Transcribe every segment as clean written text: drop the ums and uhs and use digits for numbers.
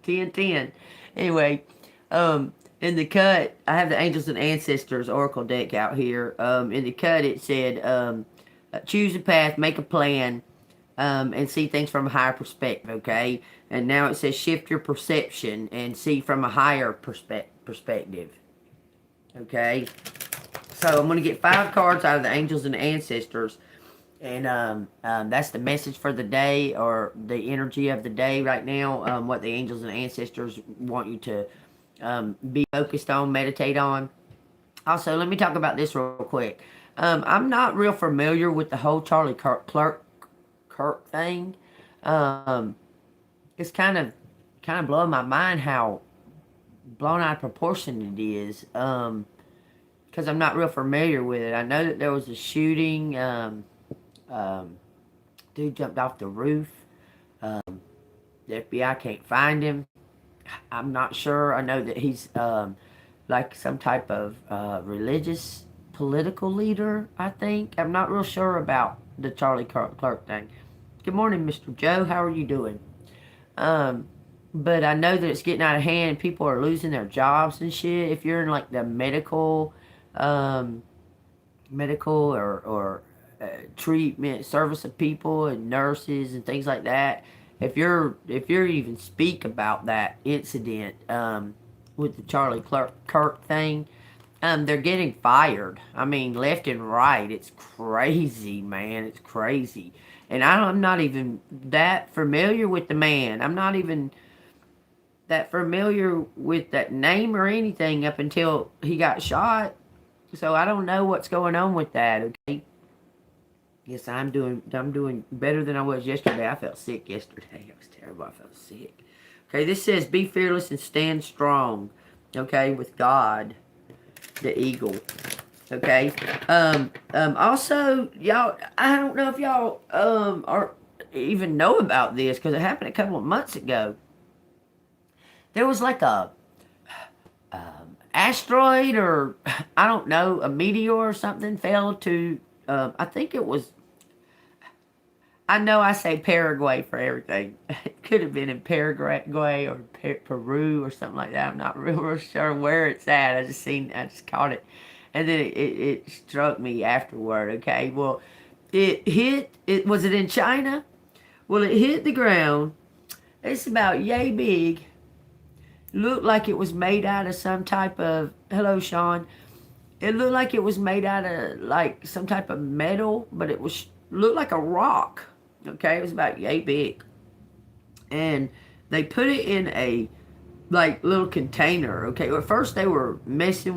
10. Anyway, in the cut, I have the Angels and Ancestors Oracle deck out here. In the cut, it said, choose a path, make a plan, and see things from a higher perspective, okay? And now it says shift your perception and see from a higher perspective, okay? So I'm going to get 5 cards out of the Angels and Ancestors. And that's the message for the day, or the energy of the day right now, what the Angels and Ancestors want you to be focused on, meditate on. Also, let me talk about this real quick. I'm not real familiar with the whole Charlie Kirk thing. It's kind of blowing my mind how blown out of proportion it is. Because I'm not real familiar with it. I know that there was a shooting. Dude jumped off the roof. The FBI can't find him. I'm not sure. I know that he's like some type of religious political leader, I think. I'm not real sure about the Charlie Clark thing. Good morning, Mr. Joe. How are you doing? But I know that it's getting out of hand. People are losing their jobs and shit. If you're in like the medical or treatment service of people and nurses and things like that, if you're even speak about that incident with the Charlie Kirk thing, they're getting fired. I mean, left and right. It's crazy, man. It's crazy. And I'm not even that familiar with the man. I'm not even that familiar with that name or anything up until he got shot. So I don't know what's going on with that, okay? Yes, I'm doing better than I was yesterday. I felt sick yesterday. It was terrible. I felt sick. Okay, this says be fearless and stand strong. Okay, with God, the eagle. Okay. Also, y'all, I don't know if y'all are even know about this because it happened a couple of months ago. There was like a asteroid, or I don't know, a meteor or something fell to, I think it was, I know I say Paraguay for everything. It could have been in Paraguay or Peru or something like that. I'm not real sure where it's at. I just caught it. And then it struck me afterward, okay? Well, was it in China? Well, it hit the ground. It's about yay big. Looked like it was made out of some type of, hello, Sean. It looked like it was made out of like some type of metal, but it looked like a rock. Okay, it was about yay big. And they put it in a like little container. Okay, well, at first they were messing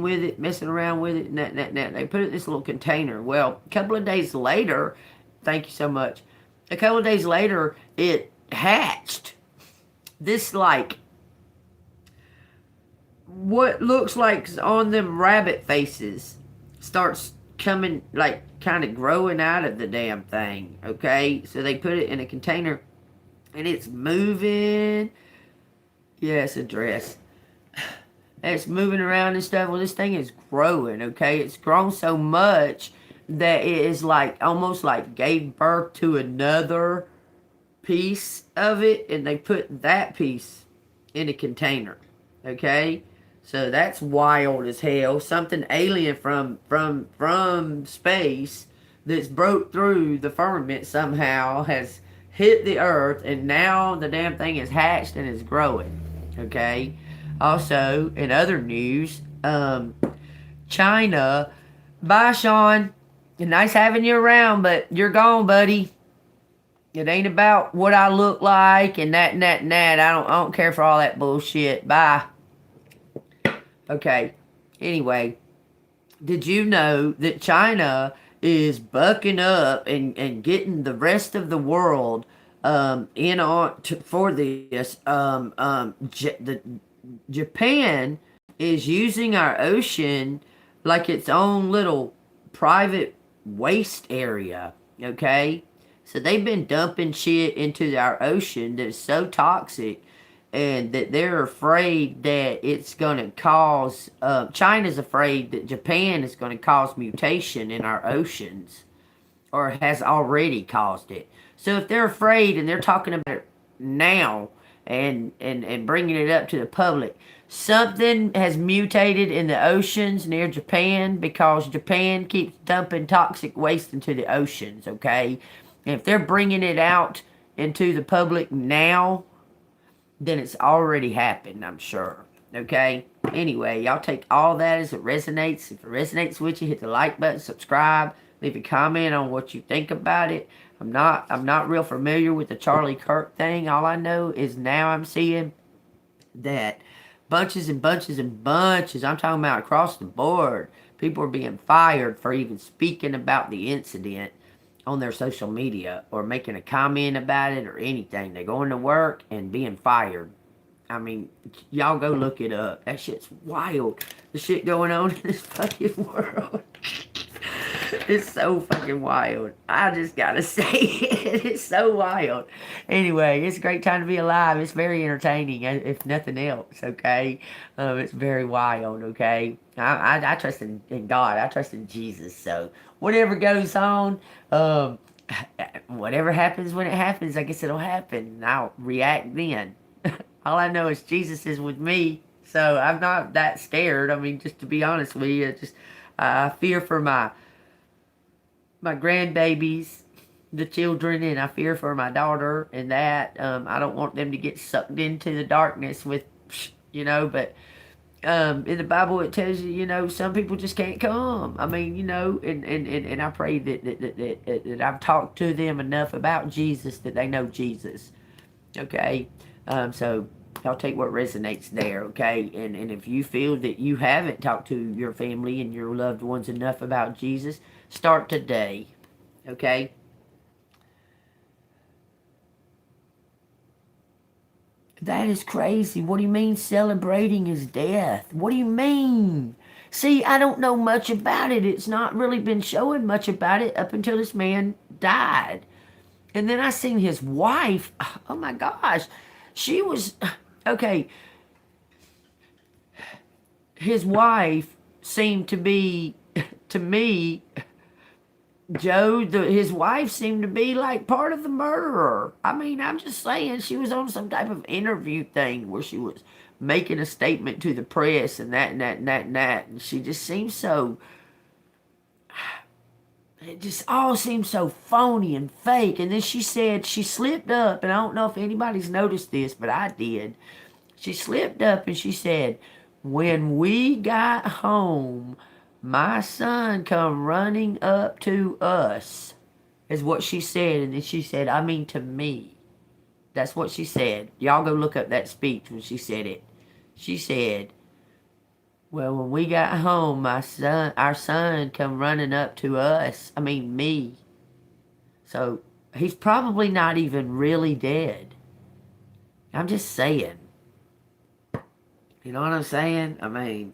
around with it, and that. They put it in this little container. Well, a couple of days later, thank you so much. A couple of days later, it hatched. This like what looks like on them rabbit faces starts coming, like kind of growing out of the damn thing. Okay, so they put it in a container and it's moving. Yeah, it's a dress. It's moving around and stuff. Well, this thing is growing. Okay, it's grown so much that it is like almost like gave birth to another piece of it, and they put that piece in a container. Okay, so that's wild as hell. Something alien from space that's broke through the firmament somehow has hit the earth, and now the damn thing is hatched and is growing. Okay. Also, in other news, China. Bye, Sean. Nice having you around, but you're gone, buddy. It ain't about what I look like and that. I don't care for all that bullshit. Bye. Okay. Anyway, did you know that China is bucking up and getting the rest of the world in on for this? Japan is using our ocean like its own little private waste area. Okay, so they've been dumping shit into our ocean that is so toxic, and that they're afraid that it's going to cause, China's afraid that Japan is going to cause mutation in our oceans, or has already caused it. So if they're afraid and they're talking about it now, and bringing it up to the public. Something has mutated in the oceans near Japan because Japan keeps dumping toxic waste into the oceans, okay? And if they're bringing it out into the public now, then it's already happened, I'm sure. Okay? Anyway, y'all take all that as it resonates. If it resonates with you, hit the like button, subscribe, leave a comment on what you think about it. I'm not real familiar with the Charlie Kirk thing. All I know is now I'm seeing that bunches and bunches and bunches, I'm talking about across the board, people are being fired for even speaking about the incident on their social media or making a comment about it or anything. They're going to work and being fired. I mean, y'all go look it up. That shit's wild. The shit going on in this fucking world. It's so fucking wild. I just gotta say it. It's so wild. Anyway, it's a great time to be alive. It's very entertaining, if nothing else, okay? It's very wild, okay? I trust in God. I trust in Jesus. So, whatever goes on, whatever happens when it happens, I guess it'll happen. I'll react then. All I know is Jesus is with me. So, I'm not that scared. I mean, just to be honest with you, I fear for my grandbabies, the children, and I fear for my daughter and that. I don't want them to get sucked into the darkness with, but in the Bible it tells you, some people just can't come. I mean, and I pray that I've talked to them enough about Jesus that they know Jesus. Okay? So y'all take what resonates there, okay? And if you feel that you haven't talked to your family and your loved ones enough about Jesus, start today, okay? That is crazy. What do you mean celebrating his death? What do you mean? See, I don't know much about it. It's not really been showing much about it up until this man died. And then I seen his wife. Oh my gosh. She was, okay. His wife seemed to be, to me, Joe, his wife seemed to be like part of the murderer. I mean, I'm just saying, she was on some type of interview thing where she was making a statement to the press and that and that and that and that. And she just seemed so, it just all seemed so phony and fake. And then she said she slipped up, and I don't know if anybody's noticed this, but I did. She slipped up and she said, when we got home, my son come running up to us, is what she said. And then she said, I mean to me. That's what she said. Y'all go look up that speech when she said it. She said, well, when we got home, our son come running up to us. I mean me. So he's probably not even really dead. I'm just saying. You know what I'm saying? I mean,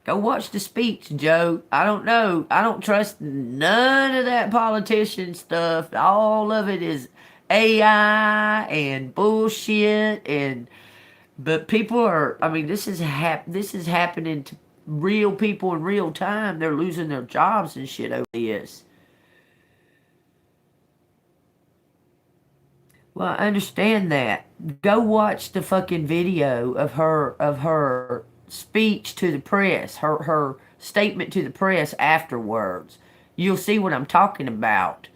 go watch the speech, Joe. I don't know. I don't trust none of that politician stuff. All of it is AI and bullshit. But people are. I mean, this is happening to real people in real time. They're losing their jobs and shit over this. Well, I understand that. Go watch the fucking video of her speech to the press, her statement to the press afterwards. You'll see what I'm talking about.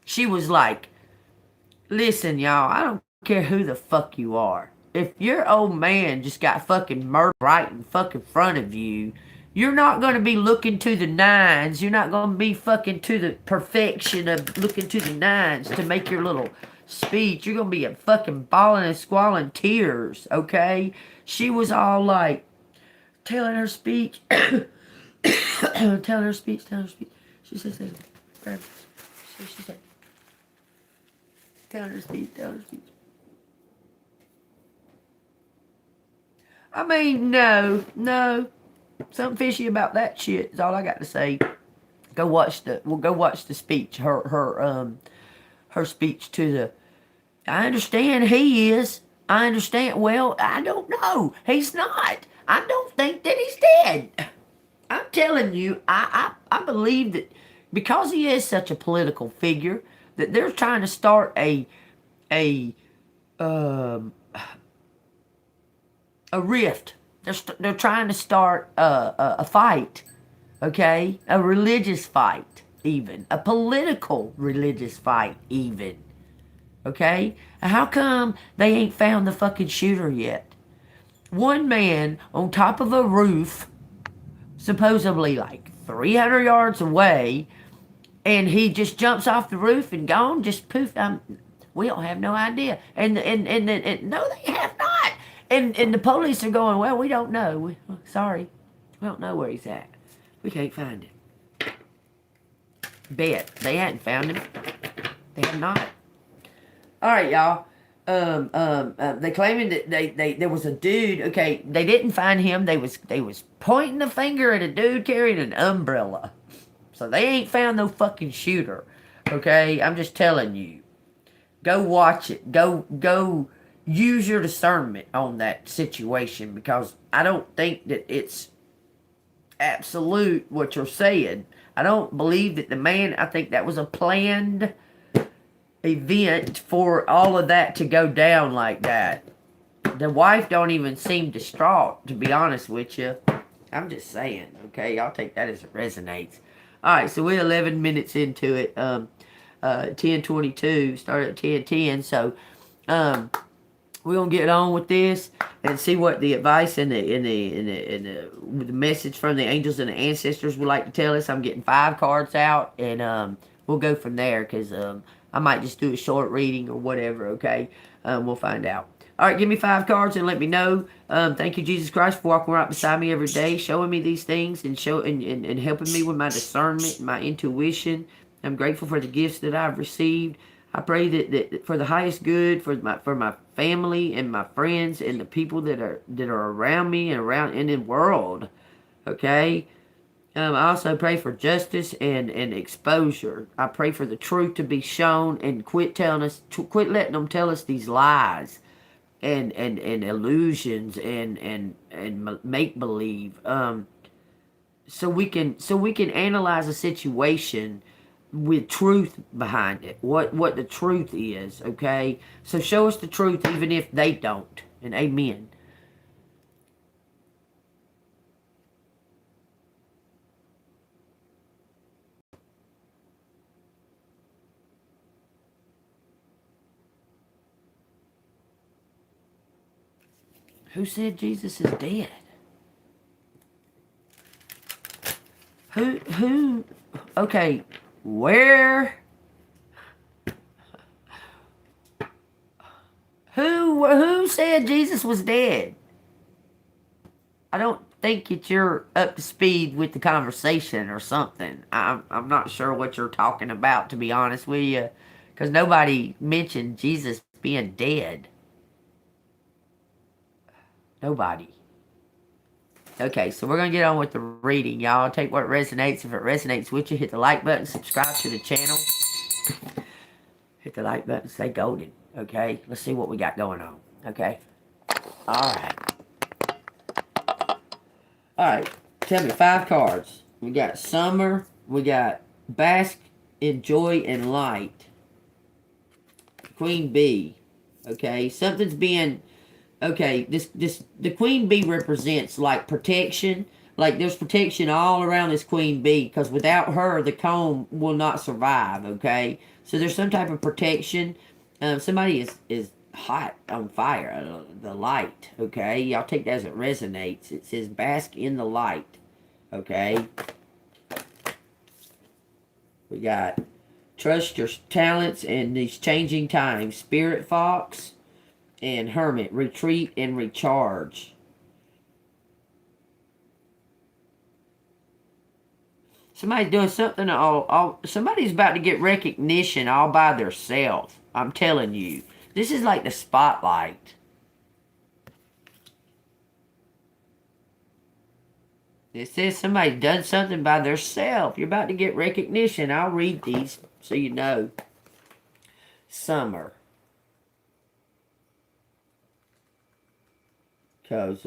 She was like, listen, y'all, I don't care who the fuck you are. If your old man just got fucking murdered right in fucking front of you, you're not going to be looking to the nines. You're not going to be fucking to the perfection of looking to the nines to make your little speech. You're going to be a fucking bawling and squalling tears, okay? She was all like, telling her speech. telling her speech. She said, she said, telling her speech. I mean, no. Something fishy about that shit is all I got to say. Go watch the speech. Her speech to the. I understand he is. I understand. Well, I don't know. He's not. I don't think that he's dead. I'm telling you, I believe that because he is such a political figure, that they're trying to start a um, a rift. They're trying to start a fight, okay? A religious fight, even. A political religious fight, even. Okay? How come they ain't found the fucking shooter yet? One man on top of a roof, supposedly like 300 yards away, and he just jumps off the roof and gone, just poof. We don't have no idea. And no, they have not. And the police are going, well, we don't know. Sorry, we don't know where he's at. We can't find him. Bet they hadn't found him. They have not. All right, y'all. They claiming that there was a dude. Okay, they didn't find him. They was pointing the finger at a dude carrying an umbrella. So they ain't found no fucking shooter. Okay, I'm just telling you. Go watch it. Go use your discernment on that situation, because I don't think that it's absolute what you're saying. I don't believe that the man, I think that was a planned event for all of that to go down like that. The wife don't even seem distraught, to be honest with you. I'm just saying, okay? I'll take that as it resonates. Alright, so we're 11 minutes into it. 10:22, started at 10:10, so we're gonna get on with this and see what the advice and the message from the angels and the ancestors would like to tell us. I'm getting 5 cards out, and we'll go from there, because I might just do a short reading or whatever, okay? We'll find out. All right, give me 5 cards and let me know. Thank you, Jesus Christ, for walking right beside me every day, showing me these things and helping me with my discernment, my intuition. I'm grateful for the gifts that I've received. I pray that for the highest good for my family and my friends and the people that are around me and around in the world. Okay. I also pray for justice and exposure. I pray for the truth to be shown, and quit letting them tell us these lies and illusions and make believe. So we can analyze a situation with truth behind it. What the truth is, okay? So show us the truth even if they don't. And amen. Who said Jesus is dead? Who okay, where who said Jesus was dead? I don't think that you're up to speed with the conversation or something. I'm not sure what you're talking about, to be honest with you, because nobody mentioned Jesus being dead. Nobody. Okay, so we're going to get on with the reading, y'all. Take what resonates. If it resonates with you, hit the like button, subscribe to the channel. Hit the like button, stay golden. Okay, let's see what we got going on. Okay, alright. Alright, tell me 5 cards. We got summer, we got bask in joy and light. Queen bee. Okay, something's being... Okay, the queen bee represents like protection. Like there's protection all around this queen bee, because without her, the comb will not survive. Okay, so there's some type of protection. Somebody is hot on fire. The light. Okay, y'all take that as it resonates. It says bask in the light. Okay. We got trust your talents in these changing times. Spirit fox and hermit, retreat and recharge. Somebody's doing something somebody's about to get recognition all by themselves. I'm telling you. This is like the spotlight. It says somebody's done something by themselves. You're about to get recognition. I'll read these so you know. Summer. Because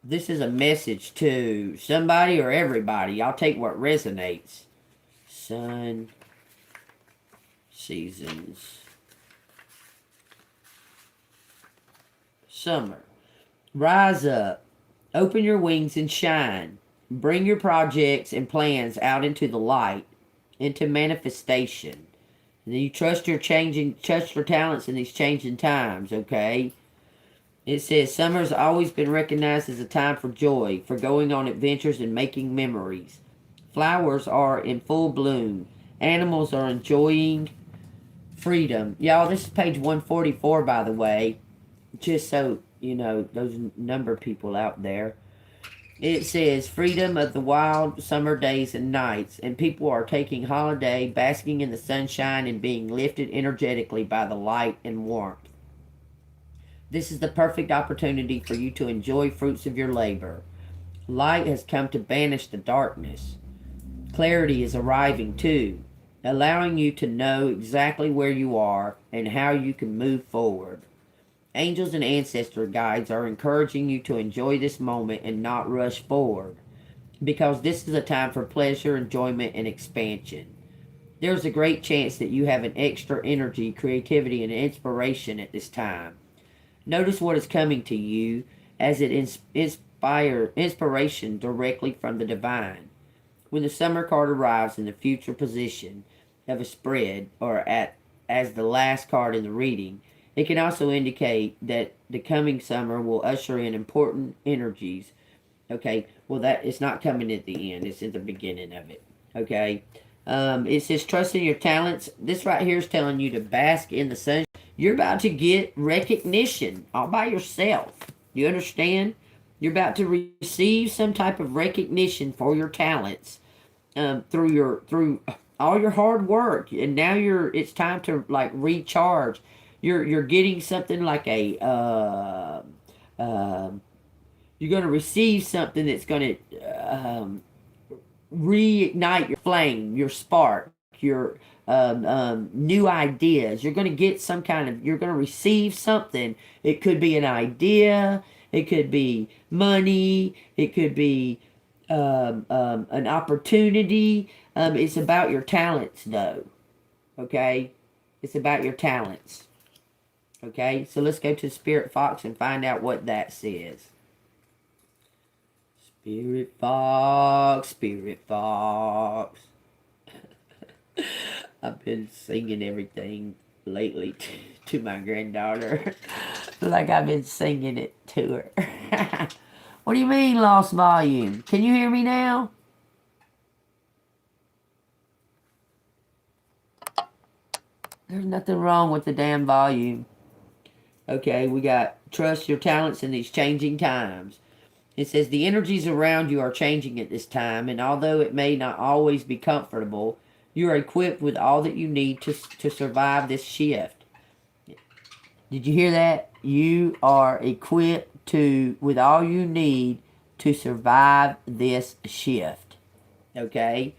this is a message to somebody or everybody. I'll take what resonates. Sun, seasons, Summer. Rise up. Open your wings and shine. Bring your projects and plans out into the light, into manifestation. And then you trust your talents in these changing times, okay? It says summer has always been recognized as a time for joy, for going on adventures and making memories. Flowers are in full bloom. Animals are enjoying freedom. Y'all, this is page 144, by the way. Just so you know, those number people out there. It says freedom of the wild summer days and nights, and people are taking holiday, basking in the sunshine and being lifted energetically by the light and warmth. This is the perfect opportunity for you to enjoy fruits of your labor. Light has come to banish the darkness. Clarity is arriving too, allowing you to know exactly where you are and how you can move forward. Angels and ancestor guides are encouraging you to enjoy this moment and not rush forward, because this is a time for pleasure, enjoyment, and expansion. There's a great chance that you have an extra energy, creativity, and inspiration at this time. Notice what is coming to you as it inspiration directly from the divine. When the summer card arrives in the future position of a spread, or as the last card in the reading, it can also indicate that the coming summer will usher in important energies. Okay, well, that it's not coming at the end, it's at the beginning of it. Okay, it says trust in your talents. This right here is telling you to bask in the sun. You're about to get recognition all by yourself. You understand? You're about to receive some type of recognition for your talents through all your hard work, and now it's time to like recharge. You're getting something like a you're going to receive something that's going to reignite your flame, your spark, your new ideas. You're going to get you're going to receive something. It could be an idea, it could be money, it could be an opportunity. It's about your talents, though. Okay, it's about your talents. Okay, so let's go to Spirit Fox and find out what that says. Spirit Fox, Spirit Fox. I've been singing everything lately to my granddaughter. Like I've been singing it to her. What do you mean, lost volume? Can you hear me now? There's nothing wrong with the damn volume. Okay, we got trust your talents in these changing times. It says the energies around you are changing at this time, and although it may not always be comfortable, you are equipped with all that you need to survive this shift. Did you hear that? You are equipped with all you need to survive this shift. Okay?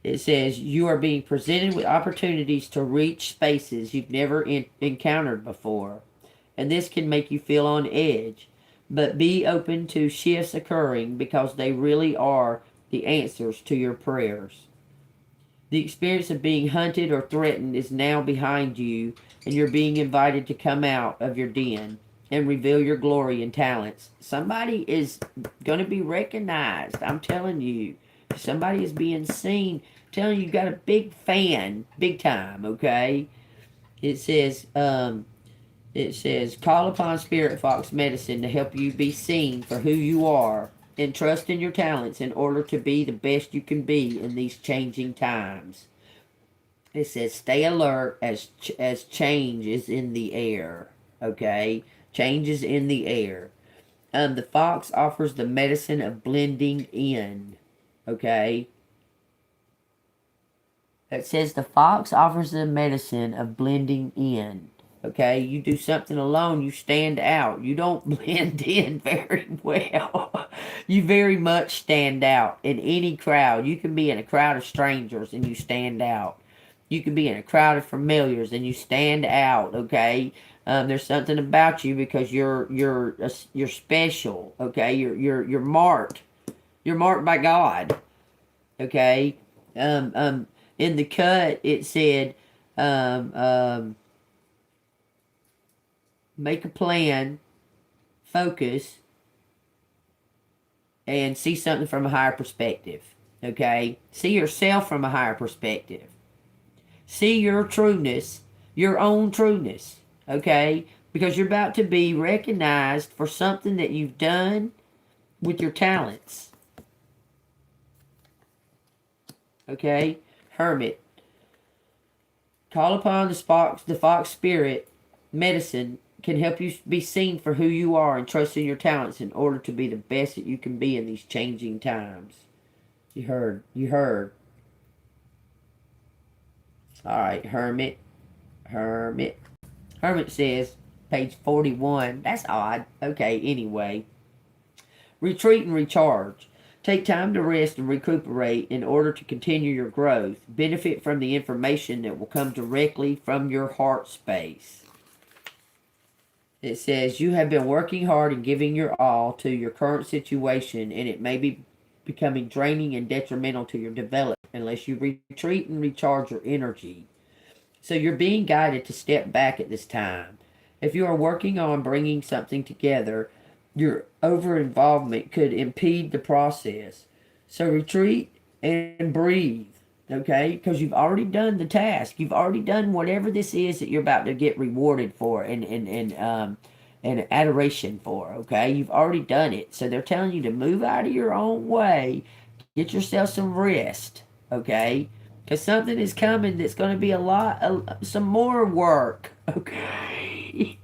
It says you are being presented with opportunities to reach spaces you've never encountered before. And this can make you feel on edge. But be open to shifts occurring, because they really are the answers to your prayers. The experience of being hunted or threatened is now behind you, and you're being invited to come out of your den and reveal your glory and talents. Somebody is going to be recognized. I'm telling you. Somebody is being seen. I'm telling you, got a big fan. Big time, okay? It says, call upon Spirit Fox Medicine to help you be seen for who you are, and trust in your talents in order to be the best you can be in these changing times. It says stay alert as change is in the air. Okay? Change is in the air. The fox offers the medicine of blending in. Okay? It says the fox offers the medicine of blending in. Okay, you do something alone, you stand out. You don't blend in very well. You very much stand out in any crowd. You can be in a crowd of strangers and you stand out. You can be in a crowd of familiars and you stand out. Okay, there's something about you because you're special. Okay, you're marked. You're marked by God. Okay, in the cut it said make a plan focus, and see something from a higher perspective. Okay? See yourself from a higher perspective. See your trueness, your own trueness. Okay? Because you're about to be recognized for something that you've done with your talents. Okay? Hermit. Call upon the fox spirit medicine can help you be seen for who you are and trust in your talents in order to be the best that you can be in these changing times. You heard. You heard. Alright, Hermit. Hermit. Hermit says, page 41. That's odd. Okay, anyway. Retreat and recharge. Take time to rest and recuperate in order to continue your growth. Benefit from the information that will come directly from your heart space. It says, you have been working hard and giving your all to your current situation, and it may be becoming draining and detrimental to your development unless you retreat and recharge your energy. So you're being guided to step back at this time. If you are working on bringing something together, your over-involvement could impede the process. So retreat and breathe, okay? Because you've already done the task. You've already done whatever this is that you're about to get rewarded for and adoration for, okay? You've already done it. So they're telling you to move out of your own way. Get yourself some rest, okay? Because something is coming that's going to be some more work, okay?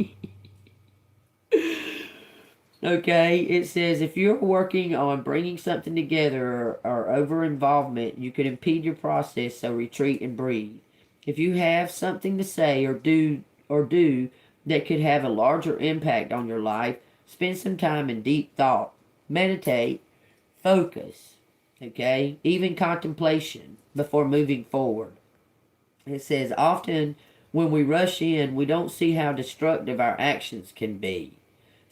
Okay, it says if you're working on bringing something together or over involvement, you could impede your process, so retreat and breathe. If you have something to say or do that could have a larger impact on your life, spend some time in deep thought, meditate, focus, okay, even contemplation before moving forward. It says often when we rush in, we don't see how destructive our actions can be.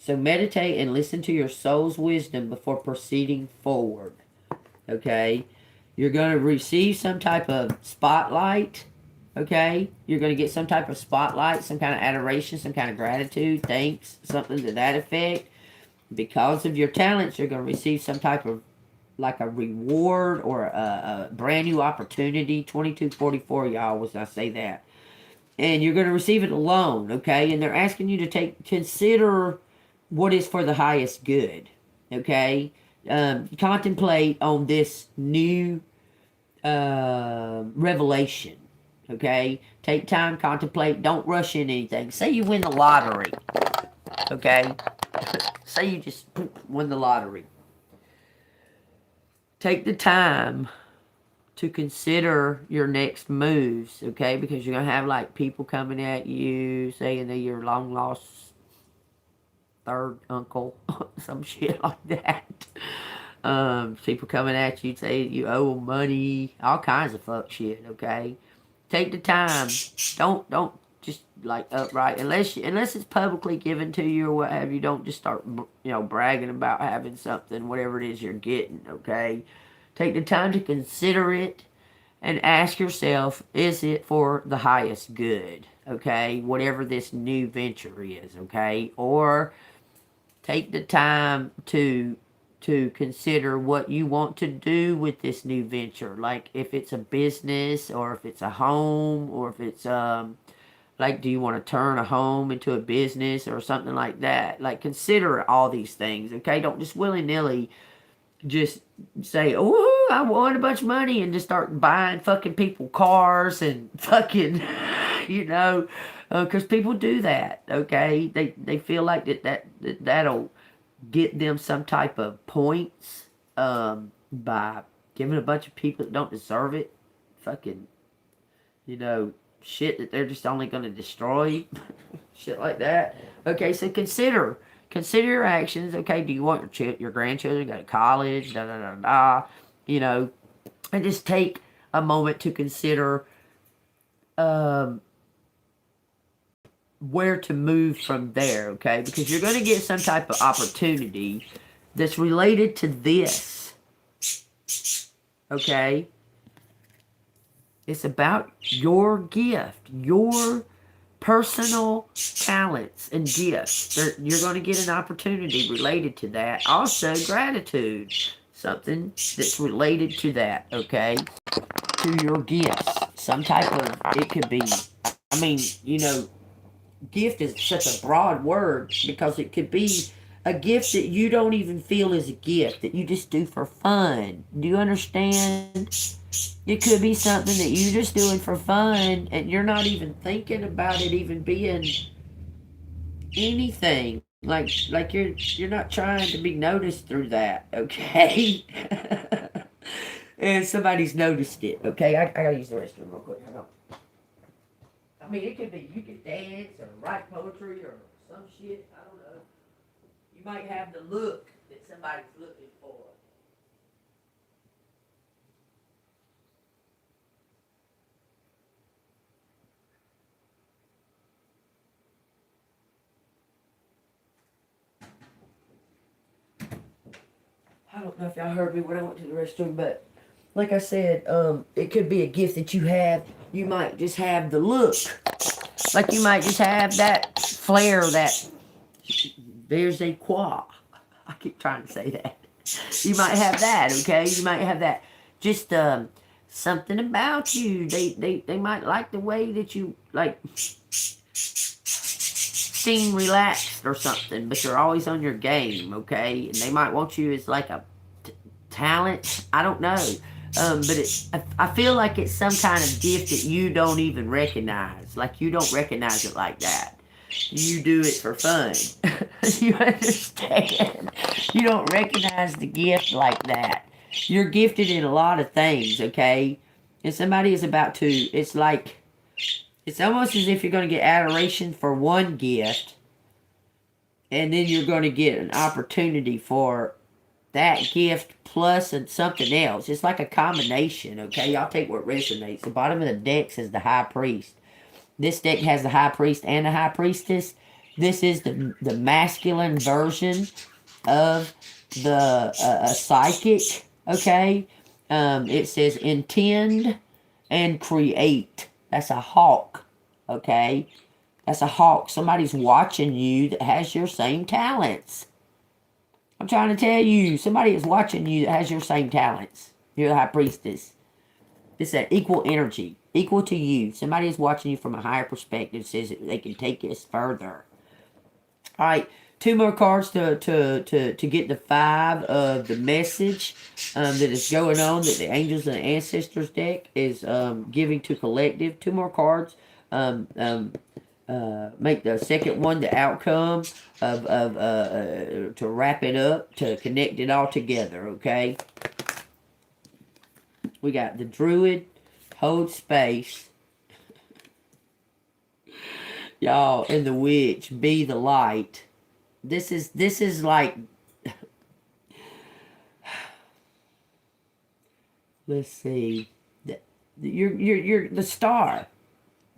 So meditate and listen to your soul's wisdom before proceeding forward. Okay? You're going to receive some type of spotlight. Okay? You're going to get some type of spotlight, some kind of adoration, some kind of gratitude, thanks, something to that effect. Because of your talents, you're going to receive some type of, like a reward or a brand new opportunity. 2244, y'all, was I say that. And you're going to receive it alone, okay? And they're asking you to consider what is for the highest good, okay? Contemplate on this new revelation, okay? Take time, contemplate, don't rush in anything. Say you win the lottery, okay? Say you just win the lottery. Take the time to consider your next moves, okay? Because you're going to have, like, people coming at you saying that you're long lost third uncle, some shit like that. People coming at you say you owe them money, all kinds of fuck shit, okay? Take the time. Don't just, like, upright, unless it's publicly given to you or what have you, don't just start, bragging about having something, whatever it is you're getting, okay? Take the time to consider it and ask yourself, is it for the highest good, okay? Whatever this new venture is, okay? Or take the time to consider what you want to do with this new venture. Like if it's a business or if it's a home or if it's, like, do you want to turn a home into a business or something like that? Like, consider all these things, okay? Don't just willy-nilly just say, oh, I won a bunch of money and just start buying fucking people cars and fucking, because people do that, okay? They feel like that'll get them some type of points by giving a bunch of people that don't deserve it fucking, shit that they're just only going to destroy. Shit like that. Okay, so consider your actions. Okay, do you want your grandchildren to go to college? And just take a moment to consider where to move from there, okay? Because you're going to get some type of opportunity that's related to this, okay? It's about your gift, your personal talents and gifts. You're going to get an opportunity related to that. Also, gratitude, something that's related to that, okay? To your gifts. Some type of, it could be, I mean, you know, gift is such a broad word because it could be a gift that you don't even feel is a gift, that you just do for fun. Do you understand? It could be something that you're just doing for fun and you're not even thinking about it even being anything. Like you're not trying to be noticed through that, okay? And somebody's noticed it, okay? I gotta use the restroom real quick. Hang on. I mean, it could be you could dance or write poetry or some shit. I don't know. You might have the look that somebody's looking for. I don't know if y'all heard me when I went to the restroom, but like I said, it could be a gift that you have. You might just have the look. Like you might just have that flair, that there's a quoi. I keep trying to say that. You might have that, okay? You might have that. Just something about you. They might like the way that you like seem relaxed or something, but you're always on your game, okay? And they might want you as like a talent. I don't know. But I feel like it's some kind of gift that you don't even recognize. Like you don't recognize it like that. You do it for fun. You understand? You don't recognize the gift like that. You're gifted in a lot of things, okay? And somebody is about to, it's like, it's almost as if you're going to get adoration for one gift, and then you're going to get an opportunity for that gift plus and something else. It's like a combination, okay? Y'all take what resonates. The bottom of the deck says the High Priest. This deck has the High Priest and the High Priestess. This is the masculine version of the psychic, okay? It says intend and create. That's a hawk, okay? That's a hawk. Somebody's watching you that has your same talents. I'm trying to tell you, somebody is watching you that has your same talents. You're the High Priestess. It's that equal energy, equal to you. Somebody is watching you from a higher perspective, says that they can take this further. All right, two more cards to get the 5 of the message that is going on, that the Angels and the Ancestors deck is giving to collective. 2 more cards. Make the second one the outcome of to wrap it up, to connect it all together, okay? We got the Druid, hold space. Y'all, and the Witch, be the light. This is like, let's see, you're the star.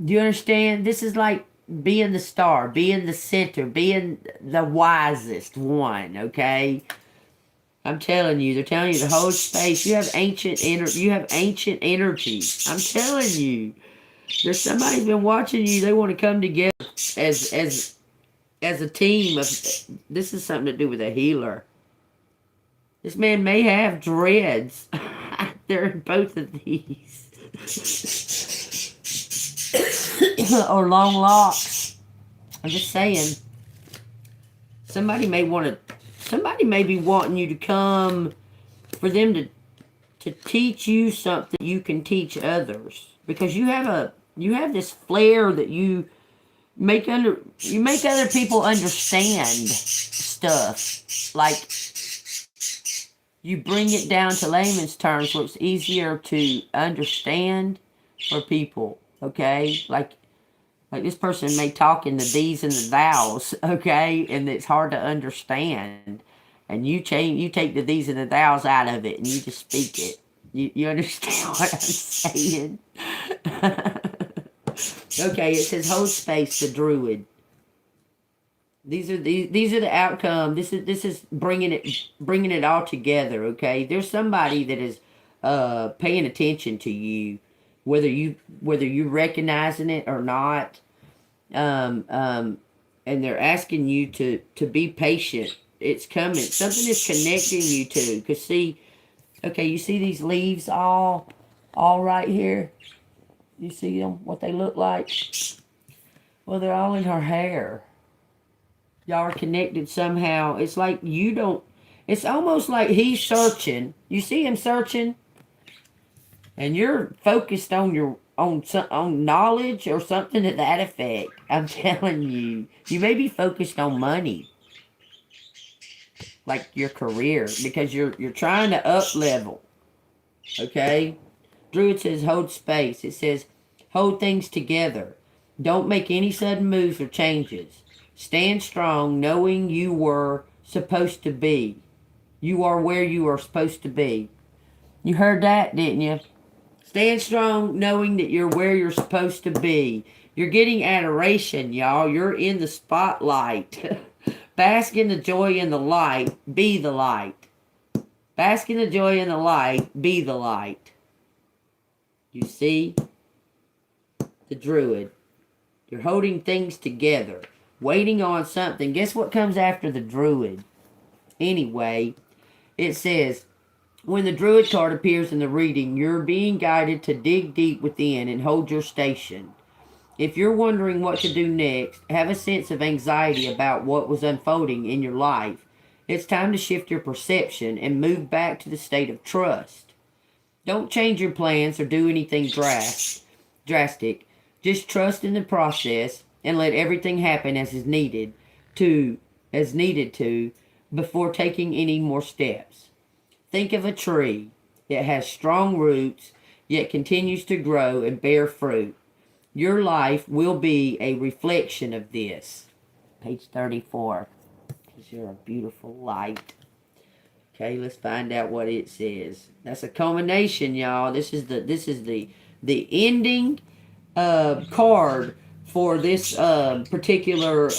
Do you understand? This is like being the star, being the center, being the wisest one, okay? I'm telling you, they're telling you to hold space. You have ancient energy. I'm telling you. There's somebody's been watching you. They want to come together as a team. This is something to do with a healer. This man may have dreads. They're in both of these. Or long locks. I'm just saying. Somebody may be wanting you to come, for them to teach you something you can teach others, because you have this flair that you make other people understand stuff. Like, you bring it down to layman's terms so it's easier to understand for people, okay? Like this person may talk in the these and the thous, okay? And it's hard to understand. And you take the these and the thous out of it and you just speak it. You understand what I'm saying? Okay, it says hold space, the Druid. These are the outcome. This is bringing it all together, okay? There's somebody that is paying attention to you, whether you recognizing it or not. And they're asking you to be patient. It's coming. Something is connecting you to. Because see, okay, you see these leaves all right here? You see them, what they look like? Well, they're all in her hair. Y'all are connected somehow. It's like you don't, it's almost like he's searching. You see him searching? And you're focused on your on knowledge or something to that effect. I'm telling you. You may be focused on money. Like your career. Because you're trying to up level. Okay? Druid says hold space. It says hold things together. Don't make any sudden moves or changes. Stand strong knowing you were supposed to be. You are where you are supposed to be. You heard that, didn't you? Stand strong knowing that you're where you're supposed to be. You're getting adoration, y'all. You're in the spotlight. Bask in the joy in the light. Be the light. Bask in the joy in the light. Be the light. You see? The Druid. You're holding things together. Waiting on something. Guess what comes after the Druid? Anyway, it says, when the Druid card appears in the reading, you're being guided to dig deep within and hold your station. If you're wondering what to do next, have a sense of anxiety about what was unfolding in your life, it's time to shift your perception and move back to the state of trust. Don't change your plans or do anything drastic. Just trust in the process and let everything happen as needed to before taking any more steps. Think of a tree that has strong roots, yet continues to grow and bear fruit. Your life will be a reflection of this. Page 34. Because you're a beautiful light. Okay, let's find out what it says. That's a culmination, y'all. This is the ending card for this particular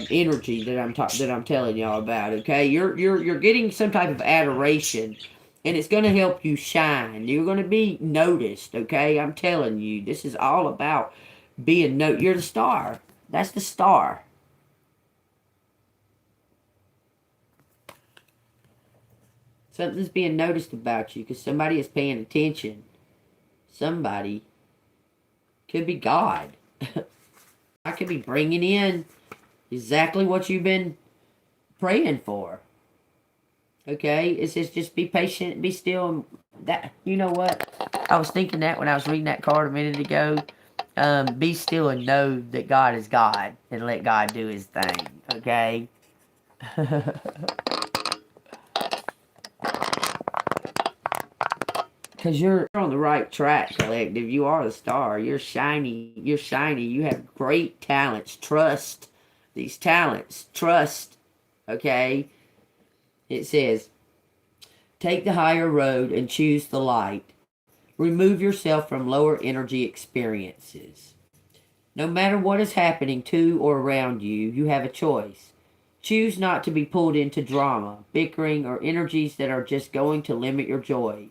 energy that I'm telling y'all about. Okay, you're getting some type of adoration, and it's going to help you shine. You're going to be noticed. Okay, I'm telling you, this is all about being You're the star. That's the star. Something's being noticed about you because somebody is paying attention. Somebody could be God. I could be bringing in exactly what you've been praying for. Okay? It says just be patient, be still. That, you know what? I was thinking that when I was reading that card a minute ago. Be still and know that God is God and let God do his thing. Okay? Because you're on the right track, collective. You are the star. You're shiny. You're shiny. You have great talents. Trust these talents. Trust. Okay? It says, take the higher road and choose the light. Remove yourself from lower energy experiences. No matter what is happening to or around you, you have a choice. Choose not to be pulled into drama, bickering, or energies that are just going to limit your joy.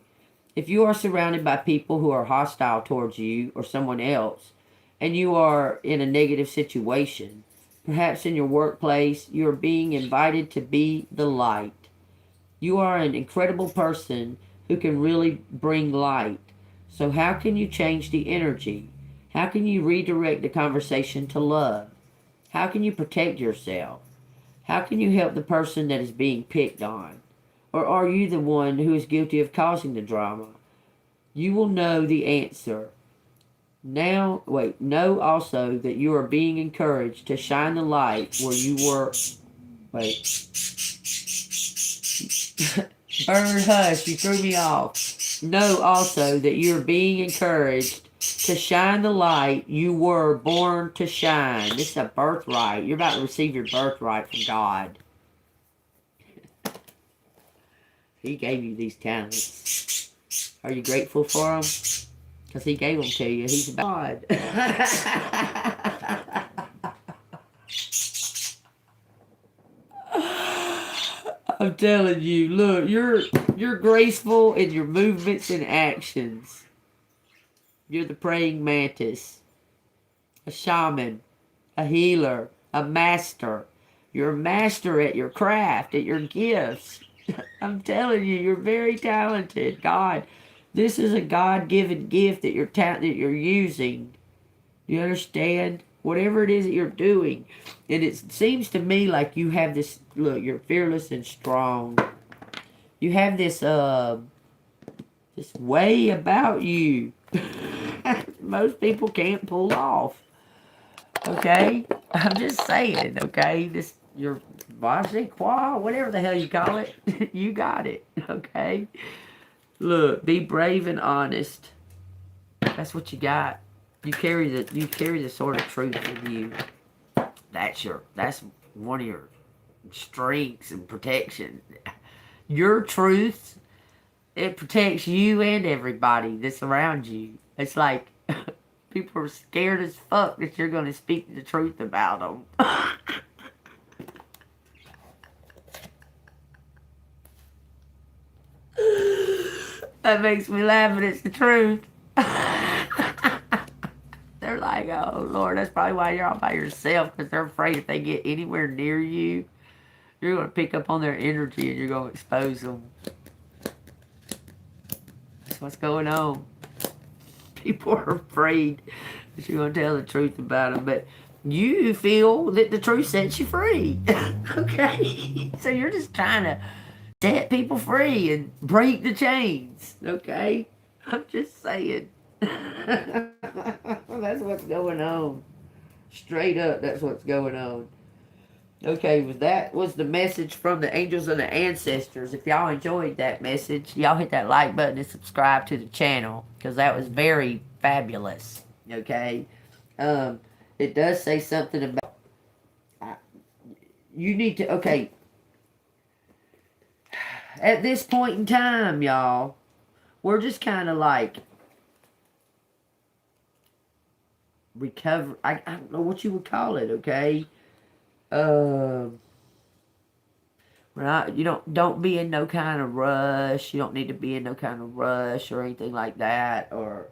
If you are surrounded by people who are hostile towards you or someone else, and you are in a negative situation, perhaps in your workplace, you are being invited to be the light. You are an incredible person who can really bring light. So how can you change the energy? How can you redirect the conversation to love? How can you protect yourself? How can you help the person that is being picked on? Or are you the one who is guilty of causing the drama? You will know the answer. Know also that you are being encouraged to shine the light where you were. Bird, hush, you threw me off. Know also that you are being encouraged to shine the light you were born to shine. This is a birthright. You're about to receive your birthright from God. He gave you these talents. Are you grateful for them? Because he gave them to you. He's God. I'm telling you, look, you're graceful in your movements and actions. You're the praying mantis. A shaman. a healer, a master. You're a master at your craft, at your gifts. I'm telling you, you're very talented. God, this is a God-given gift that that you're using. You understand? Whatever it is that you're doing. And it seems to me like you have this, look, you're fearless and strong. You have this way about you. Most people can't pull off. Okay? I'm just saying, okay? This, your voici quoi, whatever the hell you call it. You got it. Okay? Look, be brave and honest. That's what you got. You carry the sword of truth with you. That's one of your strengths and protection. Your truth, it protects you and everybody that's around you. It's like people are scared as fuck that you're going to speak the truth about them. That makes me laugh, and it's the truth. They're like, oh, Lord, that's probably why you're all by yourself, because they're afraid if they get anywhere near you, you're going to pick up on their energy and you're going to expose them. That's what's going on. People are afraid that you're going to tell the truth about them, but you feel that the truth sets you free. Okay? So you're just trying to set people free and break the chains. Okay? I'm just saying. That's what's going on. Straight up, that's what's going on. Okay, that was the message from the angels and the ancestors. If y'all enjoyed that message, y'all hit that like button and subscribe to the channel, because that was very fabulous. Okay? It does say something about... you need to... Okay. At this point in time, y'all, we're just kind of like... recover. I don't know what you would call it, okay? Right, you don't be in no kind of rush. You don't need to be in no kind of rush or anything like that, or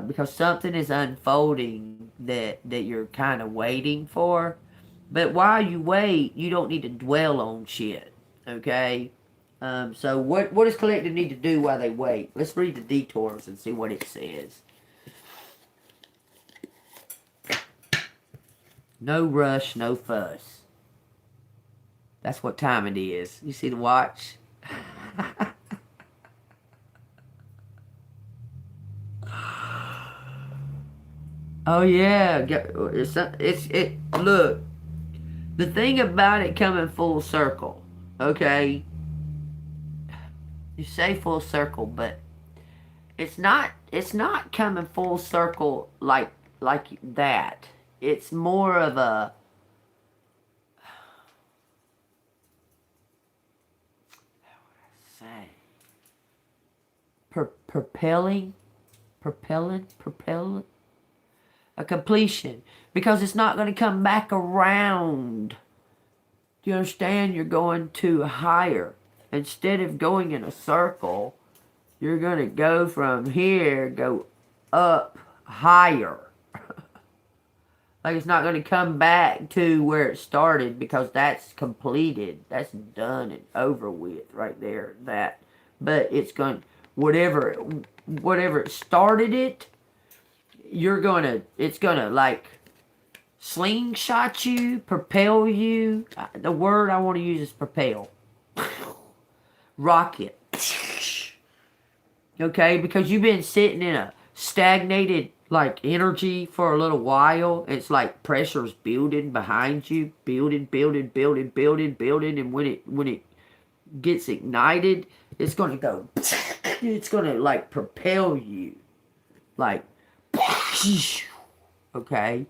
because something is unfolding that you're kind of waiting for. But while you wait, you don't need to dwell on shit, okay? So what does collective need to do while they wait? Let's read the detours and see what it says. No rush, no fuss. That's what time it is. You see the watch? Oh yeah, look. The thing about it coming full circle, okay? You say full circle, but it's not coming full circle like that. It's more of a... how would I say? Propelling? A completion. Because it's not going to come back around. Do you understand? You're going to higher. Instead of going in a circle, you're going to go from here, go up higher. Like it's not going to come back to where it started, because that's completed. That's done and over with right there. That. But it's going, whatever it started it, it's going to like slingshot you, propel you. The word I want to use is propel. Rocket. Okay, because you've been sitting in a stagnated like energy for a little while. It's like pressure's building behind you, building, and when it gets ignited, it's gonna go. It's gonna like propel you, like. Okay,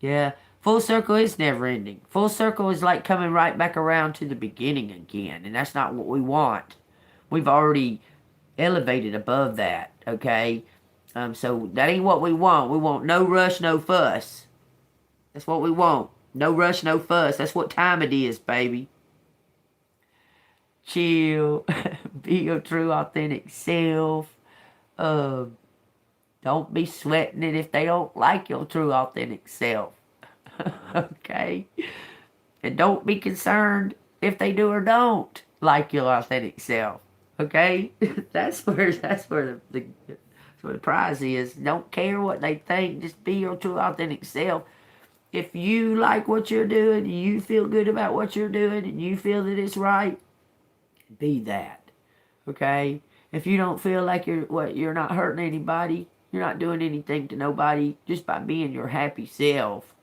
yeah. Full circle is never ending. Full circle is like coming right back around to the beginning again, and that's not what we want. We've already elevated above that. Okay. So that ain't what we want. We want no rush, no fuss. That's what we want. No rush, no fuss. That's what time it is, baby. Chill. Be your true, authentic self. Don't be sweating it if they don't like your true, authentic self. Okay? And don't be concerned if they do or don't like your authentic self. Okay? That's where the prize is. Don't care what they think. Just be your true authentic self. If you like what you're doing, you feel good about what you're doing, and you feel that it's right, be that. Okay? If you don't feel like you're not hurting anybody, you're not doing anything to nobody just by being your happy self.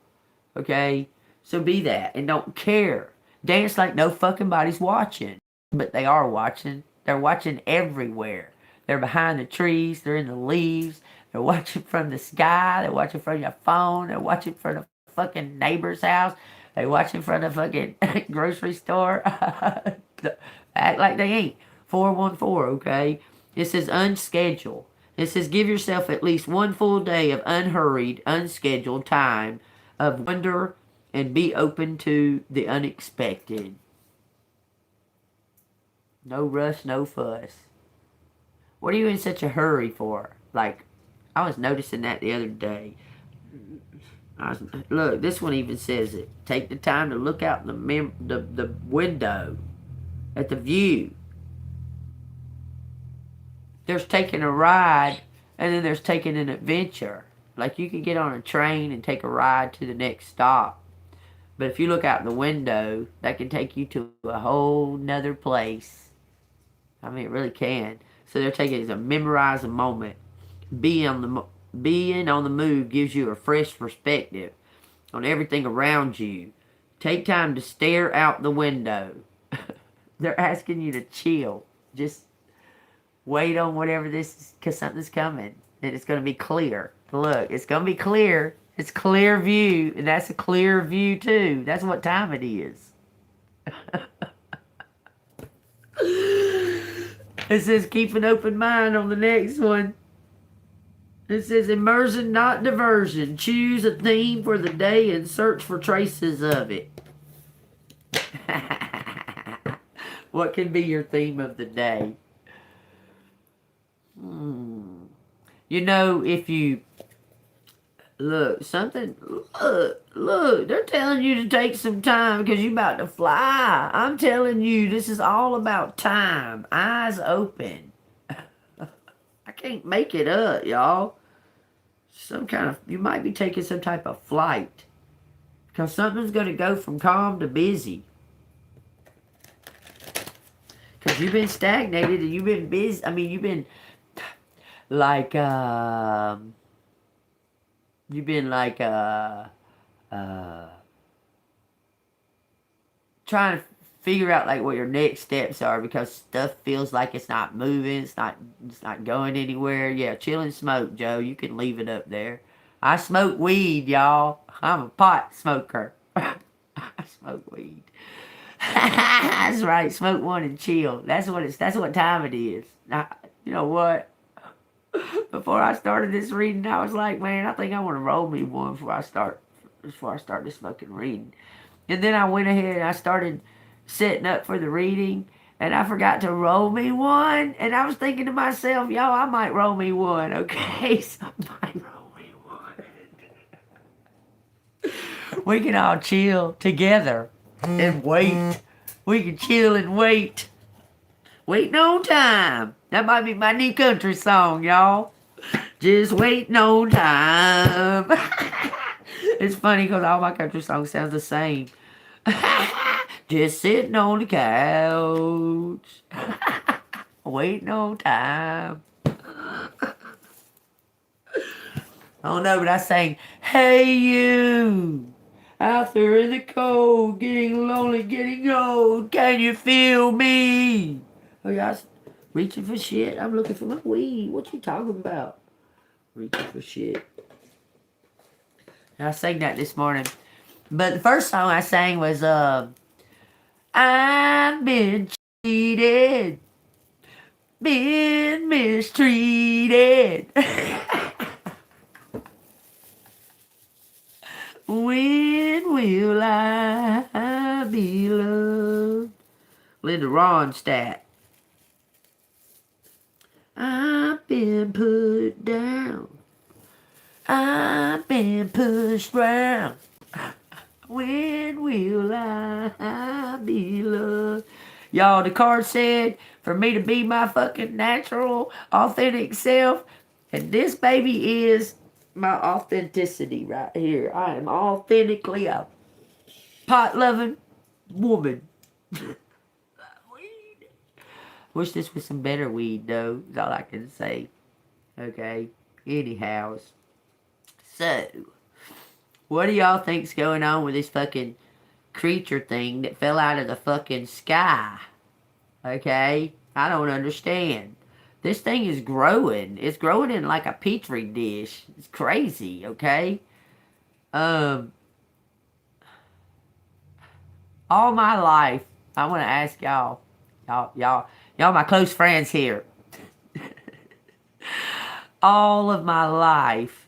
Okay? So be that and don't care. Dance like no fucking body's watching. But they are watching. They're watching everywhere. They're behind the trees. They're in the leaves. They're watching from the sky. They're watching from your phone. They're watching from the fucking neighbor's house. They watching from the fucking grocery store. Act like they ain't. 414, okay? It says unscheduled. It says give yourself at least one full day of unhurried, unscheduled time of wonder and be open to the unexpected. No rush, no fuss. What are you in such a hurry for? Like, I was noticing that the other day. Look, this one even says it. Take the time to look out the window at the view. There's taking a ride, and then there's taking an adventure. Like, you can get on a train and take a ride to the next stop. But if you look out the window, that can take you to a whole nother place. I mean, it really can. So they're taking it as a memorize a moment. Being on the move gives you a fresh perspective on everything around you. Take time to stare out the window. They're asking you to chill. Just wait on whatever this is, because something's coming. And it's going to be clear. Look, it's going to be clear. It's clear view. And that's a clear view, too. That's what time it is. It says keep an open mind on the next one. It says immersion, not diversion. Choose a theme for the day and search for traces of it. What can be your theme of the day? You know, if you look, they're telling you to take some time because you're about to fly. I'm telling you, this is all about time. Eyes open. I can't make it up, y'all. You might be taking some type of flight. Because something's going to go from calm to busy. Because you've been stagnated and you've been busy. I mean, you've been like, trying to figure out like what your next steps are because stuff feels like it's not moving, it's not going anywhere. Yeah, chill and smoke, Joe. You can leave it up there. I smoke weed, y'all. I'm a pot smoker. I smoke weed. That's right. Smoke one and chill. That's what time it is. Now, you know what? Before I started this reading, I was like, man, I think I want to roll me one before I start this fucking reading. And then I went ahead and I started setting up for the reading, and I forgot to roll me one. And I was thinking to myself, yo, I might roll me one, okay? So I might roll me one. We can all chill together and wait. We can chill and wait. Waiting on time. That might be my new country song, y'all. Just waiting on time. It's funny because all my country songs sound the same. Just sitting on the couch. Waiting on time. I don't know, but I sang, hey you. Out there in the cold, getting lonely, getting old. Can you feel me? Oh, y'all reaching for shit? I'm looking for my weed. What you talking about? Reaching for shit. And I sang that this morning. But the first song I sang was, I've been cheated. Been mistreated. When will I be loved? Linda Ronstadt. I've been put down. I've been pushed round. When will I be loved? Y'all, the card said for me to be my fucking natural, authentic self. And this baby is my authenticity right here. I am authentically a pot-loving woman. Weed. Wish this was some better weed, though, is all I can say. Okay? Anyhow. So, what do y'all think's going on with this fucking creature thing that fell out of the fucking sky? Okay? I don't understand. This thing is growing. It's growing in like a petri dish. It's crazy, okay? All my life, I want to ask y'all, my close friends here. All of my life,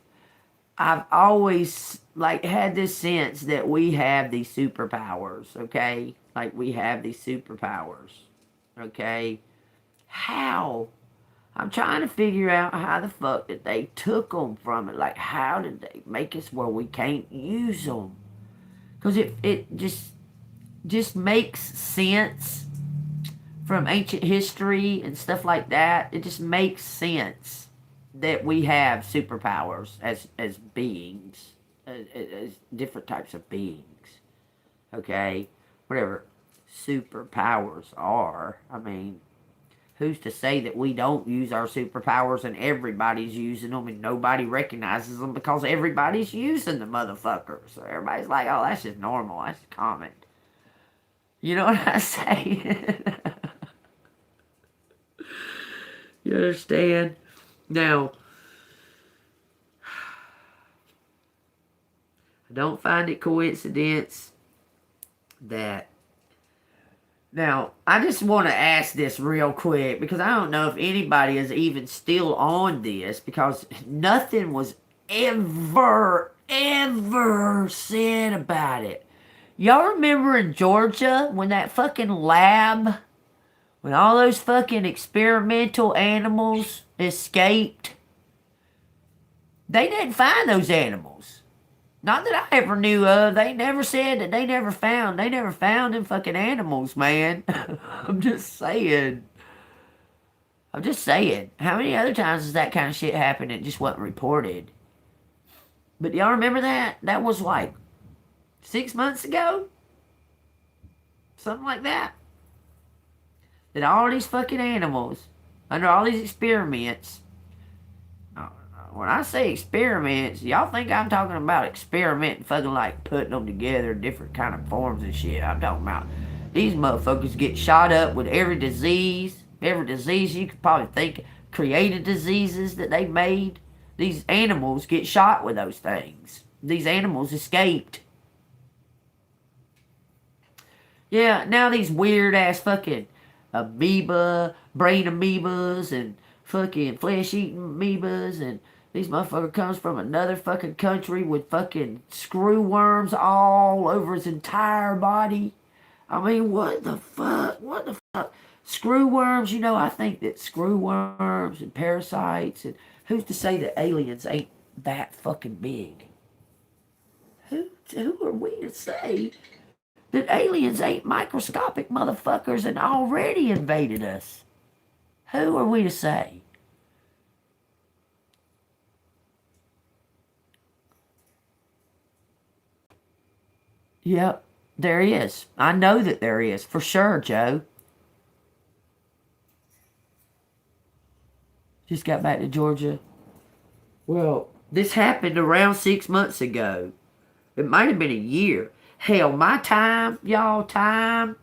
I've always like had this sense that we have these superpowers, okay? Like we have these superpowers, okay? How? I'm trying to figure out how the fuck that they took them from it. Like, how did they make us where we can't use them? Because it just makes sense from ancient history and stuff like that. It just makes sense that we have superpowers as beings, as different types of beings. Okay? Whatever superpowers are. I mean, who's to say that we don't use our superpowers and everybody's using them and nobody recognizes them because everybody's using the motherfuckers. So everybody's like, oh, that's just normal. That's common. You know what I say? You understand? Now, I don't find it coincidence that... Now, I just want to ask this real quick because I don't know if anybody is even still on this because nothing was ever said about it. Y'all remember in Georgia when that fucking lab, when all those fucking experimental animals escaped? They didn't find those animals. Not that I ever knew of. They never said that they never found them fucking animals, man. I'm just saying. How many other times has that kind of shit happened and it just wasn't reported? But y'all remember that? That was like 6 months ago? Something like that. That all these fucking animals, under all these experiments... When I say experiments, y'all think I'm talking about experimenting, fucking like putting them together in different kind of forms and shit. I'm talking about these motherfuckers get shot up with every disease you could probably think, created diseases that they made. These animals get shot with those things. These animals escaped. Yeah, now these weird ass fucking amoeba, brain amoebas, and fucking flesh-eating amoebas, and these motherfucker comes from another fucking country with fucking screw worms all over his entire body. I mean, what the fuck? What the fuck? Screw worms, you know, I think that screw worms and parasites, and who's to say that aliens ain't that fucking big? Who are we to say that aliens ain't microscopic motherfuckers and already invaded us? Who are we to say? Yep, there is. I know that there is, for sure, Joe. Just got back to Georgia. Well, this happened around 6 months ago. It might have been a year. Hell, my time, y'all, time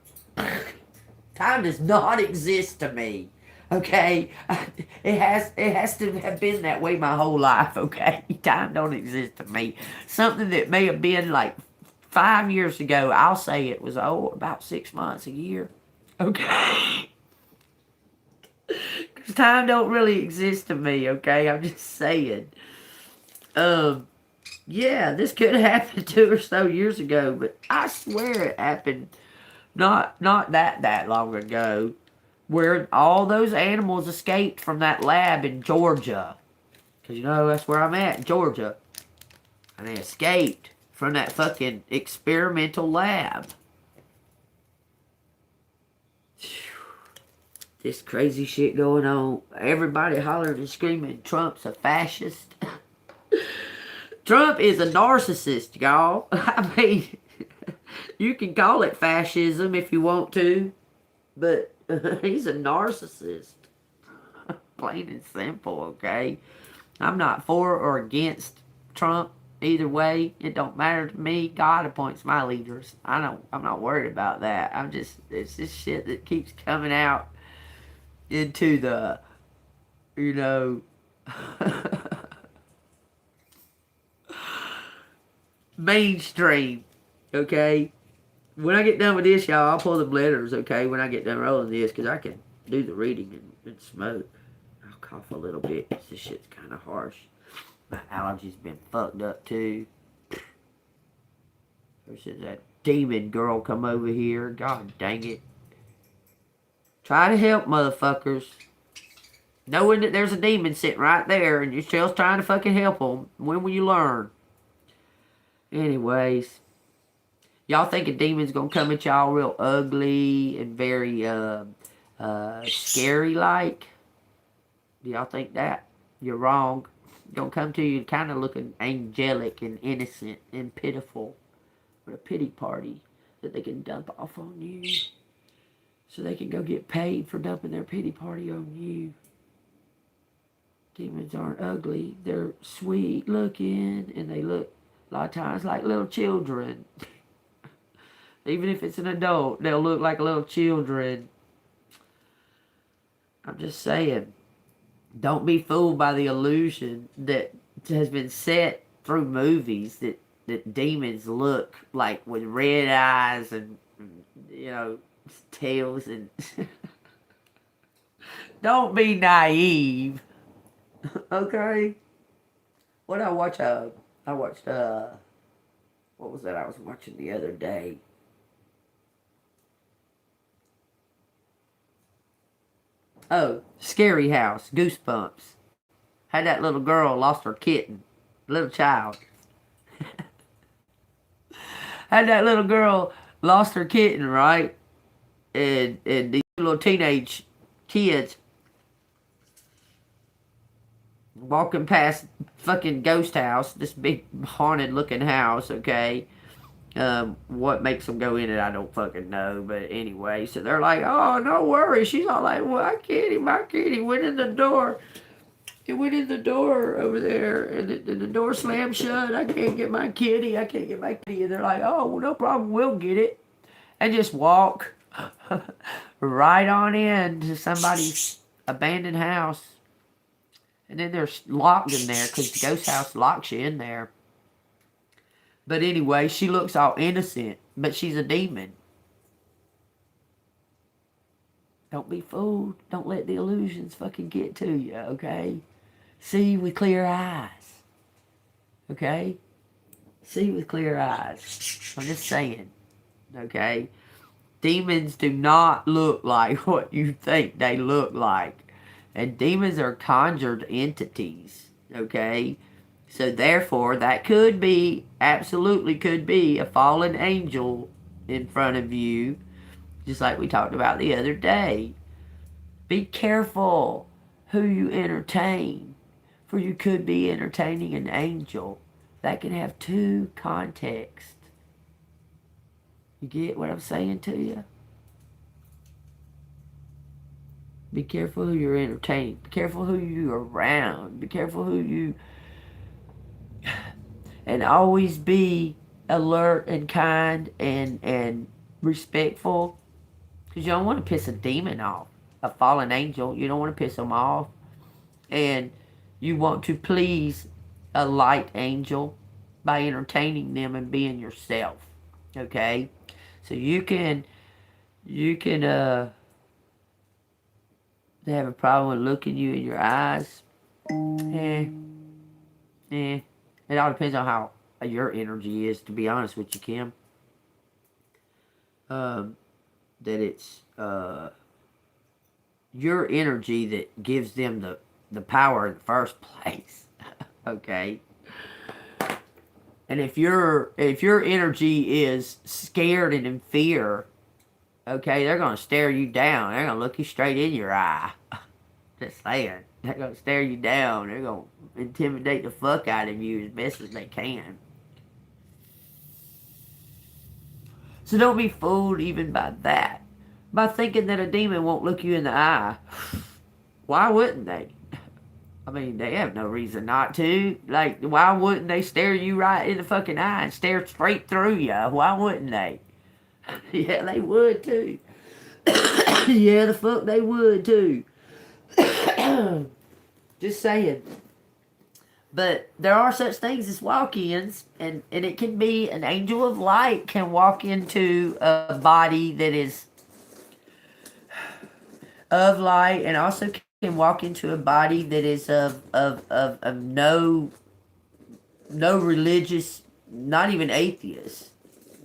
does not exist to me. Okay? It has to have been that way my whole life, okay? Time don't exist to me. Something that may have been like 5 years ago, I'll say it was, about 6 months, a year. Okay? Because time don't really exist to me, okay? I'm just saying. Yeah, this could have happened 2 or so years ago, but I swear it happened not that long ago, where all those animals escaped from that lab in Georgia. Because, you know, that's where I'm at, Georgia. And they escaped from that fucking experimental lab. This crazy shit going on. Everybody hollering and screaming Trump's a fascist. Trump is a narcissist, y'all. I mean, you can call it fascism if you want to, but he's a narcissist. Plain and simple, okay? I'm not for or against Trump either way. It don't matter to me. God appoints my leaders. I'm not worried about that. It's this shit that keeps coming out into the, you know, mainstream, okay? When I get done with this, y'all, I'll pull the letters, okay, when I get done rolling this, because I can do the reading and smoke. I'll cough a little bit, because this shit's kind of harsh. My allergies been fucked up, too. Ever since that demon girl come over here, god dang it. Try to help, motherfuckers. Knowing that there's a demon sitting right there, and you're still trying to fucking help them. When will you learn? Anyways. Y'all think a demon's gonna come at y'all real ugly and very scary-like? Do y'all think that? You're wrong. Gonna come to you kind of looking angelic and innocent and pitiful. With a pity party that they can dump off on you. So they can go get paid for dumping their pity party on you. Demons aren't ugly. They're sweet looking, and they look a lot of times like little children. Even if it's an adult, they'll look like little children. I'm just saying, don't be fooled by the illusion that has been set through movies that demons look like with red eyes and, you know, tails and... Don't be naive. Okay? What did I watch? I watched, what was that I was watching the other day? Oh, Scary House, Goosebumps. Had that little girl lost her kitten. Little child. Had that little girl lost her kitten, right? And these little teenage kids walking past fucking ghost house, this big haunted looking house, okay? What makes them go in it, I don't fucking know. But anyway, so they're like, oh, no worries. She's all like, well, my kitty went in the door. It went in the door over there, and the door slammed shut. I can't get my kitty. And they're like, oh, well, no problem. We'll get it. And just walk right on in to somebody's abandoned house. And then they're locked in there because the ghost house locks you in there. But anyway, she looks all innocent, but she's a demon. Don't be fooled. Don't let the illusions fucking get to you, okay? See with clear eyes. Okay? See with clear eyes. I'm just saying. Okay? Demons do not look like what you think they look like. And demons are conjured entities. Okay? So therefore, that could be, absolutely could be, a fallen angel in front of you. Just like we talked about the other day. Be careful who you entertain. For you could be entertaining an angel. That can have two contexts. You get what I'm saying to you? Be careful who you're entertaining. Be careful who you're around. Be careful who you... And always be alert and kind and respectful. Because you don't want to piss a demon off. A fallen angel. You don't want to piss them off. And you want to please a light angel by entertaining them and being yourself. Okay? So you can they have a problem with looking you in your eyes. It all depends on how your energy is, to be honest with you, Kim. That it's your energy that gives them the power in the first place. Okay? And if your energy is scared and in fear, okay, they're gonna stare you down. They're gonna look you straight in your eye. Just saying. They're gonna stare you down. They're gonna intimidate the fuck out of you as best as they can. So don't be fooled even by that. By thinking that a demon won't look you in the eye. Why wouldn't they? I mean, they have no reason not to. Like, why wouldn't they stare you right in the fucking eye and stare straight through you? Why wouldn't they? Yeah, they would too. Yeah, the fuck they would too. Just saying. But there are such things as walk-ins, and it can be an angel of light can walk into a body that is of light, and also can walk into a body that is of no religious, not even atheists,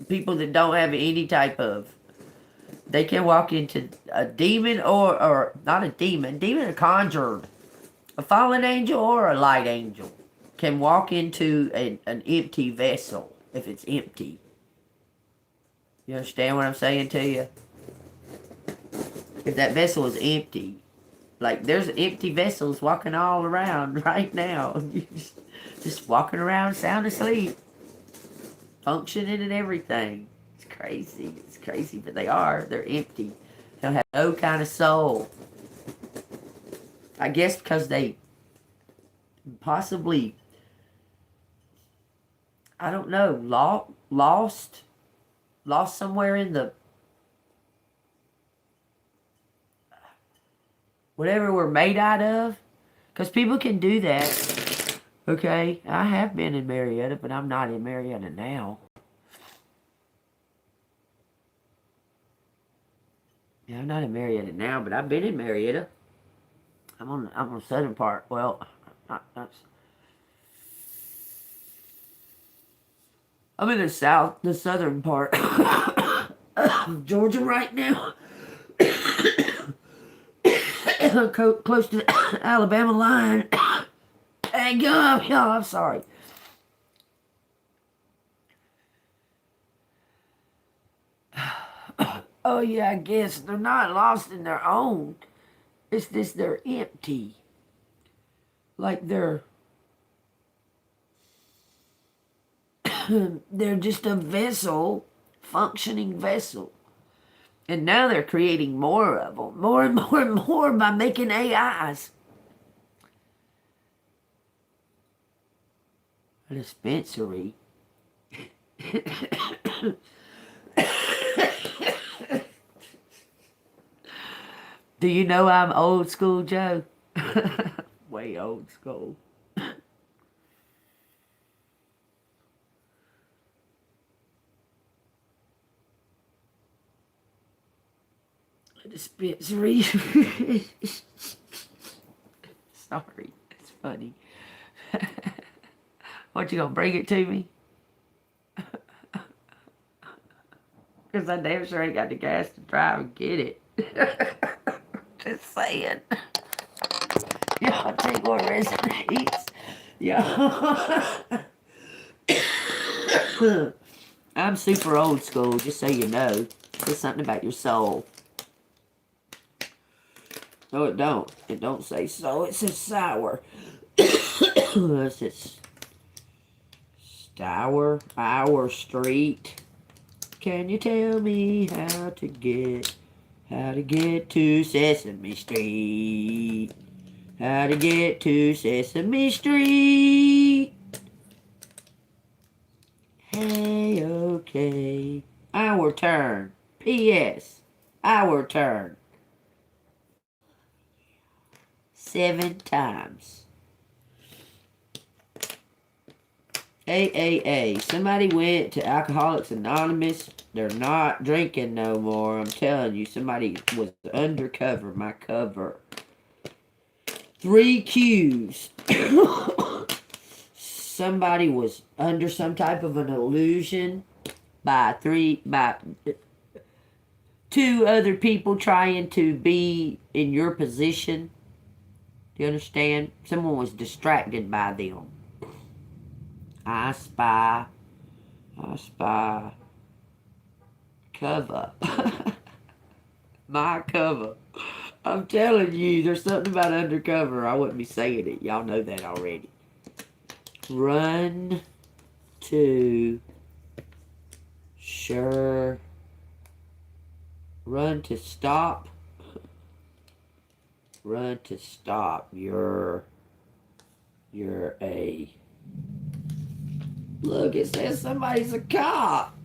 people that don't have any type of. They can walk into a demon or not a demon. Demon are conjured. A fallen angel or a light angel can walk into an empty vessel if it's empty. You understand what I'm saying to you? If that vessel is empty, like there's empty vessels walking all around right now. Just walking around sound asleep, functioning and everything. It's crazy. It's crazy, but they are. They're empty. They don't have no kind of soul. I guess because they possibly, I don't know, lost somewhere in the, whatever we're made out of. Because people can do that. Okay, I have been in Marietta, but I'm not in Marietta now. Yeah, I'm not in Marietta now, but I've been in Marietta. I'm on the southern part. Well, I'm in the southern part of Georgia right now. Close to the Alabama line. Hang on, y'all, I'm sorry. Oh yeah, I guess they're not lost in their own. It's this, they're empty. Like they're just a vessel, functioning vessel. And now they're creating more of them, more and more and more by making AIs. A dispensary. Do you know I'm old school, Joe? Way old school. A dispensary. Sorry, it's funny. What, you gonna bring it to me? Because I damn sure ain't got the gas to drive and get it. Just saying. Y'all take what resonates. Y'all. I'm super old school, just so you know. It's something about your soul. No, it don't. It don't say so. It says sour. It says Our Street. Can you tell me how to get to Sesame Street? How to get to Sesame Street? Hey, okay. Our turn. P.S. Our turn. 7 times. AAA. Somebody went to Alcoholics Anonymous. They're not drinking no more. I'm telling you, somebody was undercover, my cover. 3 Qs. Somebody was under some type of an illusion by 2 other people trying to be in your position. Do you understand? Someone was distracted by them. I Spy, I spy cover. My cover. I'm telling you, there's something about undercover. I wouldn't be saying it. Y'all know that already. Run to sure. Run to stop. Run to stop. You're a. Look, it says somebody's a cop.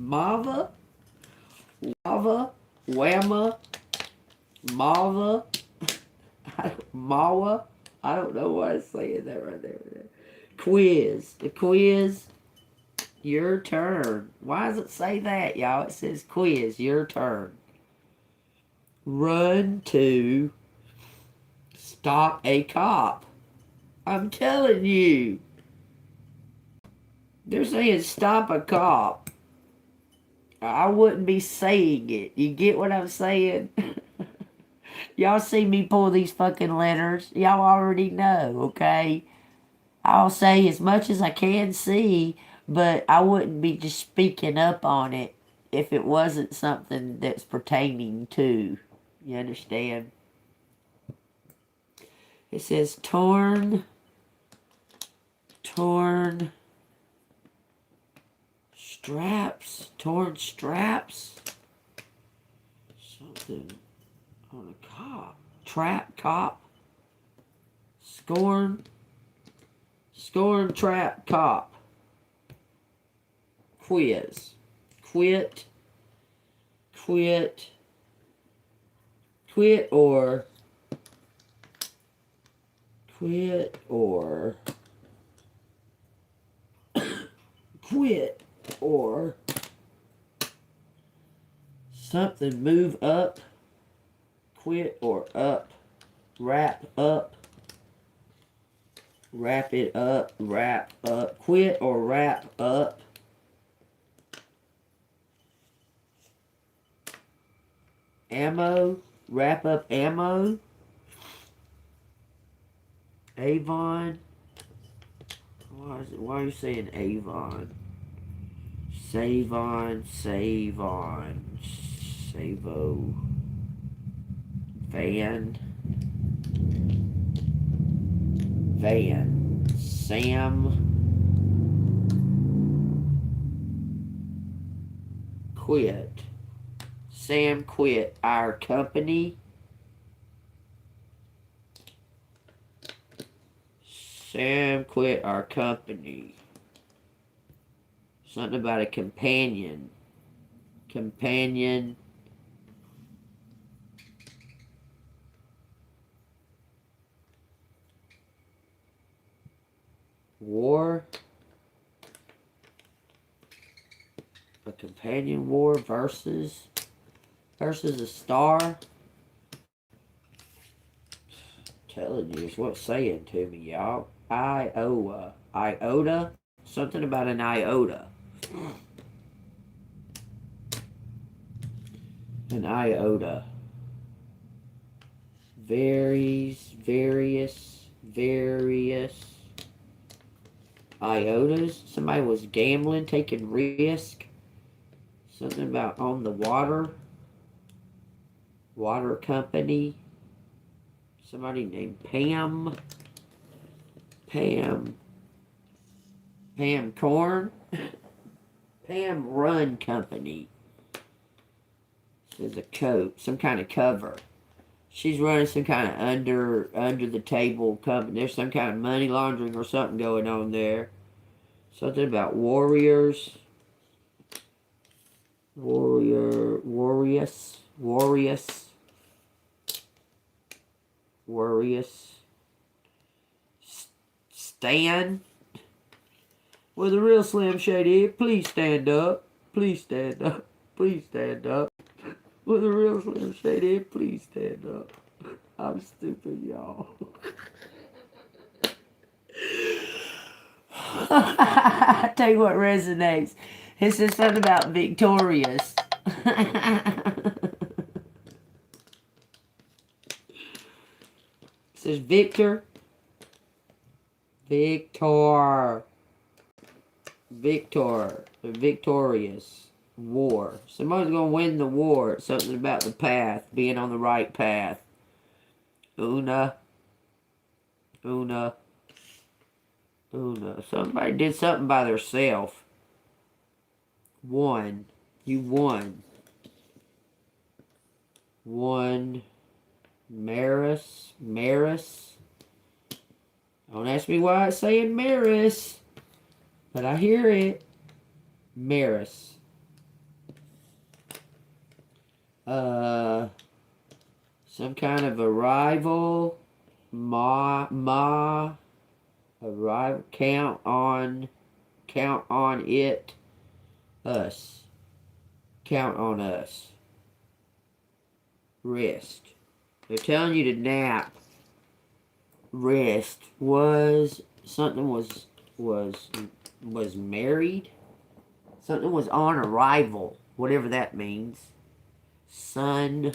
Mava. Lava. Whamma. Mava. Mawa. I don't know why I'm saying that right there. Quiz. The quiz. Your turn. Why does it say that, y'all? It says quiz. Your turn. Run to stop a cop. I'm telling you. They're saying stop a cop. I wouldn't be saying it. You get what I'm saying? Y'all see me pull these fucking letters. Y'all already know, okay? I'll say as much as I can see, but I wouldn't be just speaking up on it if it wasn't something that's pertaining to. You understand? It says torn straps, something on a cop, trap cop, scorn, trap cop, quiz, quit or something, move up, quit or up, wrap it up, quit or wrap up, ammo, wrap up ammo, Avon, why are you saying Avon? Save on, Savo, van, Sam, quit, Sam quit our company, Sam quit our company. Something about a companion. War. A companion war versus a star. Telling you is what's saying to me, y'all. Iota. Something about an iota. An iota. Various iotas. Somebody was gambling, taking risk. Something about on the water. Water company. Somebody named Pam. Pam Corn. Pam Run Company. There's a coat, some kind of cover. She's running some kind of under the table company. There's some kind of money laundering or something going on there. Something about warriors. Warriors. Stan. Will the real Slim Shady, please stand up. Please stand up. Please stand up. Will the real Slim Shady, please stand up. I'm stupid, y'all. I tell you what resonates. It says something about victorious. It says Victor. Victorious. War. Somebody's gonna win the war. It's something about the path, being on the right path. Una. Somebody did something by themselves. Won. You won. Won. Maris. Don't ask me why it's saying Maris. But I hear it. Maris. Some kind of arrival. Arrival. Count on it. Us. Count on us. Rest. They're telling you to nap. Rest. Something was married. Something was on arrival. Whatever that means. Sun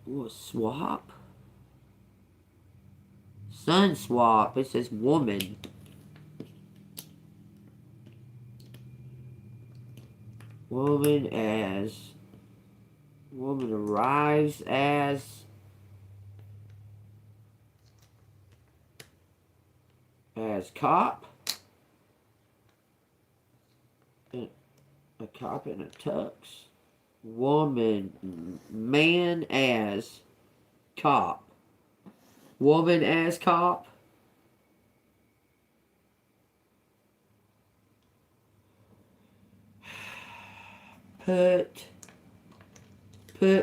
was swap. Sun swap. It says woman. Woman arrives as cop. A cop in a tux. Man as cop. Woman as cop. Put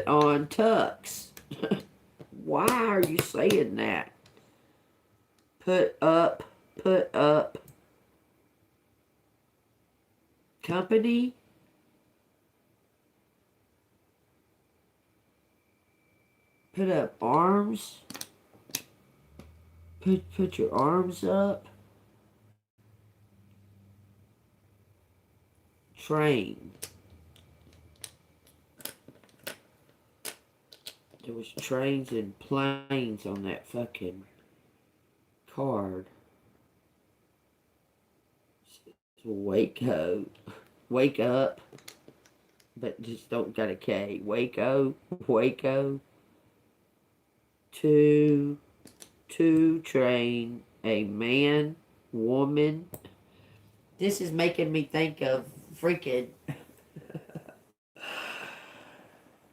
on tux. Why are you saying that? Put up. Company. Put up arms. Put your arms up. Train. There was trains and planes on that fucking card. Wake up. But just don't got a K. Waco. To train a man, woman. This is making me think of freaking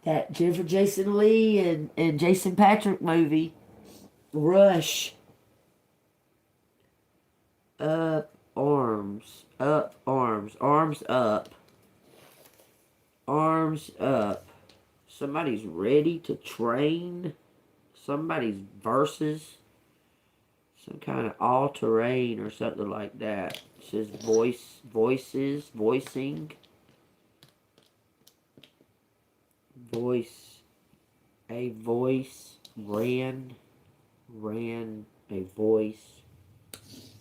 that Jennifer Jason Leigh and Jason Patrick movie, Rush. Arms up. Somebody's ready to train. Somebody's versus. Some kind of all-terrain or something like that. It says voicing. A voice. Ran a voice.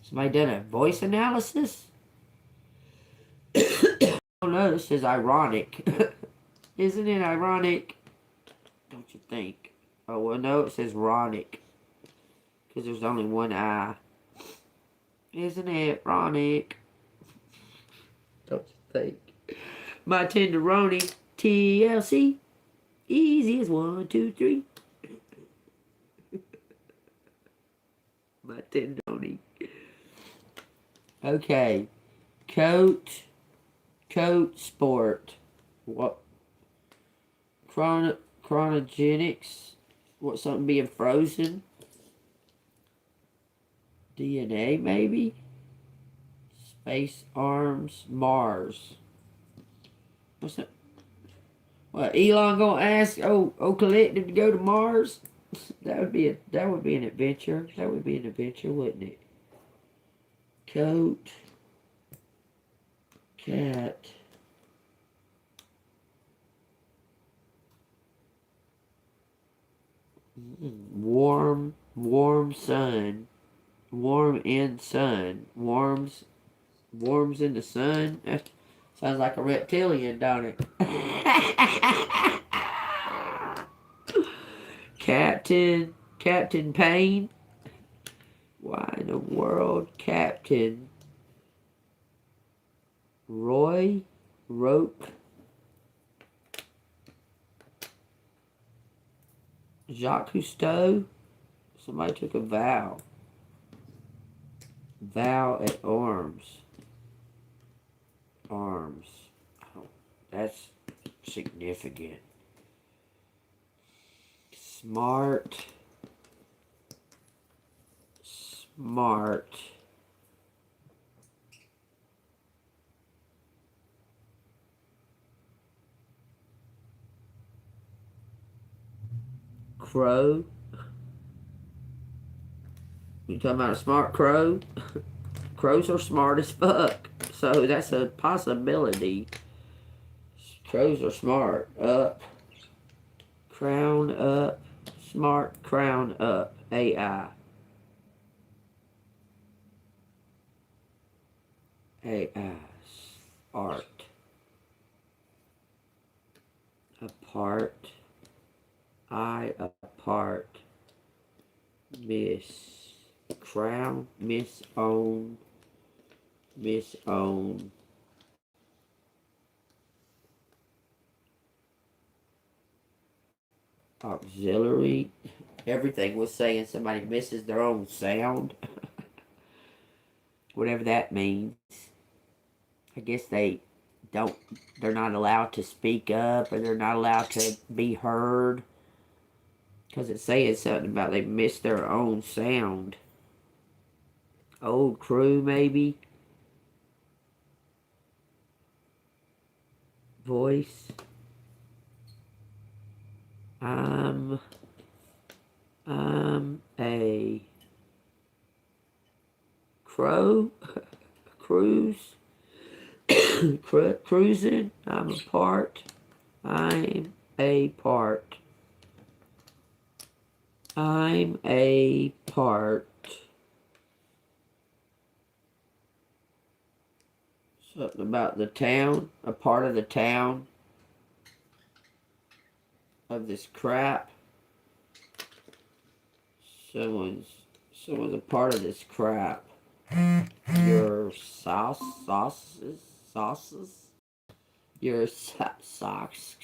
Somebody done a voice analysis? I don't know, this is ironic. Isn't it ironic? Don't you think? Oh, well, no, it says ronic. Because there's only one I. Isn't it ironic? Don't you think? My tenderoni, TLC. Easy as 1, 2, 3. My tenderoni. Okay. Coat sport. What? Chronogenics. What, something being frozen? DNA, maybe? Space arms. Mars. What's that? What, Elon gonna ask Collective to go to Mars? That would be an adventure. That would be an adventure, wouldn't it? Coat. Cat. Warm sun. Warm in sun. Warms in the sun. That sounds like a reptilian, don't it? Captain Payne. Why in the world? Captain Roy Roque Jacques Cousteau. Somebody took a vow. Vow at arms. Arms. Oh, that's significant. Smart. Smart. Crow. You talking about a smart crow? Crows are smart as fuck. So that's a possibility. Crows are smart. Up. Crown up. Smart crown up. AI. AI. Art. Apart. I apart. Miss. Crown. Misown. Misown. Auxiliary. Everything was saying somebody misses their own sound. Whatever that means. I guess they're not allowed to speak up, or they're not allowed to be heard. Because it's saying something about they miss their own sound. Old crew, maybe. Voice. I'm a crow. Cruise. Cruising. I'm a part. I'm a part. I'm a part. Something about the town. A part of the town. Of this crap. Someone's a part of this crap. Your sauces. Your socks.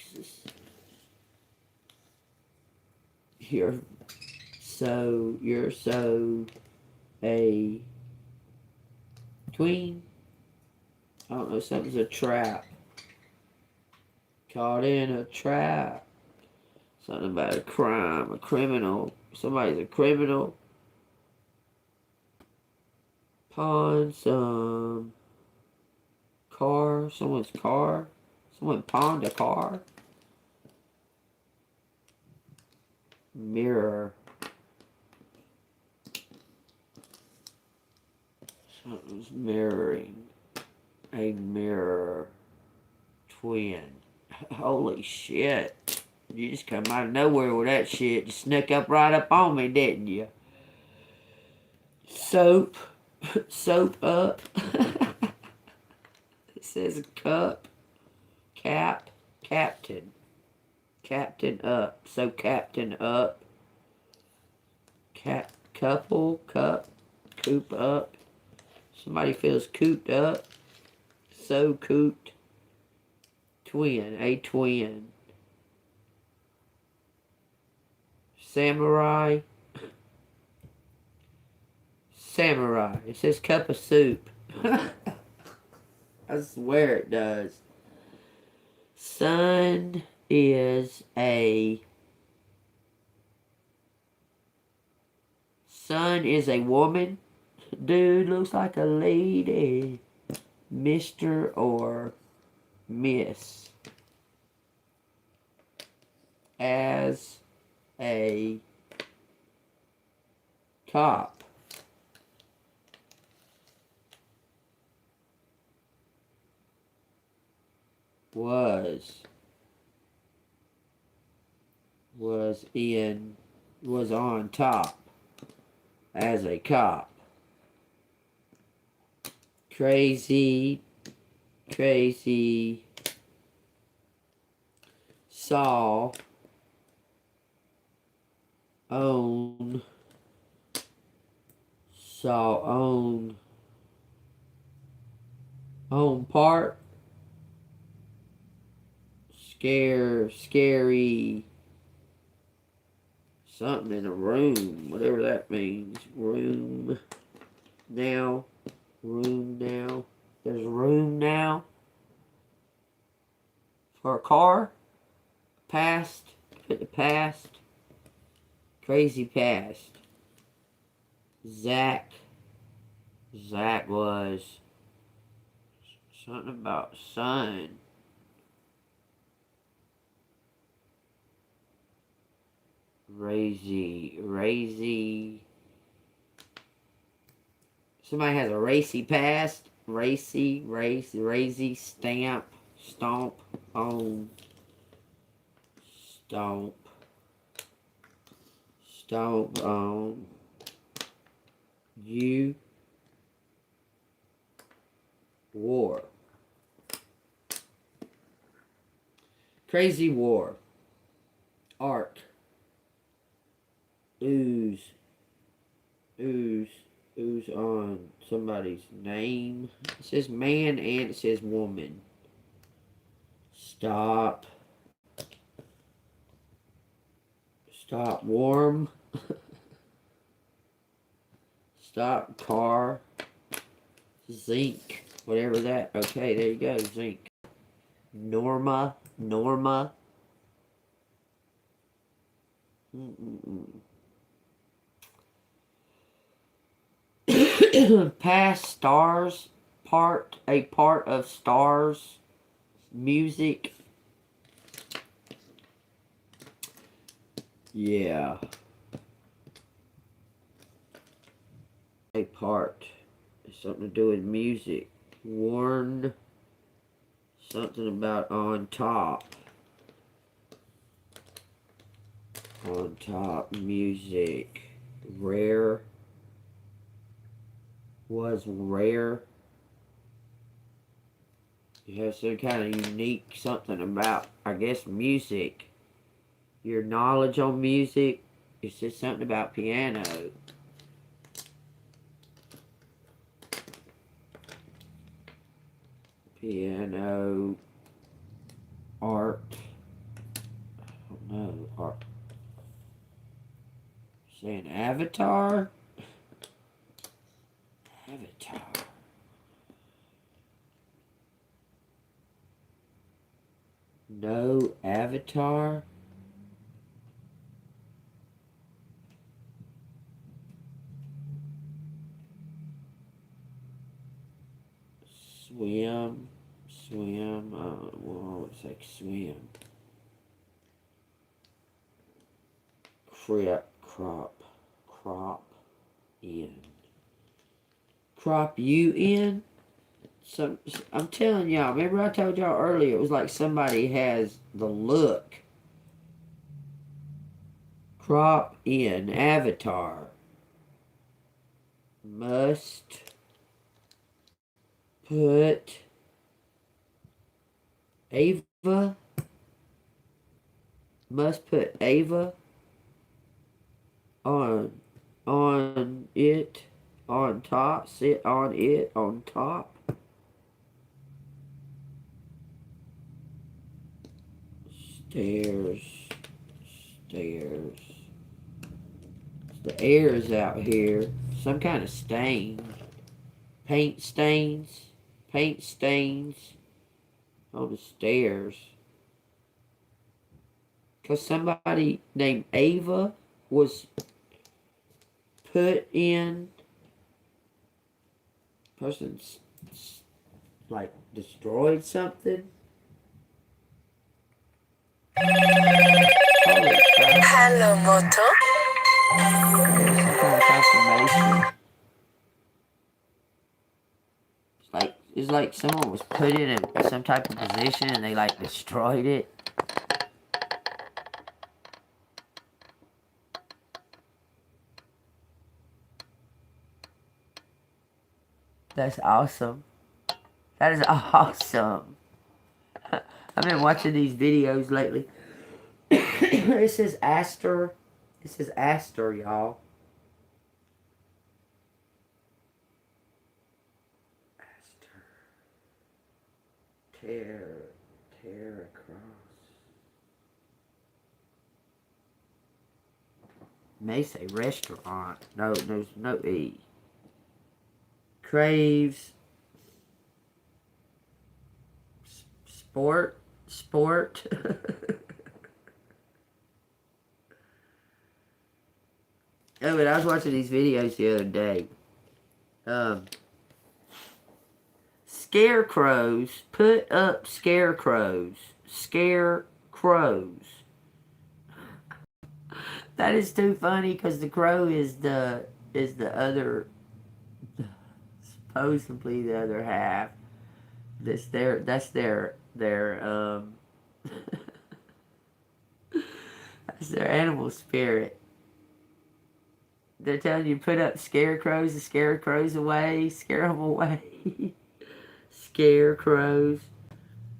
You're so a tween. I don't know, something's a trap. Caught in a trap. Something about a crime, a criminal. Somebody's a criminal. Pawn some car. Someone's car. Someone pawned a car. Mirror. Something's mirroring. A mirror. Twin. Holy shit. You just come out of nowhere with that shit. You snuck up right up on me, didn't you? Soap. Soap up. It says cup. Cap. Captain. Captain up. So captain up. Couple. Cup. Coop up. Somebody feels cooped up. So cooped. Twin. A twin. Samurai. Samurai. It says cup of soup. I swear it does. Sun is a woman. Dude looks like a lady. Mr. or Miss. As a cop. Was on top as a cop. Crazy saw own Saw on part. Scary. Something in a room. Whatever that means. Room now. Room now. There's room now. For a car. Past. Put the past. Crazy past. Zach was something about sun. Razy. Somebody has a racy past. Racy, stamp, stomp, on, stomp on, you, war. Crazy war. Arc. Ooze on somebody's name. It says man and it says woman. Stop warm. Stop car. Zinc. Whatever that. Okay, there you go. Zinc. Norma. Past stars. A part of stars. Music. Yeah. A part. Something to do with music. Worn. Something about on top. On top. Music. Rare. Was rare. You have some kind of unique something about, I guess, music. Your knowledge on music. It's just something about piano. Piano. Art. I don't know. Art. Saying avatar? Avatar. No avatar? Swim. Well, it's like swim. Crop in. Crop you in? I'm telling y'all, remember I told y'all earlier, it was like somebody has the look. Crop in. Avatar. Must put Ava. Must put Ava on it, on top. Sit on it, on top. Stairs. The air is out here. Some kind of stain. Paint stains on the stairs. Because somebody named Ava was put in. Person's like destroyed something. Hello, Moto. Some kind of confirmation. It's like someone was put in some type of position and they like destroyed it. That's awesome. That is awesome. I've been watching these videos lately. This is Aster. Y'all. cross. May say restaurant. No, there's no E. Craves. Sport. Oh, but I was watching these videos the other day. Scarecrows. Put up scarecrows. Scarecrows. That is too funny because the crow is the other, supposedly the other half. That's their that's their that's their animal spirit. They're telling you to put up scarecrows to scare crows away, scare them away. Scarecrows.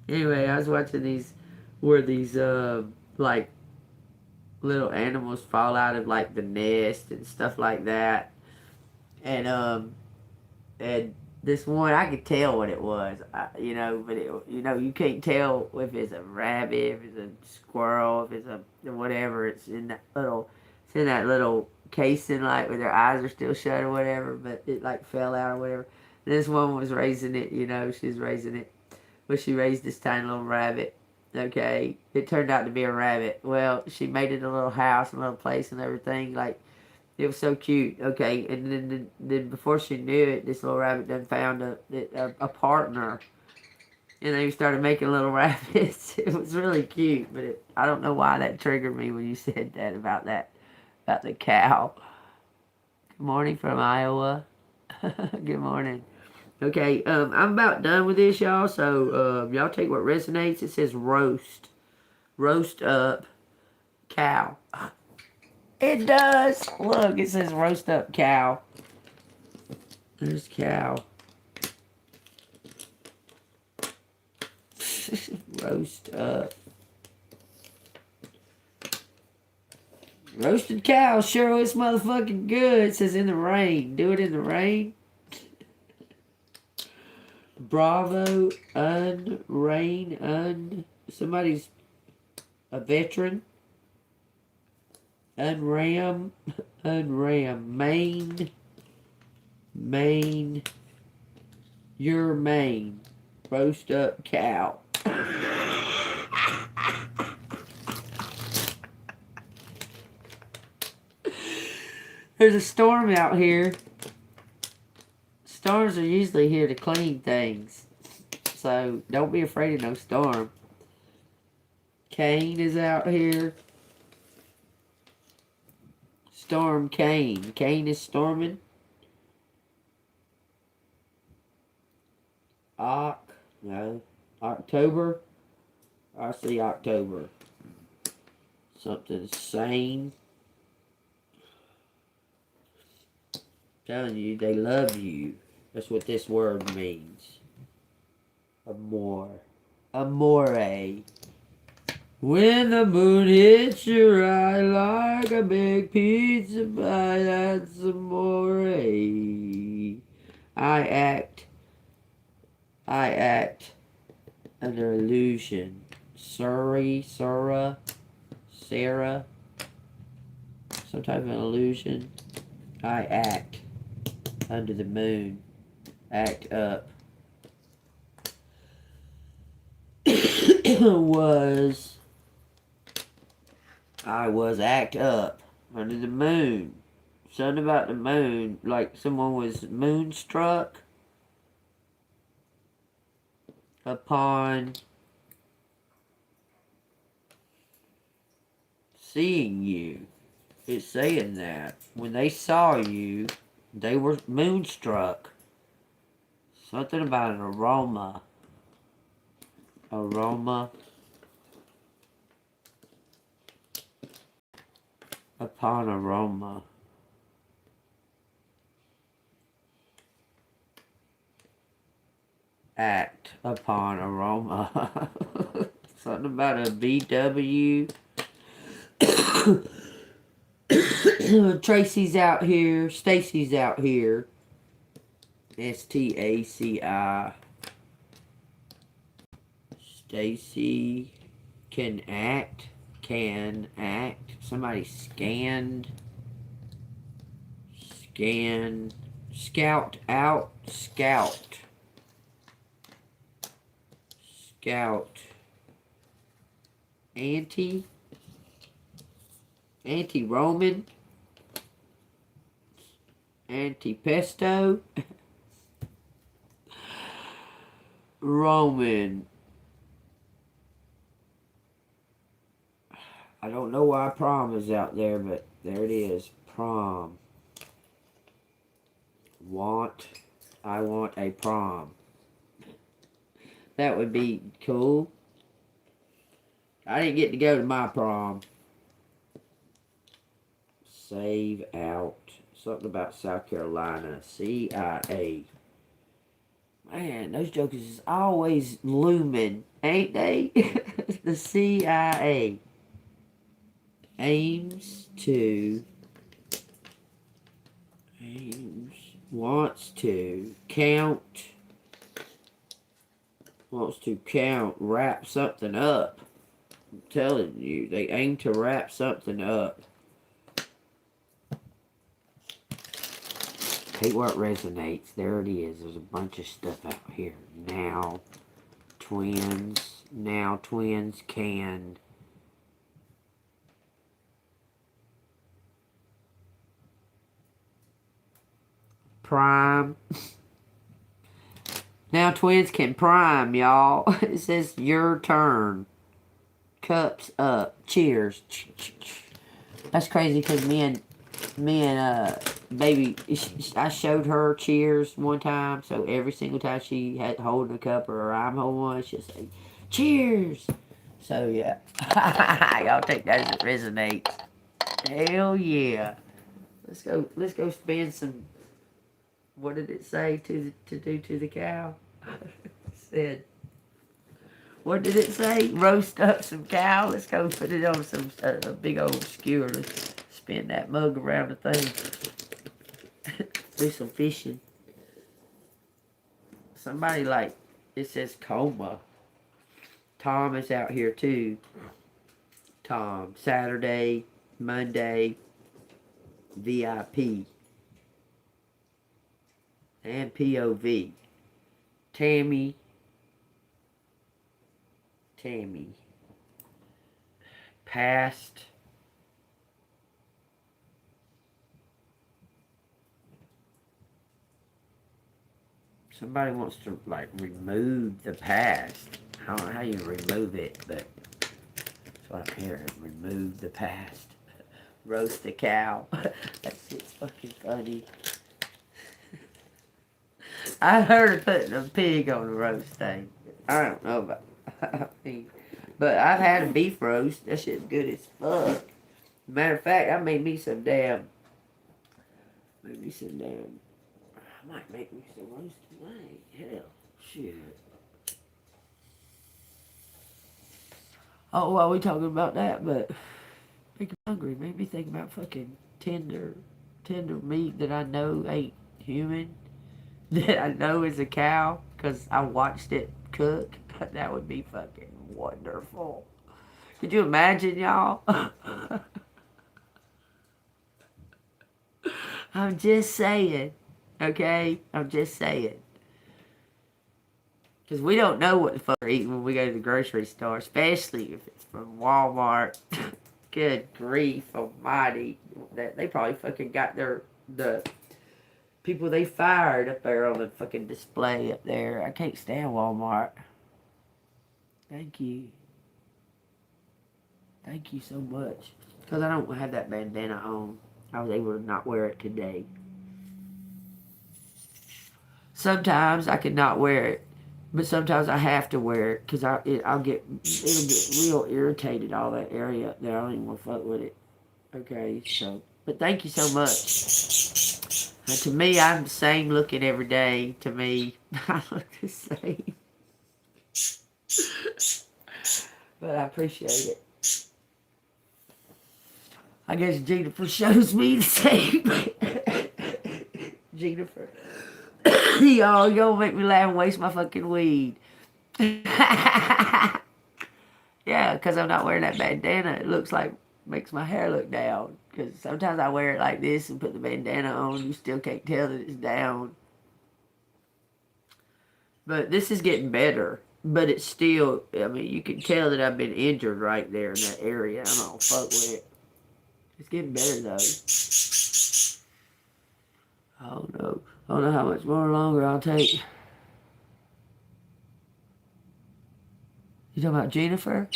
Anyway, I was watching these where these like little animals fall out of like the nest and stuff like that. And this one, I could tell what it was, but you can't tell if it's a rabbit, if it's a squirrel, if it's a whatever. It's in that little casing, like where their eyes are still shut or whatever, but it like fell out or whatever. And this one was raising it, she was raising it, but she raised this tiny little rabbit. Okay, it turned out to be a rabbit. Well, she made it a little house, a little place, and everything. Like, it was so cute. Okay, and then before she knew it, this little rabbit done found a partner, and they started making little rabbits. It was really cute, but I don't know why that triggered me when you said that about the cow. Good morning from Iowa. Good morning. Okay, I'm about done with this, y'all. So y'all take what resonates. It says roast up cow. It does. Look, it says roast up cow. There's cow. Roast up. Roasted cow sure is motherfucking good. It says in the rain. Do it in the rain. Bravo, somebody's a veteran. Unram, Maine, your Maine. Roast up cow. There's a storm out here. Storms are usually here to clean things. So don't be afraid of no storm. Kane is out here. Storm Kane. Kane is storming. October. I see October. Something sane. Telling you, they love you. That's what this word means. Amore. When the moon hits your eye like a big pizza pie, that's amore. I act under illusion. Sarah, some type of an illusion. I act under the moon. Act up. I was act up under the moon. Something about the moon, like someone was moonstruck upon seeing you. It's saying that when they saw you, they were moonstruck. Something about an aroma. Upon aroma. Act upon aroma. Something about a BW. Tracy's out here. Stacy's out here. STACI. Stacy can act. Somebody scanned. Scout out. Scout. Anti-Roman. Anti-pesto. Roman. I don't know why prom is out there, but there it is. Prom. I want a prom. That would be cool. I didn't get to go to my prom. Save out. Something about South Carolina. CIA. Man, those jokers is always looming, ain't they? The CIA wants to count, wrap something up. I'm telling you, they aim to wrap something up. Hey, what resonates? There it is. There's a bunch of stuff out here. Now, twins can. Prime. Now twins can prime, y'all. It says your turn. Cups up. Cheers. That's crazy because me and baby, I showed her cheers one time. So every single time she had holding a cup or I'm holding one, she'll say, cheers. So yeah. Y'all take that as it resonates. Hell yeah. Let's go spend some. What did it say to do to the cow? It said, what did it say? Roast up some cow. Let's go put it on some a big old skewer. Let's spin that mug around the thing. Do some fishing. Somebody like, it says coma. Tom is out here too. Tom. Saturday, Monday, VIP. And POV. Tammy. Past. Somebody wants to like remove the past. I don't know how you remove it, but that's what I'm hearing. Remove the past. Roast the cow. That's it's fucking funny. I heard of putting a pig on a roast thing. I don't know about but I've had a beef roast. That shit's good as fuck. Matter of fact, I made me some damn. I might make me some roast tonight. Hell, shit. Oh, well, we talking about that, but make me hungry. Made me think about fucking tender meat that I know ain't human. That I know is a cow because I watched it cook. That would be fucking wonderful. Could you imagine, y'all? I'm just saying, okay? I'm just saying. Because we don't know what the fuck we're eating when we go to the grocery store, especially if it's from Walmart. Good grief almighty. They probably fucking got the people they fired up there on the fucking display up there. I can't stand Walmart. Thank you. Thank you so much. Because I don't have that bandana on. I was able to not wear it today. Sometimes I can not wear it. But sometimes I have to wear it. Because it'll get real irritated, all that area up there. I don't even want to fuck with it. Okay, so. But thank you so much. To me, I'm the same looking every day. To me, I look the same. But I appreciate it. I guess Jennifer shows me the same. Jennifer. Y'all make me laugh and waste my fucking weed. Yeah, because I'm not wearing that bandana. It looks like, makes my hair look down. Because sometimes I wear it like this and put the bandana on. You still can't tell that it's down. But this is getting better. But it's still, I mean, you can tell that I've been injured right there in that area. I'm gonna fuck with it. It's getting better though. I don't know. I don't know how much more longer I'll take. You talking about Jennifer?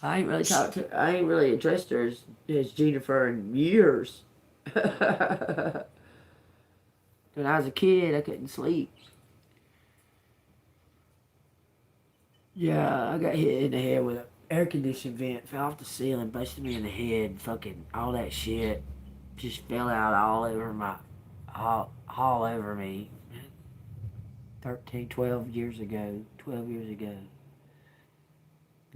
I ain't really talked to. I ain't really addressed her as Jennifer in years. When I was a kid, I couldn't sleep. Yeah, I got hit in the head with an air conditioning vent, fell off the ceiling, busted me in the head, fucking all that shit just fell out all over all over me. 12 years ago, 12 years ago.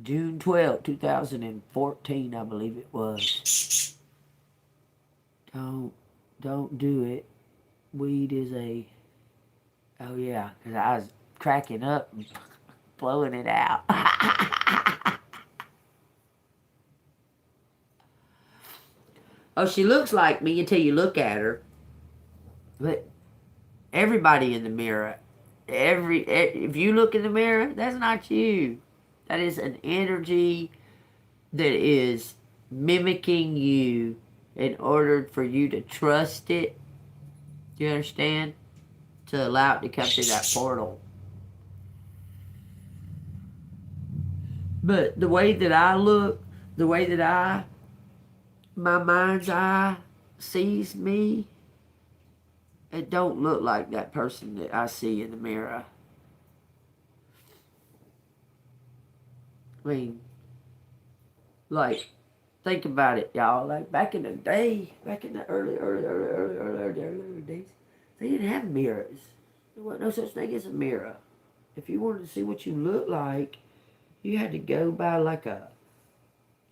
June 12th, 2014, I believe it was. Don't do it. Weed is a, oh yeah, because I was cracking up and blowing it out. Oh, she looks like me until you look at her. But everybody in the mirror, if you look in the mirror, that's not you. That is an energy that is mimicking you in order for you to trust it. Do you understand? To allow it to come through that portal. But the way that I look, the way that my mind's eye sees me, it don't look like that person that I see in the mirror. I mean, like, think about it, y'all. Like, back in the day, back in the early days, they didn't have mirrors. There wasn't no such thing as a mirror. If you wanted to see what you look like, you had to go by like a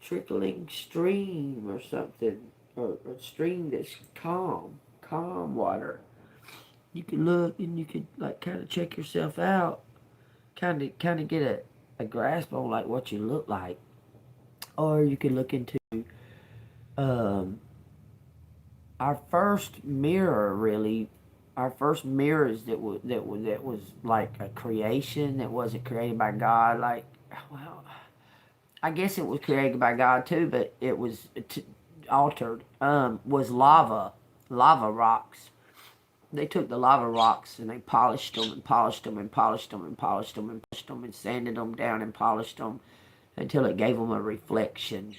trickling stream or something, or a stream that's calm water. You could look and you could like kind of check yourself out, kind of get a grasp on like what you look like, or you could look into um, our first mirror. Really, our first mirrors that was like a creation that wasn't created by God. Like, well, I guess it was created by God too, but it was altered. Was lava rocks. They took the lava rocks and they polished them and polished them and polished them and polished them and polished them and sanded them down and polished them until it gave them a reflection.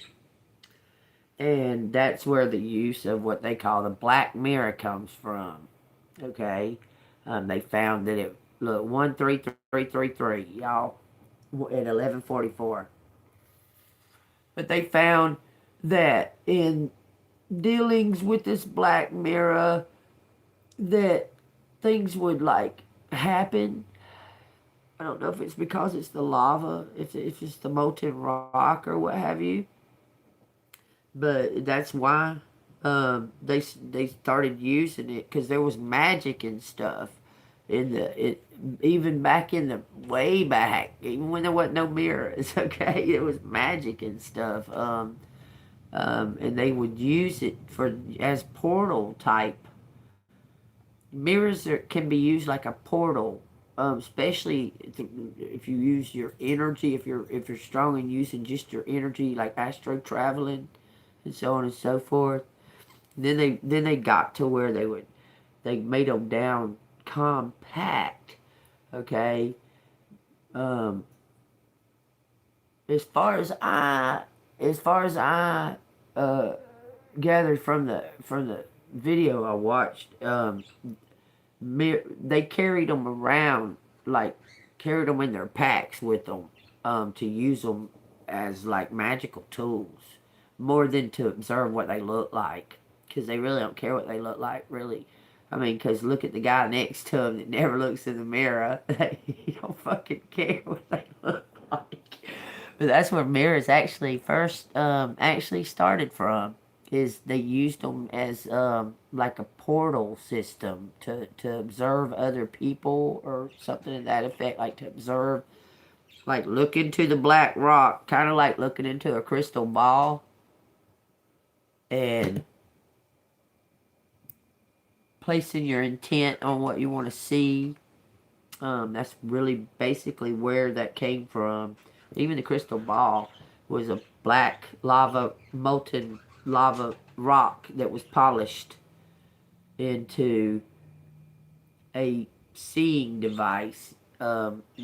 And that's where the use of what they call the black mirror comes from. Okay, they found that it look 13333, y'all, at 1144. But they found that in dealings with this black mirror, that things would like happen. I don't know if it's because it's the lava, if it's the molten rock or what have you, but that's why they started using it, because there was magic and stuff even back in the way back, even when there wasn't no mirrors. Okay, it was magic and stuff, and they would use it as portal type. Mirrors can be used like a portal, especially if you use your energy. If you're strong in using just your energy, like astro traveling, and so on and so forth. Then they got to where they made them down compact. Okay. Um, as far as I gathered from the video I watched, they carried them around, like carried them in their packs with them, to use them as like magical tools, more than to observe what they look like, because they really don't care what they look like, really. I mean, because look at the guy next to him that never looks in the mirror. He don't fucking care what they look like. But that's where mirrors actually first actually started from. is they used them as like a portal system to observe other people or something to that effect, like to observe, like look into the black rock, kind of like looking into a crystal ball, and placing your intent on what you want to see. That's really basically where that came from. Even the crystal ball was a black lava, molten lava rock that was polished into a seeing device,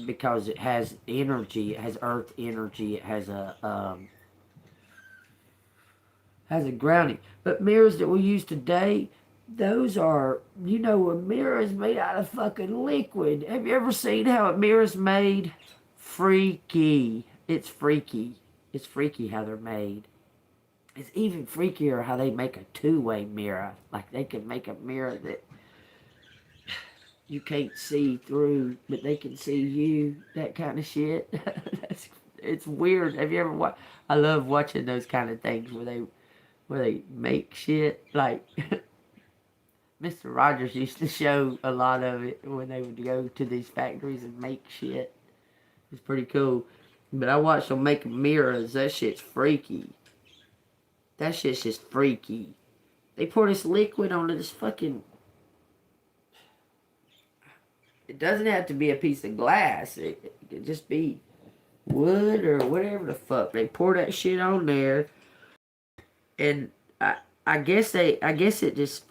because it has energy. It has earth energy. It has a grounding. But mirrors that we use today, those are, a mirror is made out of fucking liquid. Have you ever seen how a mirror's made? Freaky. It's freaky. It's freaky how they're made. It's even freakier how they make a two-way mirror. Like they can make a mirror that you can't see through, but they can see you. That kind of shit. It's weird. Have you ever watched? I love watching those kind of things where they make shit like Mr. Rogers used to show a lot of it when they would go to these factories and make shit. It's pretty cool. But I watched them make mirrors. That shit's freaky. That shit's just freaky. They pour this liquid onto this fucking... It doesn't have to be a piece of glass. It could just be wood or whatever the fuck. They pour that shit on there. And I guess it just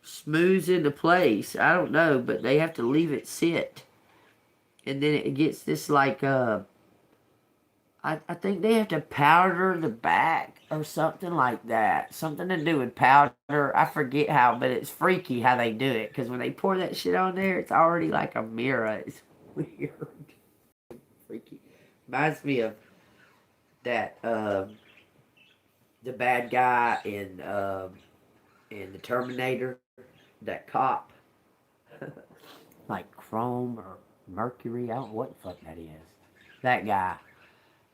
smooths into place. I don't know, but they have to leave it sit. And then it gets this like I think they have to powder the back or something like that. Something to do with powder. I forget how, but it's freaky how they do it. Because when they pour that shit on there, it's already like a mirror. It's weird. Freaky. Reminds me of that, the bad guy in the Terminator. That cop. Like chrome or mercury. I don't know what the fuck that is. That guy.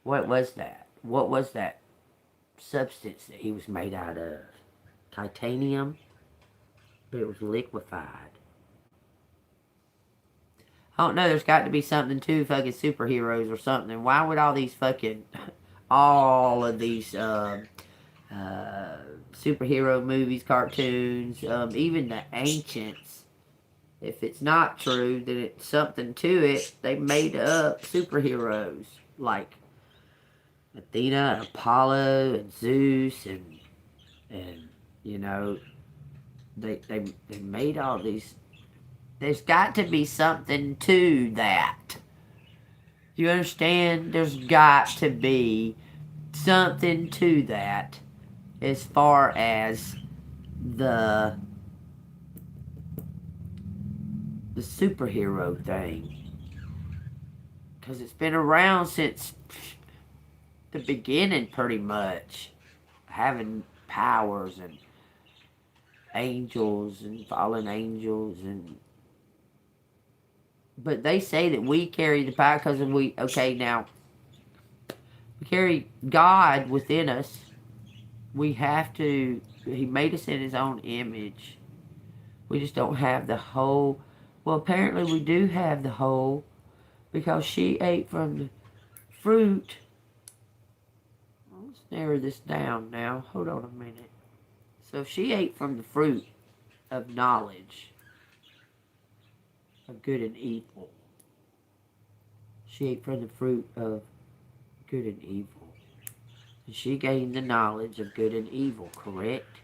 What was that? What was that substance that he was made out of? Titanium? But it was liquefied. I don't know, there's got to be something to fucking superheroes or something. Why would all these fucking... all of these superhero movies, cartoons, even the ancients, if it's not true, then it's something to it. They made up superheroes. Like Athena and Apollo and Zeus and they made all these. There's got to be something to that. You understand? There's got to be something to that as far as the superhero thing. Because it's been around since the beginning, pretty much, having powers and angels and fallen angels, but they say that we carry the power because we carry God within us. We have to. He made us in His own image. We just don't have the whole. Well, apparently we do have the whole, because she ate from the fruit. Let's narrow this down now. Hold on a minute. So she ate from the fruit of knowledge of good and evil. She ate from the fruit of good and evil. And she gained the knowledge of good and evil, correct?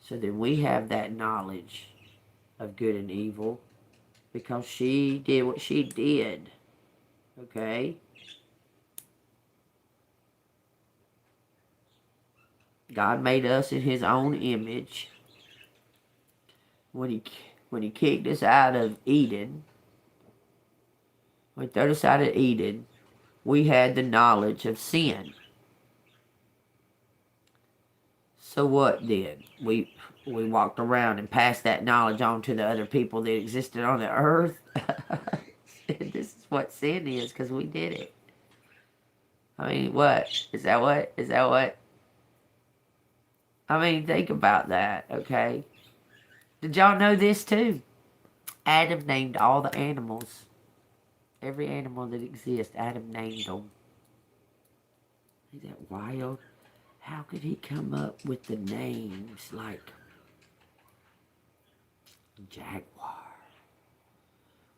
So then we have that knowledge of good and evil because she did what she did. Okay? God made us in His own image. When he kicked us out of Eden, when He threw us out of Eden, we had the knowledge of sin. So what then? We walked around and passed that knowledge on to the other people that existed on the earth. This is what sin is, because we did it. I mean, what? Is that what? I mean, think about that, okay? Did y'all know this too? Adam named all the animals. Every animal that exists, Adam named them. Is that wild? How could he come up with the names like jaguar?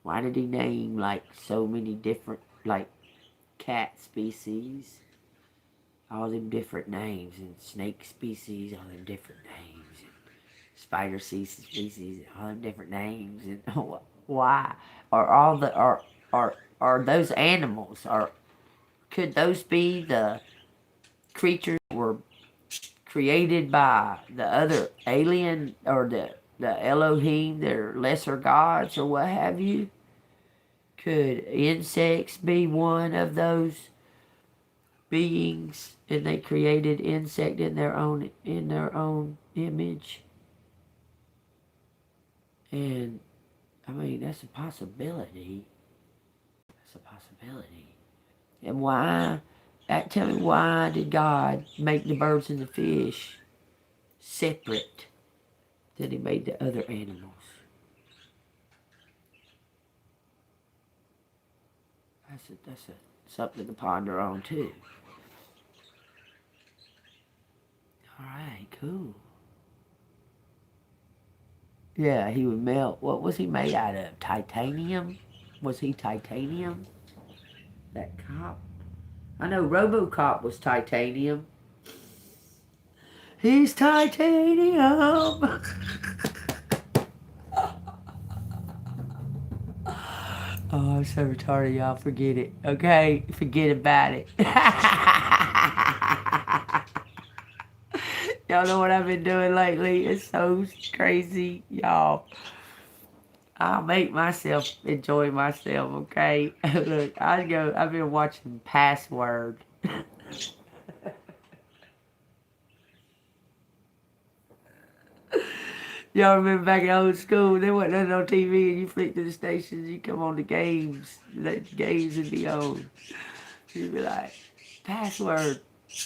Why did he name like so many different like cat species? All them different names, and snake species, all them different names, and spider species, all them different names, and why? Are all the are those animals? Could those be the creatures that were created by the other alien or the Elohim, their lesser gods or what have you? Could insects be one of those beings and they created insect in their own image? And I mean, that's a possibility. That's a possibility. And why? Tell me, why did God make the birds and the fish separate than He made the other animals? That's something to ponder on too. All right, cool. Yeah, he would melt. What was he made out of? Titanium? Was he titanium? That cop? I know RoboCop was titanium. He's titanium. Oh, I'm so retarded, y'all. Forget it. Okay? Forget about it. Y'all know what I've been doing lately? It's so crazy, y'all. I'll make myself enjoy myself, okay? Look, I've been watching Password. Y'all remember back in old school, there wasn't nothing on TV and you flick to the stations, you come on the games, let the games would be on. You'd be like, Password.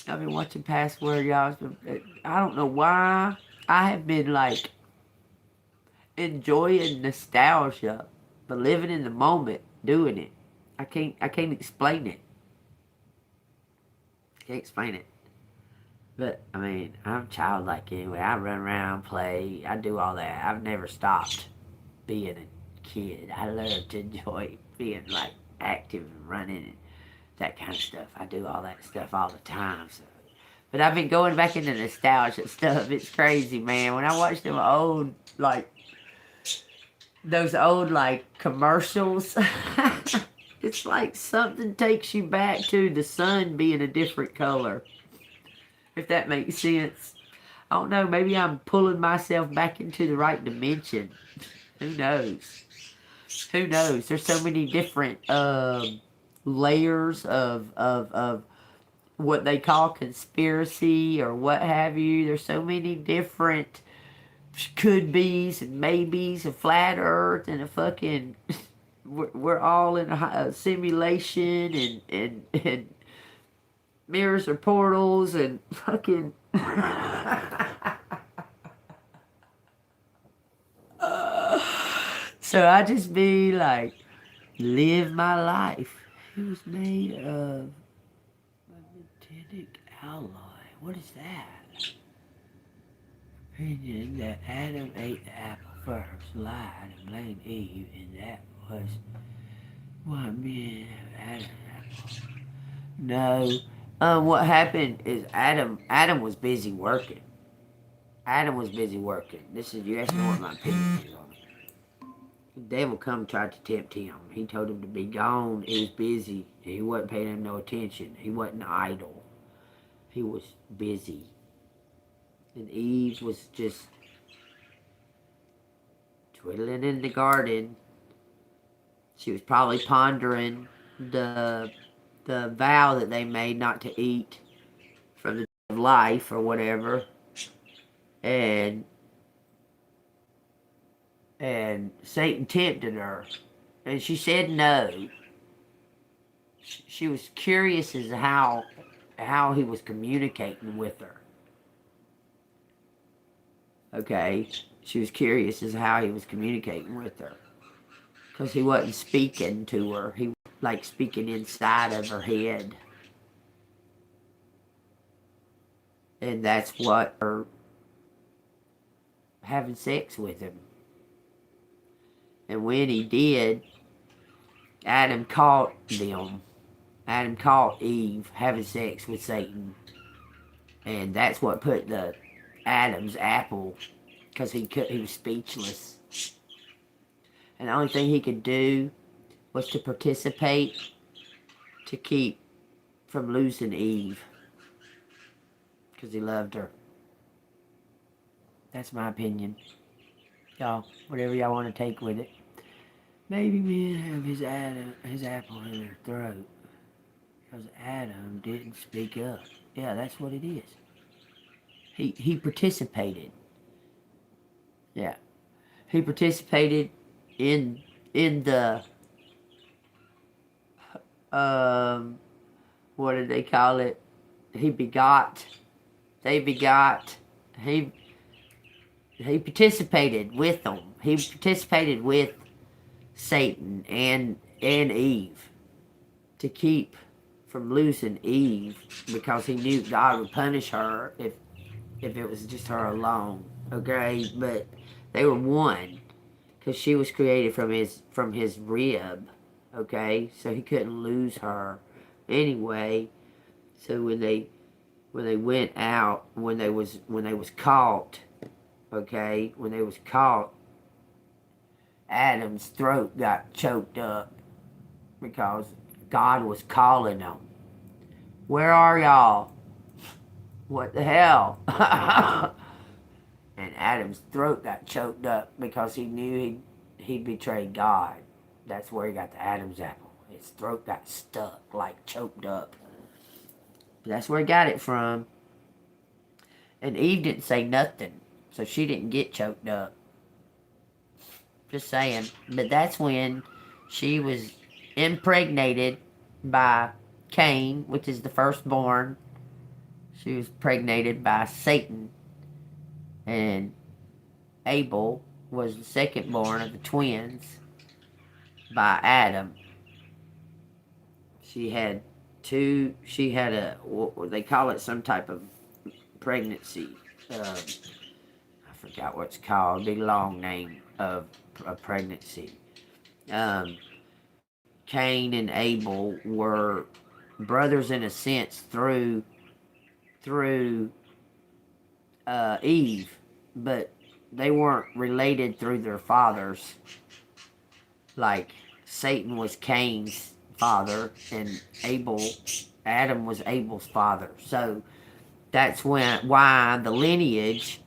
I've been watching Password, y'all. I don't know why. I have been like enjoying nostalgia, but living in the moment, doing it. I can't explain it. Can't explain it. But I mean, I'm childlike anyway. I run around, play, I do all that. I've never stopped being a kid. I love to enjoy being like active and running and that kind of stuff. I do all that stuff all the time. So. But I've been going back into nostalgia stuff. It's crazy, man. When I watch them old, like, those old, like, commercials, it's like something takes you back to the sun being a different color. If that makes sense. I don't know, maybe I'm pulling myself back into the right dimension. Who knows? Who knows? There's so many different layers of what they call conspiracy or what have you. There's so many different could be's and maybes, a flat earth and a fucking we're all in a simulation and mirrors or portals and fucking so I just be like, live my life. It was made of magnetic alloy. What is that? Opinion that Adam ate the apple first, lied and blamed Eve, and that was what men Adam apple. No. What happened is Adam was busy working. Adam was busy working. This is, you asked me what my opinion is on it. The devil come tried to tempt him. He told him to be gone. He was busy. He wasn't paying him no attention. He wasn't idle. He was busy. And Eve was just twiddling in the garden. She was probably pondering the vow that they made not to eat from the tree of life or whatever. And Satan tempted her. And she said no. She was curious as to how he was communicating with her. Okay, she was curious as to how he was communicating with her, because he wasn't speaking to her. He was like speaking inside of her head, and that's what her having sex with him. And when he did, Adam caught them. Adam caught Eve having sex with Satan, and that's what put the Adam's apple, because he was speechless, and the only thing he could do was to participate to keep from losing Eve, because he loved her. That's my opinion. Y'all, whatever y'all want to take with it. Maybe men have his apple in their throat because Adam didn't speak up. Yeah, that's what it is. He participated. Yeah, he participated in the what did they call it? He begot. They begot. He participated with them. He participated with Satan and Eve to keep from losing Eve, because he knew God would punish her if it was just her alone. Okay, but they were one, because she was created from his rib. Okay, so he couldn't lose her anyway. So when they went out, when they was caught, okay, when they was caught, Adam's throat got choked up because God was calling them. Where are y'all? What the hell? And Adam's throat got choked up because he knew he betrayed God. That's where he got the Adam's apple. His throat got stuck, like choked up. But that's where he got it from. And Eve didn't say nothing, so she didn't get choked up. Just saying. But that's when she was impregnated by Cain, which is the firstborn. She was impregnated by Satan. And Abel was the secondborn of the twins by Adam. She had they call it some type of pregnancy. I forgot what it's called. Big long name of a pregnancy. Cain and Abel were brothers in a sense through Eve, but they weren't related through their fathers. Like Satan was Cain's father, and Adam was Abel's father. So that's why the lineage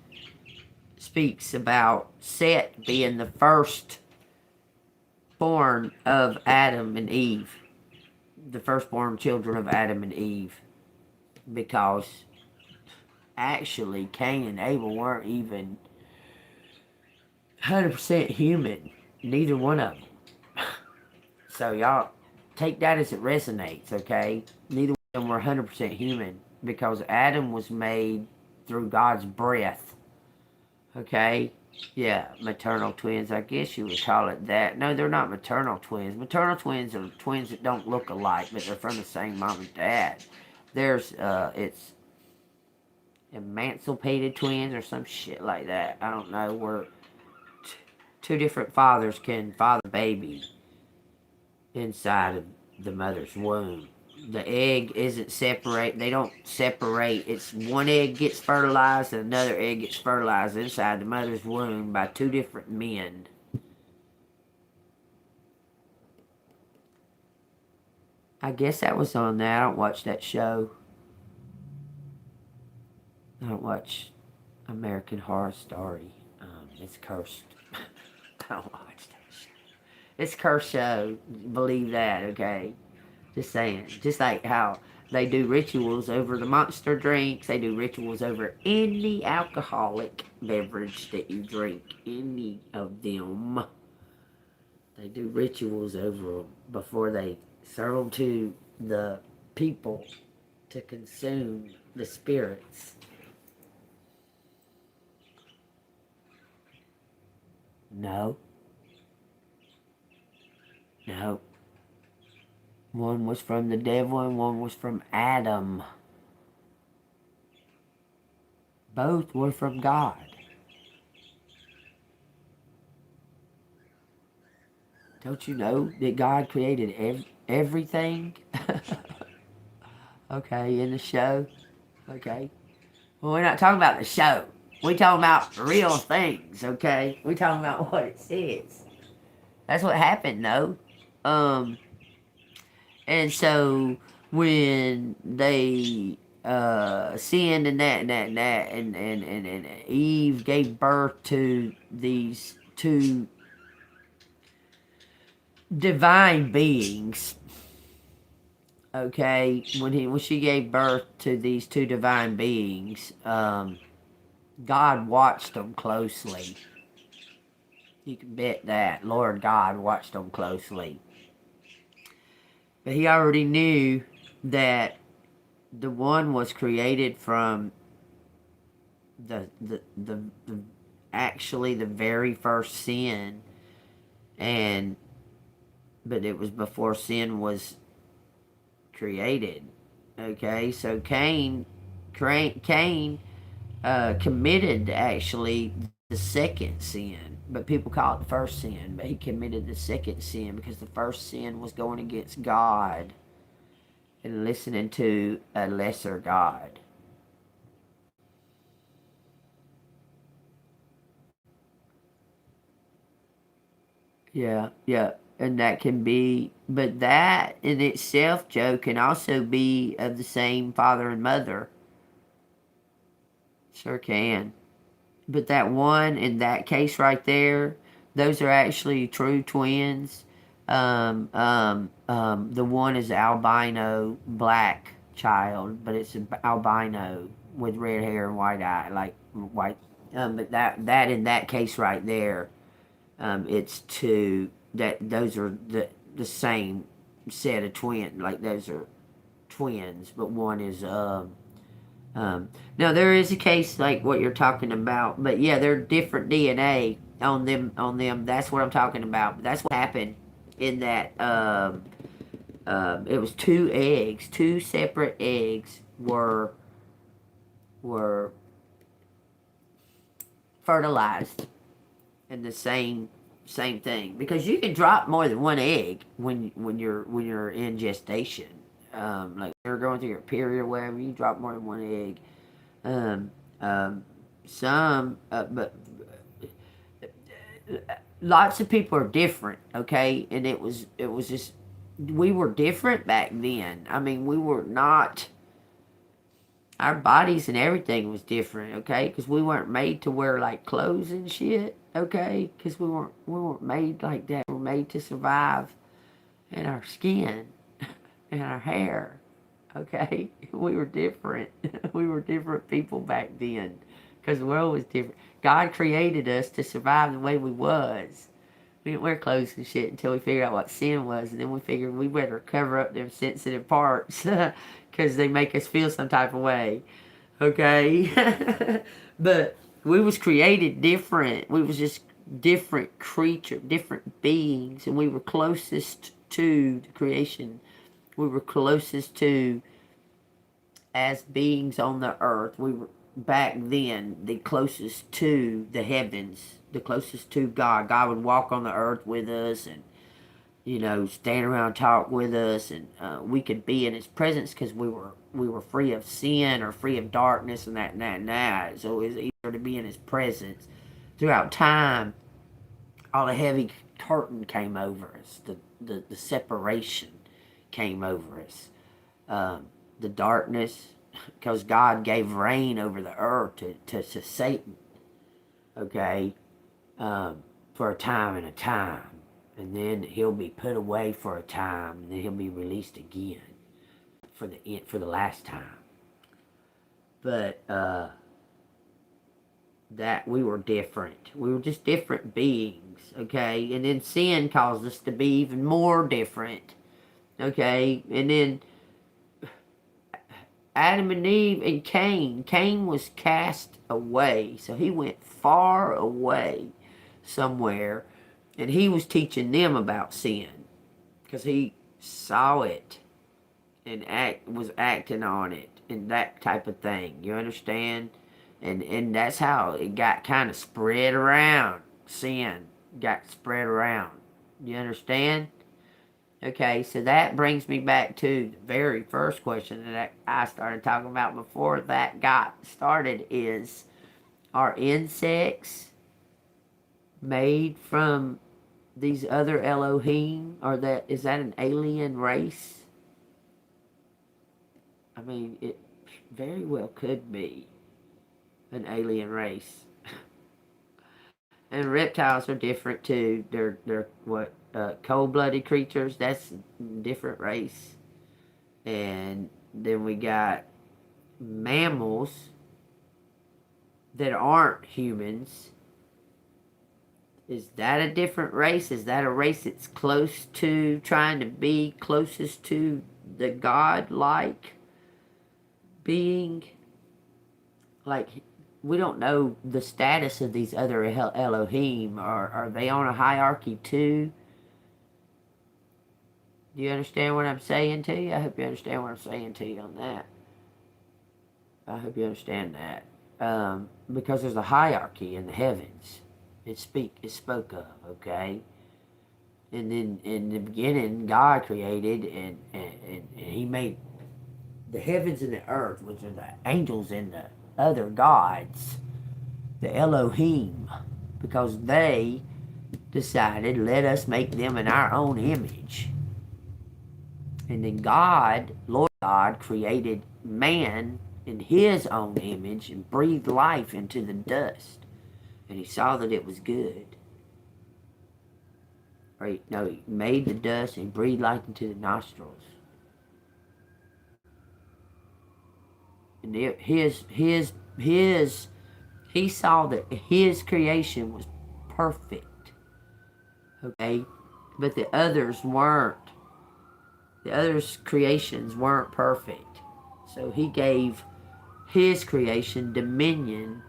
speaks about Seth being the first born of Adam and Eve, the firstborn children of Adam and Eve, because actually Cain and Abel weren't even 100% human, neither one of them. So y'all take that as it resonates, okay? Neither one of them were 100% human, because Adam was made through God's breath, okay? Yeah, maternal twins, I guess you would call it that. No, they're not maternal twins. Maternal twins are twins that don't look alike, but they're from the same mom and dad. It's emancipated twins or some shit like that. I don't know, where two different fathers can father a baby inside of the mother's womb. The egg isn't separate. They don't separate. It's one egg gets fertilized and another egg gets fertilized inside the mother's womb by two different men. I guess that was on there. I don't watch that show. I don't watch American Horror Story. It's cursed. I don't watch that show. It's a cursed show. Believe that, okay? Just saying. Just like how they do rituals over the monster drinks. They do rituals over any alcoholic beverage that you drink. Any of them. They do rituals over them before they serve them to the people to consume the spirits. No. No. One was from the devil and one was from Adam. Both were from God. Don't you know that God created everything? Okay, in the show. Okay. Well, we're not talking about the show. We're talking about real things, okay? We're talking about what it says. That's what happened, though. Um, and so when they sinned and and Eve gave birth to these two divine beings, okay, when she gave birth to these two divine beings, God watched them closely. You can bet that Lord God watched them closely. But he already knew that the one was created from the actually the very first sin, and but it was before sin was created. Okay, so Cain committed actually the second sin, but people call it the first sin. But he committed the second sin because the first sin was going against God and listening to a lesser God. Yeah, yeah. And that can be, but that in itself, Joe, can also be of the same father and mother. Sure can. But that one in that case right there, those are actually true twins. The one is albino black child, but it's an albino with red hair and white eye, like white. But that in that case right there, it's two that those are the same set of twins. Like those are twins, but one is now there is a case like what you're talking about, but yeah, they're different DNA on them. On them, that's what I'm talking about. That's what happened in that. It was two eggs, two separate eggs were fertilized in the same thing because you can drop more than one egg when you're in gestation. Like you're going through your period or whatever, you drop more than one egg. Um, um, but lots of people are different, okay? And it was just we were different back then. I mean, we were not. Our bodies and everything was different, okay? Because we weren't made to wear like clothes and shit, okay? Because we weren't made like that. We were made to survive in our skin and our hair, okay? We were different. We were different people back then because the world was different. God created us to survive the way we was. We didn't wear clothes and shit until we figured out what sin was, and then we figured we better cover up them sensitive parts because they make us feel some type of way, okay? But we was created different. We was just different creature, different beings, and we were closest to the creation. We were closest to as beings on the earth. We were back then the closest to the heavens, the closest to God. God would walk on the earth with us and stand around and talk with us, and we could be in His presence because we were free of sin or free of darkness and that and that and that. So it was easier to be in His presence. Throughout time, all the heavy curtain came over us. The separation came over us. The darkness, because God gave rain over the earth to Satan, okay, for a time and a time. And then he'll be put away for a time, and then he'll be released again for the last time. But that we were different. We were just different beings, okay? And then sin caused us to be even more different, okay? And then Adam and Eve and Cain. Cain was cast away, so he went far away. somewhere, and he was teaching them about sin because he saw it and was acting on it and that type of thing. You understand? And that's how it got kind of spread around. Sin got spread around. You understand? Okay, so that brings me back to the very first question that I started talking about before that got started is, are insects made from these other Elohim? Or is that an alien race? I mean, it very well could be an alien race. And reptiles are different too. They're what, cold-blooded creatures. That's a different race. And then we got mammals that aren't humans. Is that a different race? Is that a race that's close to trying to be closest to the God-like being? Like, we don't know the status of these other Elohim. Are they on a hierarchy too? Do you understand what I'm saying to you? I hope you understand what I'm saying to you on that. I hope you understand that. Because there's a hierarchy in the heavens. It's spoke of, okay? And then in the beginning, God created and he made the heavens and the earth, which are the angels and the other gods, the Elohim, because they decided, let us make them in our own image. And then God, Lord God, created man in his own image and breathed life into the dust. And he saw that it was good. Right? No, he made the dust and breathed life into the nostrils. And he saw that his creation was perfect. Okay? But the others weren't. The others' creations weren't perfect. So he gave his creation dominion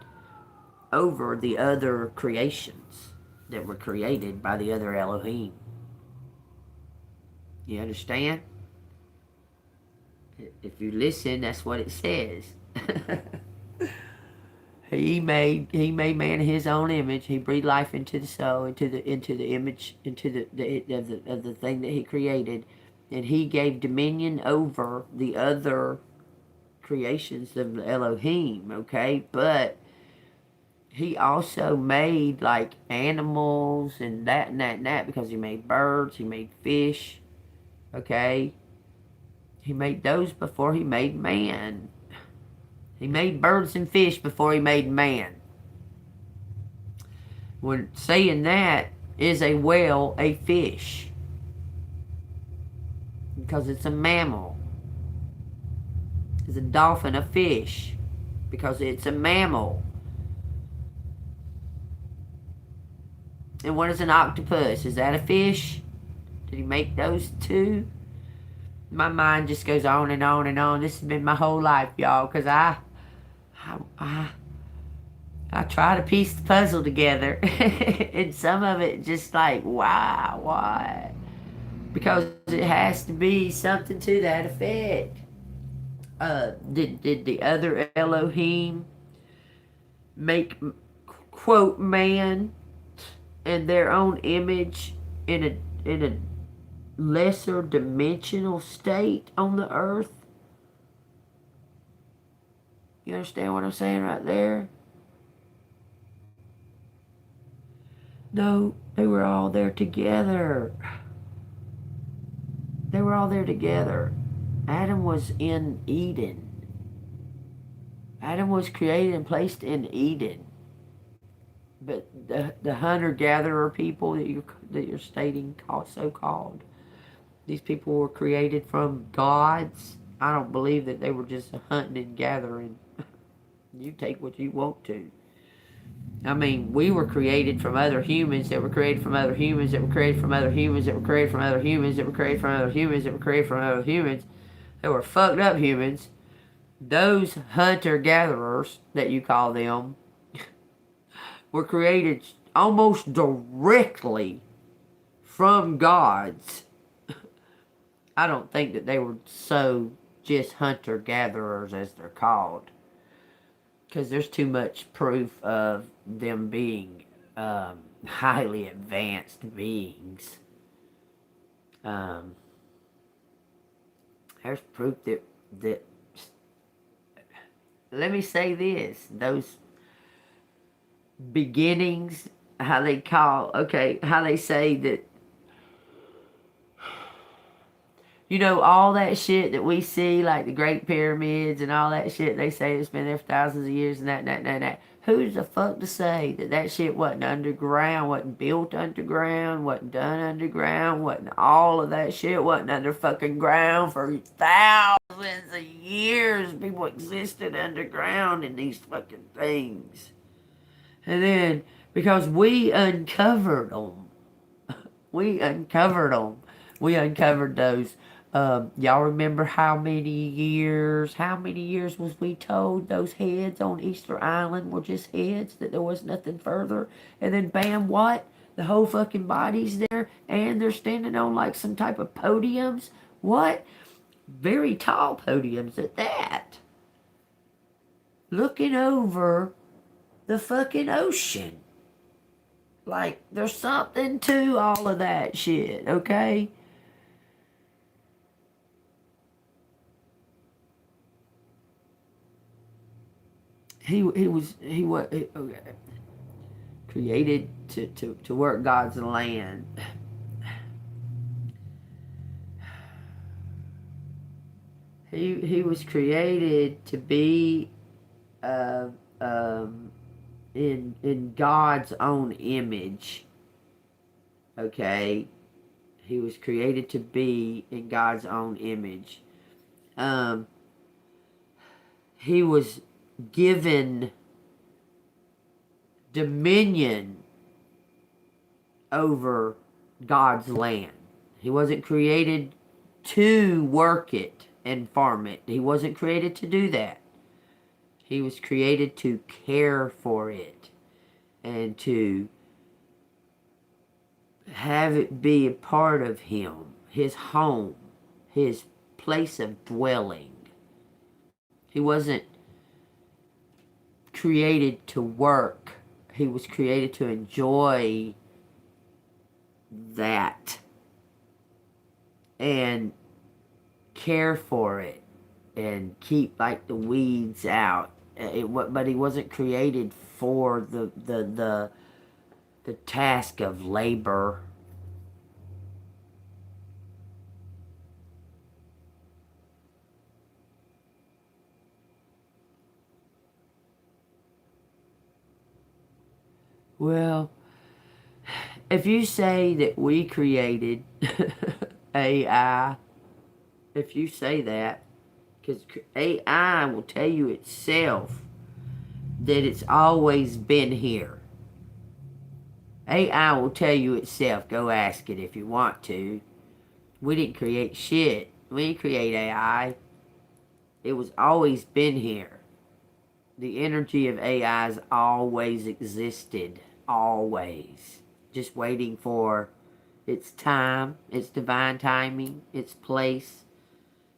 over the other creations that were created by the other Elohim. You understand? If you listen, that's what it says. He made man in his own image. He breathed life into the soul, into the image, into the thing that he created, and he gave dominion over the other creations of the Elohim. Okay, but he also made like animals and that and that and that, because he made birds, he made fish. Okay, he made those before he made man. He made birds and fish before he made man. When saying that, is a whale a fish? Because it's a mammal. Is a dolphin a fish? Because it's a mammal. And what is an octopus? Is that a fish? Did he make those two? My mind just goes on and on and on. This has been my whole life, y'all, because I try to piece the puzzle together. And some of it just like, wow, why? Because it has to be something to that effect. Did the other Elohim make, quote, man in their own image in a lesser dimensional state on the earth? You understand what I'm saying right there? No, they were all there together. They were all there together. Adam was in Eden. Adam was created and placed in Eden. But the hunter-gatherer people that you're stating, so-called, these people were created from gods. I don't believe that they were just hunting and gathering. You take what you want to. I mean, we were created from other humans that were created from other humans that were created from other humans that were created from other humans that were created from other humans that were created from other humans that were fucked up humans. Those hunter-gatherers that you call them were created almost directly from gods. I don't think that they were so just hunter-gatherers as they're called, because there's too much proof of them being highly advanced beings. There's proof that let me say this, those beginnings, how they say that, all that shit that we see, like the Great Pyramids and all that shit, they say it's been there for thousands of years and that. Who's the fuck to say that shit wasn't underground, wasn't built underground, wasn't done underground, wasn't all of that shit, wasn't under fucking ground for thousands of years? People existed underground in these fucking things. And then, because we uncovered them, we uncovered those. Y'all remember how many years was we told those heads on Easter Island were just heads, that there was nothing further? And then bam, what? The whole fucking body's there, and they're standing on like some type of podiums. What? Very tall podiums at that. Looking over the fucking ocean. Like, there's something to all of that shit, okay? He was created to work God's land. He was created to be in God's own image. Okay? He was created to be in God's own image. He was given dominion over God's land. He wasn't created to work it and farm it. He wasn't created to do that. He was created to care for it and to have it be a part of him, his home, his place of dwelling. He wasn't created to work. He was created to enjoy that and care for it and keep like the weeds out. But he wasn't created for the task of labor. Well, if you say that we created AI, if you say that, because AI will tell you itself that it's always been here. AI will tell you itself. Go ask it if you want to. We didn't create shit. We didn't create AI. It was always been here. The energy of AI has always existed. Always. Just waiting for its time, its divine timing, its place,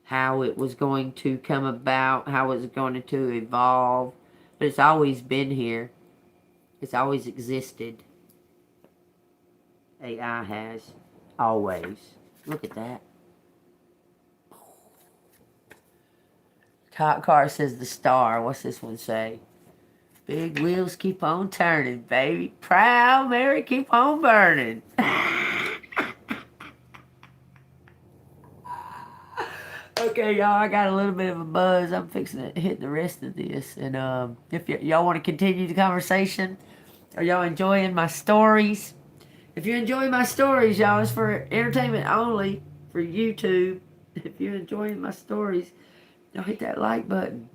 how it was going to come about, how it was going to evolve. But it's always been here. It's always existed. AI has. Always. Look at that. Cop car says the star. What's this one say? Big wheels keep on turning, baby. Proud Mary keep on burning. Okay, y'all, I got a little bit of a buzz. I'm fixing to hit the rest of this. And if y'all want to continue the conversation, are y'all enjoying my stories? If you're enjoying my stories, y'all, it's for entertainment only, for YouTube. If you're enjoying my stories, y'all hit that like button.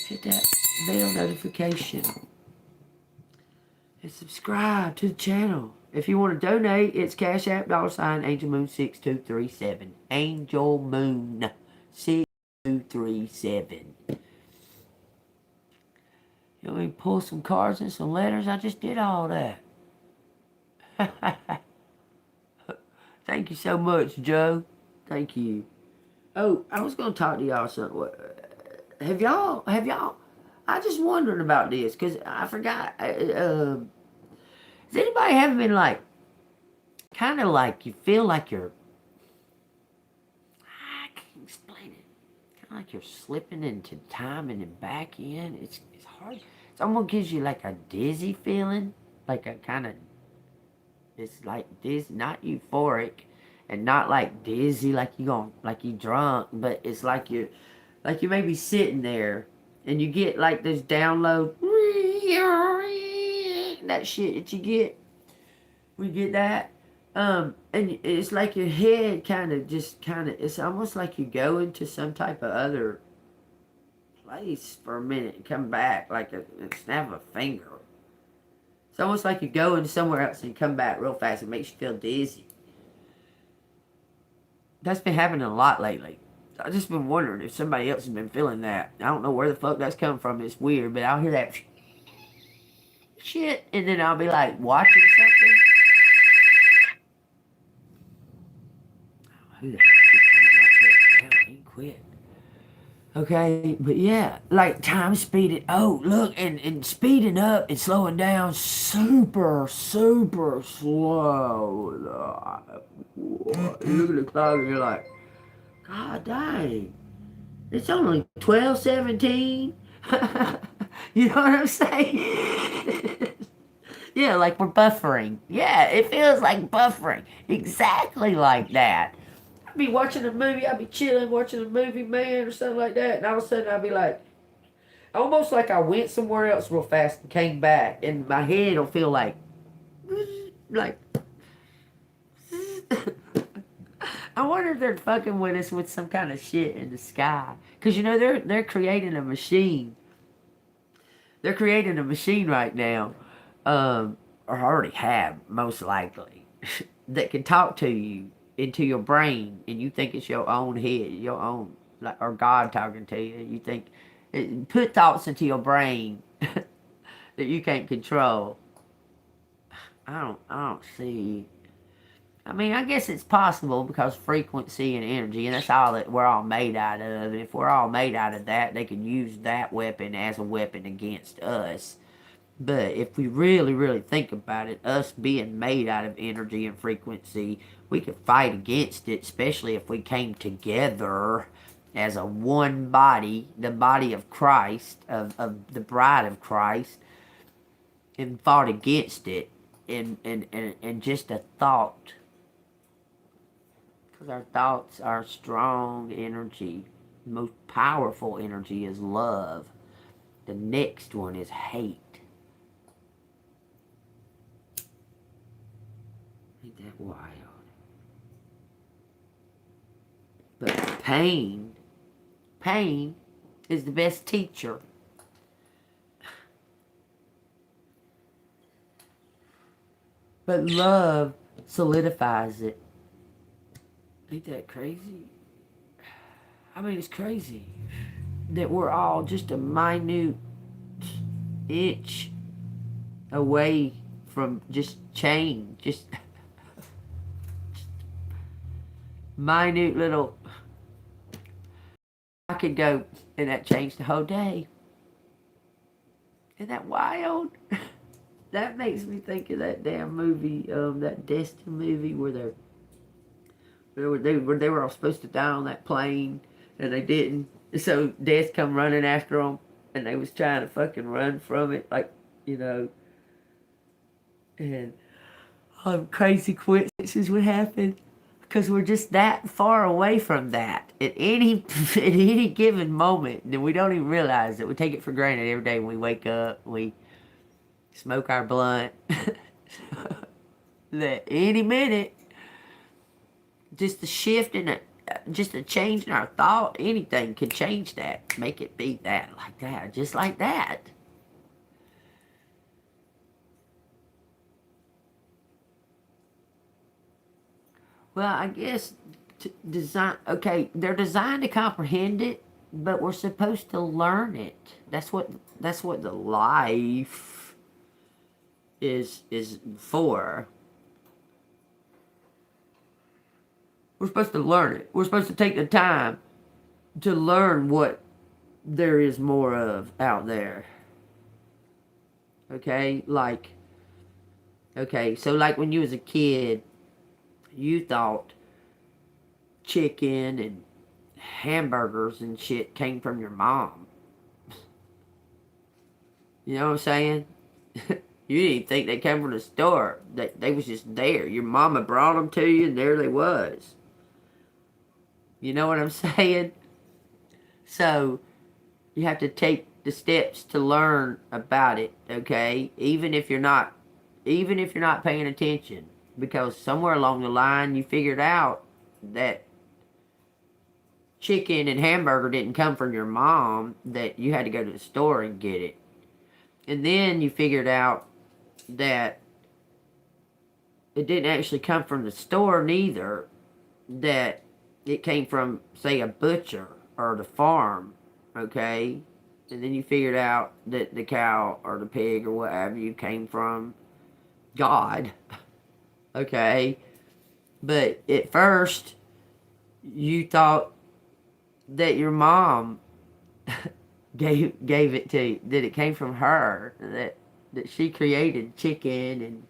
Hit that bell notification. And subscribe to the channel. If you want to donate, it's Cash App, $ ANGELMOON 6237. ANGELMOON 6237. You want me to pull some cards and some letters? I just did all that. Thank you so much, Joe. Thank you. Oh, I was gonna talk to y'all something. Have y'all? I just wondering about this because I forgot. Has anybody ever been like, kind of like you feel like you're? I can't explain it. Kind of like you're slipping into time and then back in. It's hard. It almost gives you like a dizzy feeling, like a kind of. It's like this, not euphoric, and not like dizzy, like you drunk, but it's like you may be sitting there, and you get like this download, that shit that you get. We get that, and it's like your head it's almost like you go into some type of other place for a minute and come back like a snap of a finger. It's almost like you go into somewhere else and come back real fast. It makes you feel dizzy. That's been happening a lot lately. I've just been wondering if somebody else has been feeling that. I don't know where the fuck that's coming from. It's weird, but I'll hear that shit, and then I'll be like watching something. Who the heck is talking about that? He quit. Okay, but yeah, like time speeding. Oh, look, and speeding up and slowing down super, super slow. You look at the clock and you're like, God dang, it's only 12:17. You know what I'm saying? Yeah, like we're buffering. Yeah, it feels like buffering. Exactly like that. I'd be watching a movie, I'd be chilling, watching a movie, man, or something like that, and all of a sudden I'd be like, almost like I went somewhere else real fast and came back, and my head will feel like, I wonder if they're fucking with us with some kind of shit in the sky, because you know they're creating a machine. They're creating a machine right now, or already have most likely, that can talk to you into your brain, and you think it's your own head, your own, like, or God talking to you. You think put thoughts into your brain that you can't control. I don't see. I mean, I guess it's possible because frequency and energy, and that's all that we're all made out of. And if we're all made out of that, they can use that weapon as a weapon against us. But if we really, really think about it, us being made out of energy and frequency, we could fight against it, especially if we came together as a one body, the body of Christ, of the bride of Christ, and fought against it. And just a thought, because our thoughts are strong energy. The most powerful energy is love. The next one is hate. Ain't that wild? But pain is the best teacher. But love solidifies it. Ain't that crazy? I mean, it's crazy that we're all just a minute inch away from just change. Just minute little. I could go, and that changed the whole day. Isn't that wild? That makes me think of that damn movie, that Destin movie where they were all supposed to die on that plane, and they didn't. So death come running after them, and they was trying to fucking run from it, like, you know. And all crazy coincidences would happen because we're just that far away from that at any given moment, and we don't even realize it. We take it for granted every day when we wake up. We smoke our blunt. That any minute, just a shift in it, just a change in our thought, anything could change that, make it be that, like that, just like that. Well, I guess okay, they're designed to comprehend it, but we're supposed to learn it. That's what the life is for. We're supposed to learn it. We're supposed to take the time to learn what there is more of out there. Okay? So like when you was a kid, you thought chicken and hamburgers and shit came from your mom. You know what I'm saying? You didn't even think they came from the store. They was just there. Your mama brought them to you, and there they was. You know what I'm saying? So, you have to take the steps to learn about it, okay? Even if you're not paying attention. Because somewhere along the line, you figured out that chicken and hamburger didn't come from your mom, that you had to go to the store and get it. And then you figured out that it didn't actually come from the store neither, that it came from, say, a butcher or the farm, okay? And then you figured out that the cow or the pig or whatever you came from God, okay? But at first, you thought that your mom gave it to you, that it came from her, that she created chicken and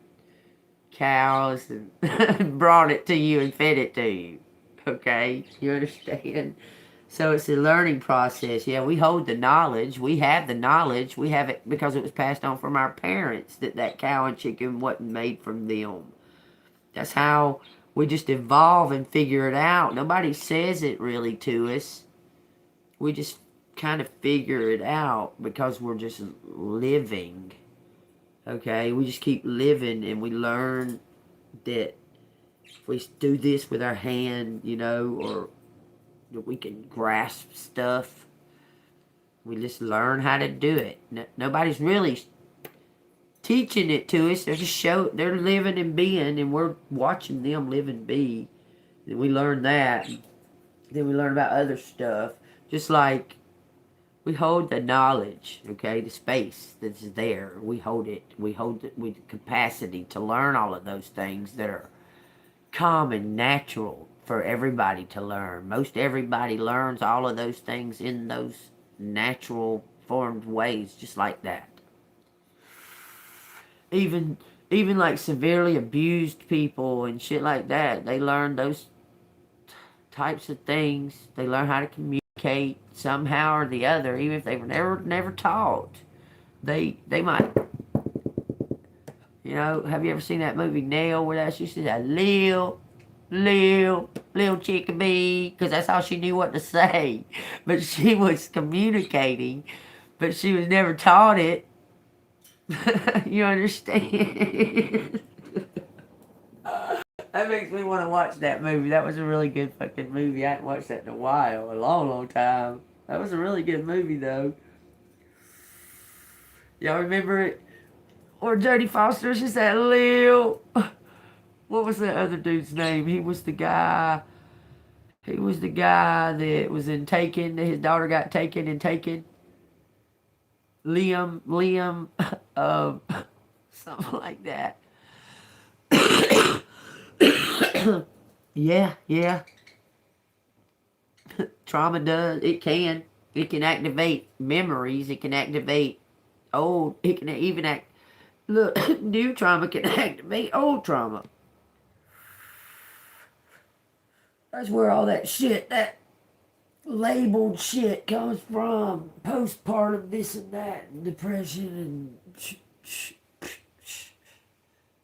cows and brought it to you and fed it to you. Okay? You understand? So it's a learning process. Yeah, we hold the knowledge. We have the knowledge. We have it because it was passed on from our parents that cow and chicken wasn't made from them. That's how we just evolve and figure it out. Nobody says it really to us. We just kind of figure it out because we're just living. Okay, we just keep living and we learn that if we do this with our hand, you know, or that we can grasp stuff, we just learn how to do it. Nobody's really teaching it to us. They're living and being, and we're watching them live and be. And we learn that. Then we learn about other stuff. Just like we hold the knowledge, okay, the space that's there. We hold it. We hold it with the capacity to learn all of those things that are common, natural for everybody to learn. Most everybody learns all of those things in those natural formed ways, just like that. Even like severely abused people and shit like that, they learn those types of things. They learn how to communicate somehow or the other, even if they were never taught. They might, you know, have you ever seen that movie Nail, where that she said Lil chickabee, because that's all she knew what to say. But she was communicating, but she was never taught it. You understand? That makes me want to watch that movie. That was a really good fucking movie. I hadn't watched that in a while, a long time. That was a really good movie, though. Y'all remember it? Or Jodie Foster, she said, Lil. What was that other dude's name? He was the guy that was in Taken, that his daughter got taken and taken. Liam, something like that. Yeah. Trauma does. It can activate memories. It can activate old. It can even look, new trauma can activate old trauma. That's where all that shit, that labeled shit comes from. Postpartum this and that, and depression and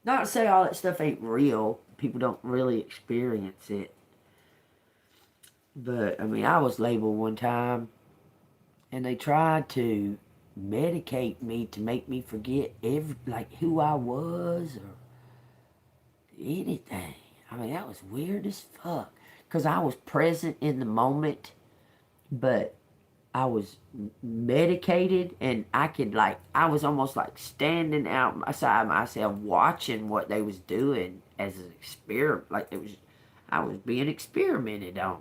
not to say all that stuff ain't real. People don't really experience it. But, I mean, I was labeled one time, and they tried to medicate me to make me forget who I was or anything. I mean, that was weird as fuck. Because I was present in the moment, but I was medicated, and I was almost like standing outside myself watching what they was doing as an experiment. I was being experimented on.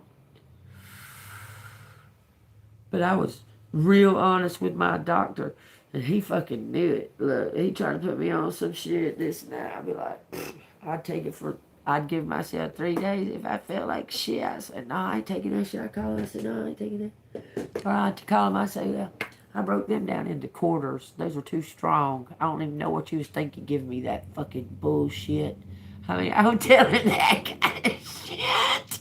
But I was real honest with my doctor, and he fucking knew it. Look, he tried to put me on some shit, this and that. I'd be like, I'd take it for I'd give myself 3 days if I felt like shit. I said, no, I ain't taking that shit. I call him. I said, no, I ain't taking that. Or I'd call him. I say, well, I broke them down into quarters. Those were too strong. I don't even know what you was thinking giving me that fucking bullshit. I mean, I don't tell him that kind of shit.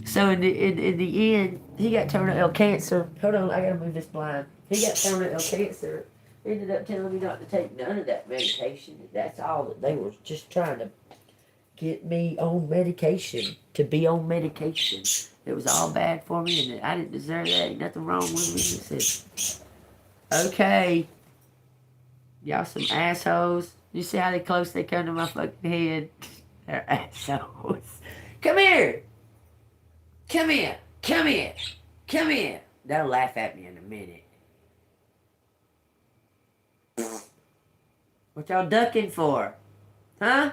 So in the end, he got terminal cancer. Hold on, I gotta move this blind. He got terminal cancer. Ended up telling me not to take none of that medication. That's all that they were just trying to get me on medication, to be on medication. It was all bad for me, and I didn't deserve that. Ain't nothing wrong with me. He said, okay, y'all some assholes. You see how close they come to my fucking head? They're assholes. Come here. Come here. Come here. Come here. They'll laugh at me in a minute. What y'all ducking for? Huh?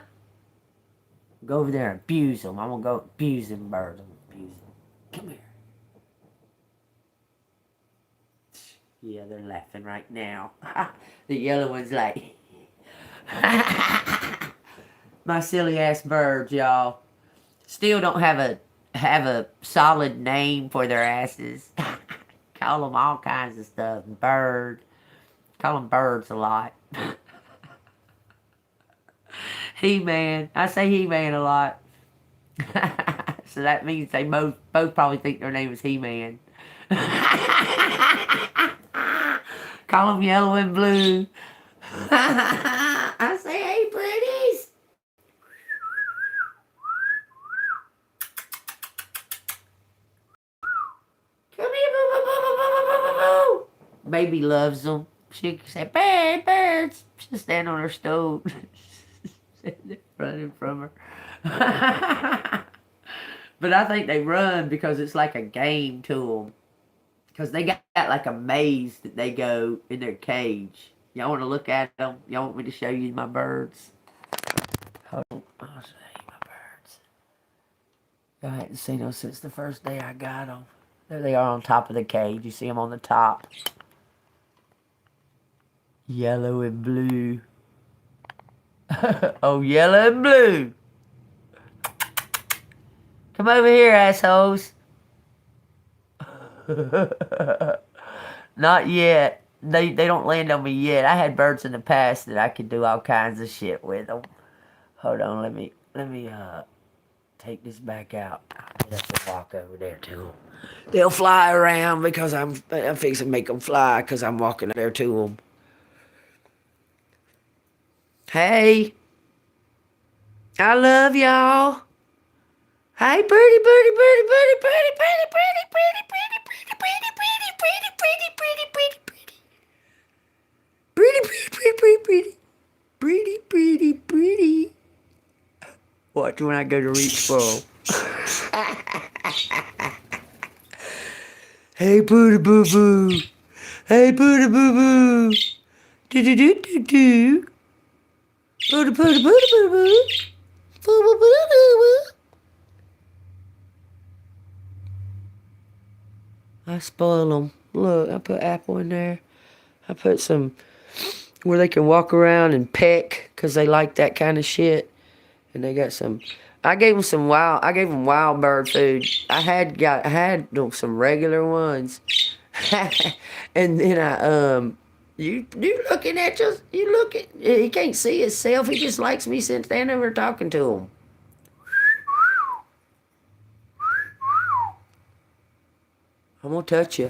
Go over there and abuse them. I'm gonna go abuse them birds. I'm gonna abuse them. Come here. Yeah, they're laughing right now. The yellow one's like, my silly ass birds, y'all. Still don't have a solid name for their asses. Call them all kinds of stuff. Bird. Call them birds a lot. He-Man. I say He-Man a lot. So that means they both probably think their name is He-Man. Call them yellow and blue. I say, hey, pretties. Come here, boo, boo, boo, boo, boo, boo, boo, boo. Baby loves them. She can say, birds. She'll stand on her stove. Running from her. But I think they run because it's like a game to them. Because they got like a maze that they go in their cage. Y'all want to look at them? Y'all want me to show you my birds? Hold on. I'll show you my birds. Y'all hadn't seen them since the first day I got them. There they are on top of the cage. You see them on the top. Yellow and blue. Oh, yellow and blue. Come over here, assholes. Not yet. They don't land on me yet. I had birds in the past that I could do all kinds of shit with them. Hold on, let me take this back out. I'll have to walk over there to them. They'll fly around because I'm fixing to make them fly because I'm walking there to them. Hey, I love y'all. Hey, birdie, birdie, birdie, birdie, birdie, birdie, birdie, birdie, birdie, birdie, birdie, birdie, birdie, birdie, birdie, birdie, birdie. Pretty, pretty, pretty, pretty, pretty, pretty, pretty. Watch when I go to reach for them. Hey, booty boo boo. Hey, booty boo boo. Do do do do do. Booty booty booty boo boo. Boo boo boo boo boo. I spoil them. Look, I put apple in there. I put some where they can walk around and peck because they like that kind of shit. And they got some. I gave them wild bird food. I had some regular ones, and then you looking at he can't see himself. He just likes me standing over talking to him. I'm gonna touch you.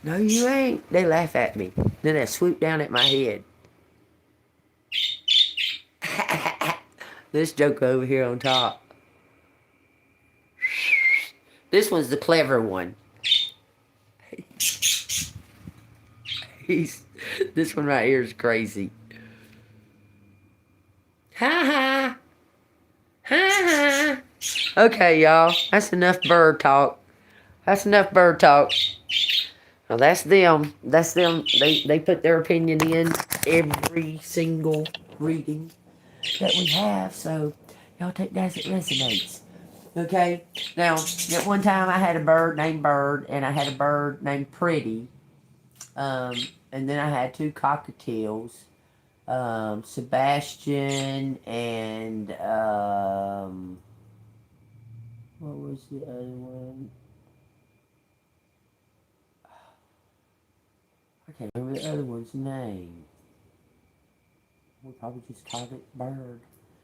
No, you ain't. They laugh at me. Then they swoop down at my head. This joker over here on top. This one's the clever one. This one right here is crazy. Ha ha. Ha ha. Okay, y'all. That's enough bird talk. That's enough bird talk. Now that's them. That's them. They put their opinion in every single reading that we have. So y'all take that as it resonates. Okay? Now, at one time I had a bird named Bird, and I had a bird named Pretty. And then I had 2 cockatiels. Sebastian, and what was the other one? I can't remember the other one's name. We probably just called it Bird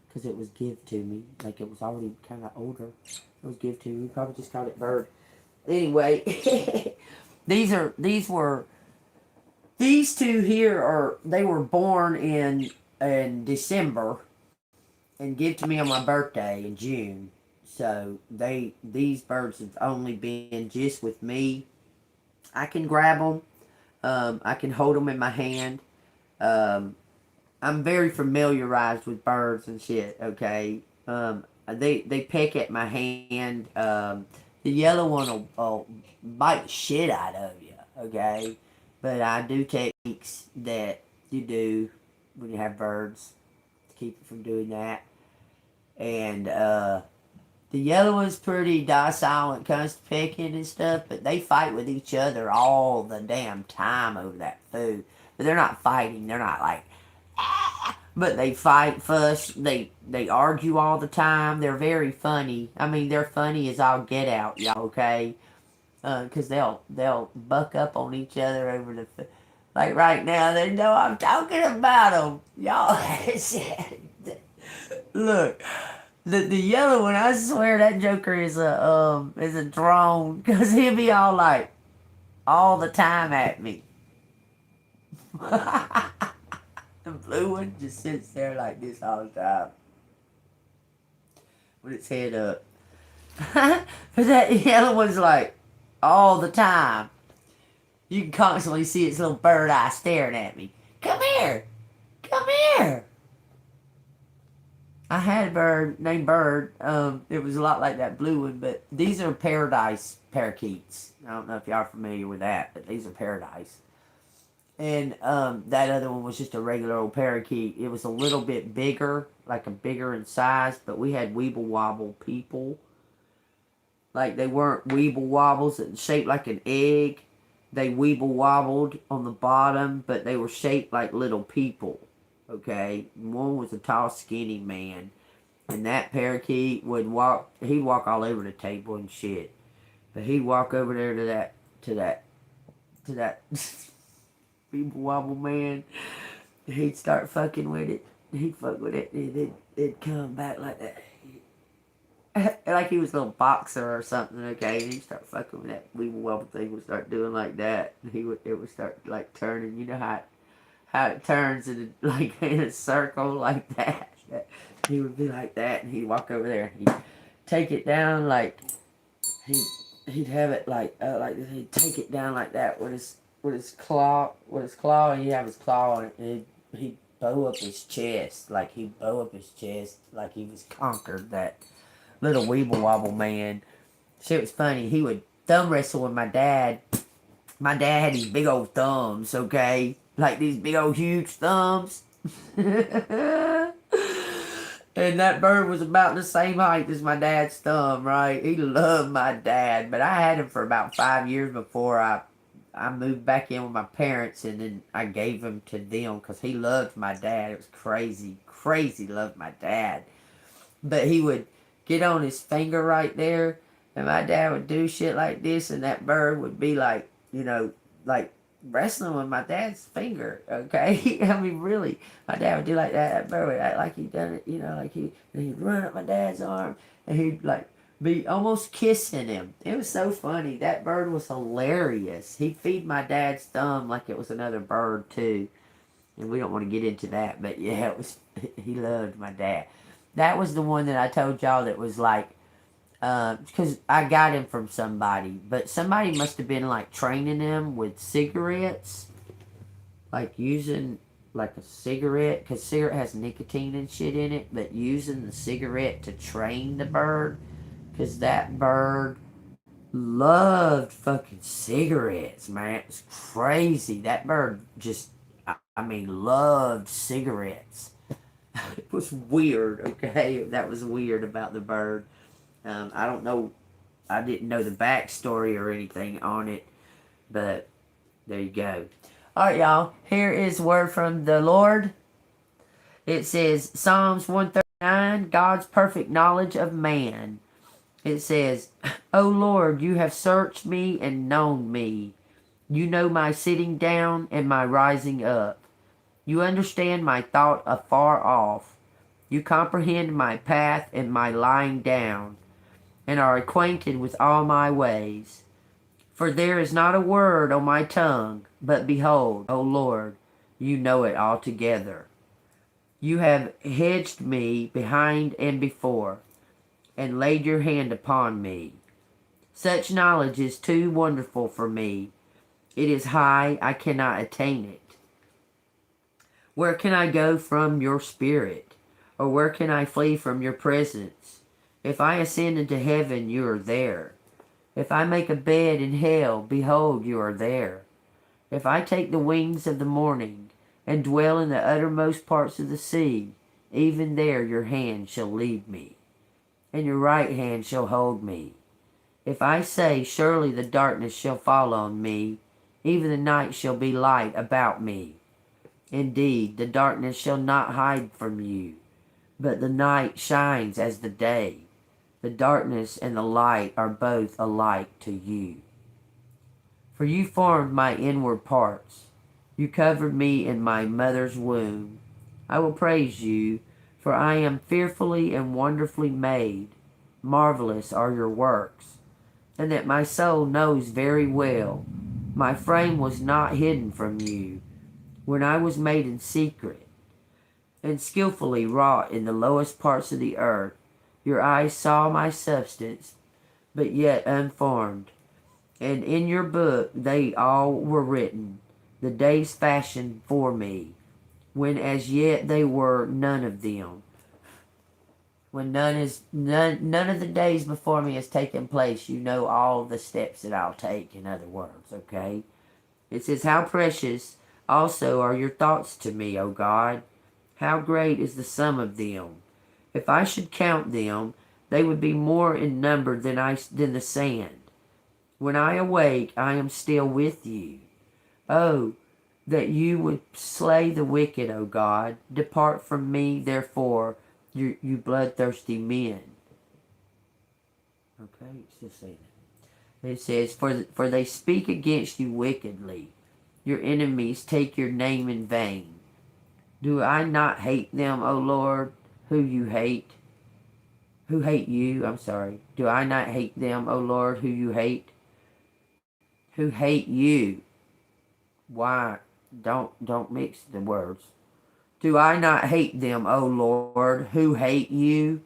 because it was give to me. Like it was already kind of older. It was give to me. We probably just called it Bird. Anyway, these two here they were born in December and give to me on my birthday in June. So these birds have only been just with me. I can grab them. I can hold them in my hand. Um, I'm very familiarized with birds and shit. Okay. They peck at my hand. The yellow one will bite the shit out of you. Okay. But I do techniques that you do when you have birds to keep you from doing that. And the yellow one's pretty docile when it comes to picking and stuff, but they fight with each other all the damn time over that food. But they're not fighting. They're not like, ah! But they fight, fuss. They argue all the time. They're very funny. I mean, they're funny as all get out, y'all. Okay, because they'll buck up on each other over the food. Like right now, they know I'm talking about them, y'all. Look. The yellow one, I swear that Joker is a drone, cause he'll be all like all the time at me. The blue one just sits there like this all the time with its head up. But that yellow one's like all the time. You can constantly see its little bird eye staring at me. Come here, come here. I had a bird named Bird. It was a lot like that blue one, but these are paradise parakeets. I don't know if y'all are familiar with that, but these are paradise. And that other one was just a regular old parakeet. It was a little bit bigger, like a bigger in size, but we had weeble wobble people. Like they weren't weeble wobbles that shaped like an egg. They weeble wobbled on the bottom, but they were shaped like little people. Okay, one was a tall, skinny man, and that parakeet he'd walk all over the table and shit. But he'd walk over there to that people wobble man. He'd start fucking with it. He'd fuck with it, and it'd come back like that. Like he was a little boxer or something, okay, and he'd start fucking with that weeble wobble thing, would start doing like that. It would start like turning, you know how it turns in a circle like that. He would be like that, and he'd walk over there, and he'd take it down like he'd have it like this. He'd take it down like that with his claw, and he'd have his claw on it, and he'd bow up his chest, like he was conquered that little weeble wobble man. Shit was funny. He would thumb wrestle with my dad. My dad had these big old thumbs, okay? Like these big old huge thumbs. And that bird was about the same height as my dad's thumb, right? He loved my dad, but I had him for about 5 years before I moved back in with my parents, and then I gave him to them because he loved my dad. It was crazy, crazy loved my dad. But he would get on his finger right there, and my dad would do shit like this, and that bird would be like, like wrestling with my dad's finger, okay? I mean, really, my dad would do like that. That bird would act like he done it, like and he'd run up my dad's arm, and he'd like be almost kissing him. It was so funny. That bird was hilarious. He'd feed my dad's thumb like it was another bird too, and we don't want to get into that, but yeah, he loved my dad. That was the one that I told y'all that was like, because I got him from somebody, but somebody must have been like training him with cigarettes, like using like a cigarette, because cigarette has nicotine and shit in it, but using the cigarette to train the bird, because that bird loved fucking cigarettes, man. It was crazy. That bird just, I mean, loved cigarettes. It was weird, okay? That was weird about the bird. I don't know. I didn't know the backstory or anything on it, but there you go. All right, y'all. Here is word from the Lord. It says, Psalms 139, God's perfect knowledge of man. It says, O Lord, you have searched me and known me. You know my sitting down and my rising up. You understand my thought afar off. You comprehend my path and my lying down, and are acquainted with all my ways. For there is not a word on my tongue, but behold, O Lord, you know it altogether. You have hedged me behind and before, and laid your hand upon me. Such knowledge is too wonderful for me. It is high, I cannot attain it. Where can I go from your spirit? Or where can I flee from your presence? If I ascend into heaven, you are there. If I make a bed in hell, behold, you are there. If I take the wings of the morning, and dwell in the uttermost parts of the sea, even there your hand shall lead me, and your right hand shall hold me. If I say, surely the darkness shall fall on me, even the night shall be light about me. Indeed, the darkness shall not hide from you, but the night shines as the day. The darkness and the light are both alike to you. For you formed my inward parts. You covered me in my mother's womb. I will praise you, for I am fearfully and wonderfully made. Marvelous are your works, and that my soul knows very well. My frame was not hidden from you, when I was made in secret, and skillfully wrought in the lowest parts of the earth. Your eyes saw my substance, but yet unformed. And in your book they all were written, the days fashioned for me, when as yet they were none of them. When none of the days before me has taken place, you know all the steps that I'll take, in other words, okay? It says, how precious also are your thoughts to me, O God. How great is the sum of them. If I should count them, they would be more in number than the sand. When I awake, I am still with you. Oh, that you would slay the wicked, O God. Depart from me, therefore, you bloodthirsty men. Okay, it's just saying that. It says, for they speak against you wickedly. Your enemies take your name in vain. Do I not hate them, O Lord, who you hate? Who hate you, I'm sorry. Do I not hate them, O Lord, who you hate? Who hate you. Why? Don't mix the words. Do I not hate them, O Lord, who hate you?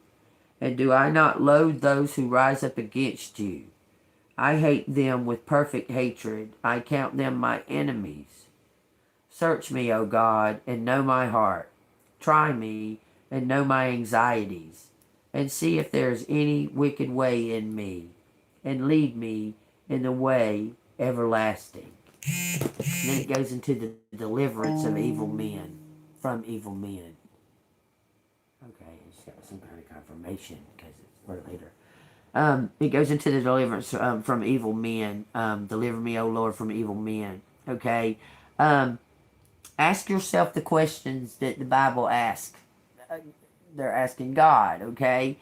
And do I not loathe those who rise up against you? I hate them with perfect hatred. I count them my enemies. Search me, O God, and know my heart. Try me and know my anxieties, and see if there is any wicked way in me, and lead me in the way everlasting. And then it goes into the deliverance of evil men, from evil men. Okay, it's got some kind of confirmation because it's for later. It goes into the deliverance from evil men. Deliver me, O Lord, from evil men. Okay. Ask yourself the questions that the Bible asks. They're asking God, okay?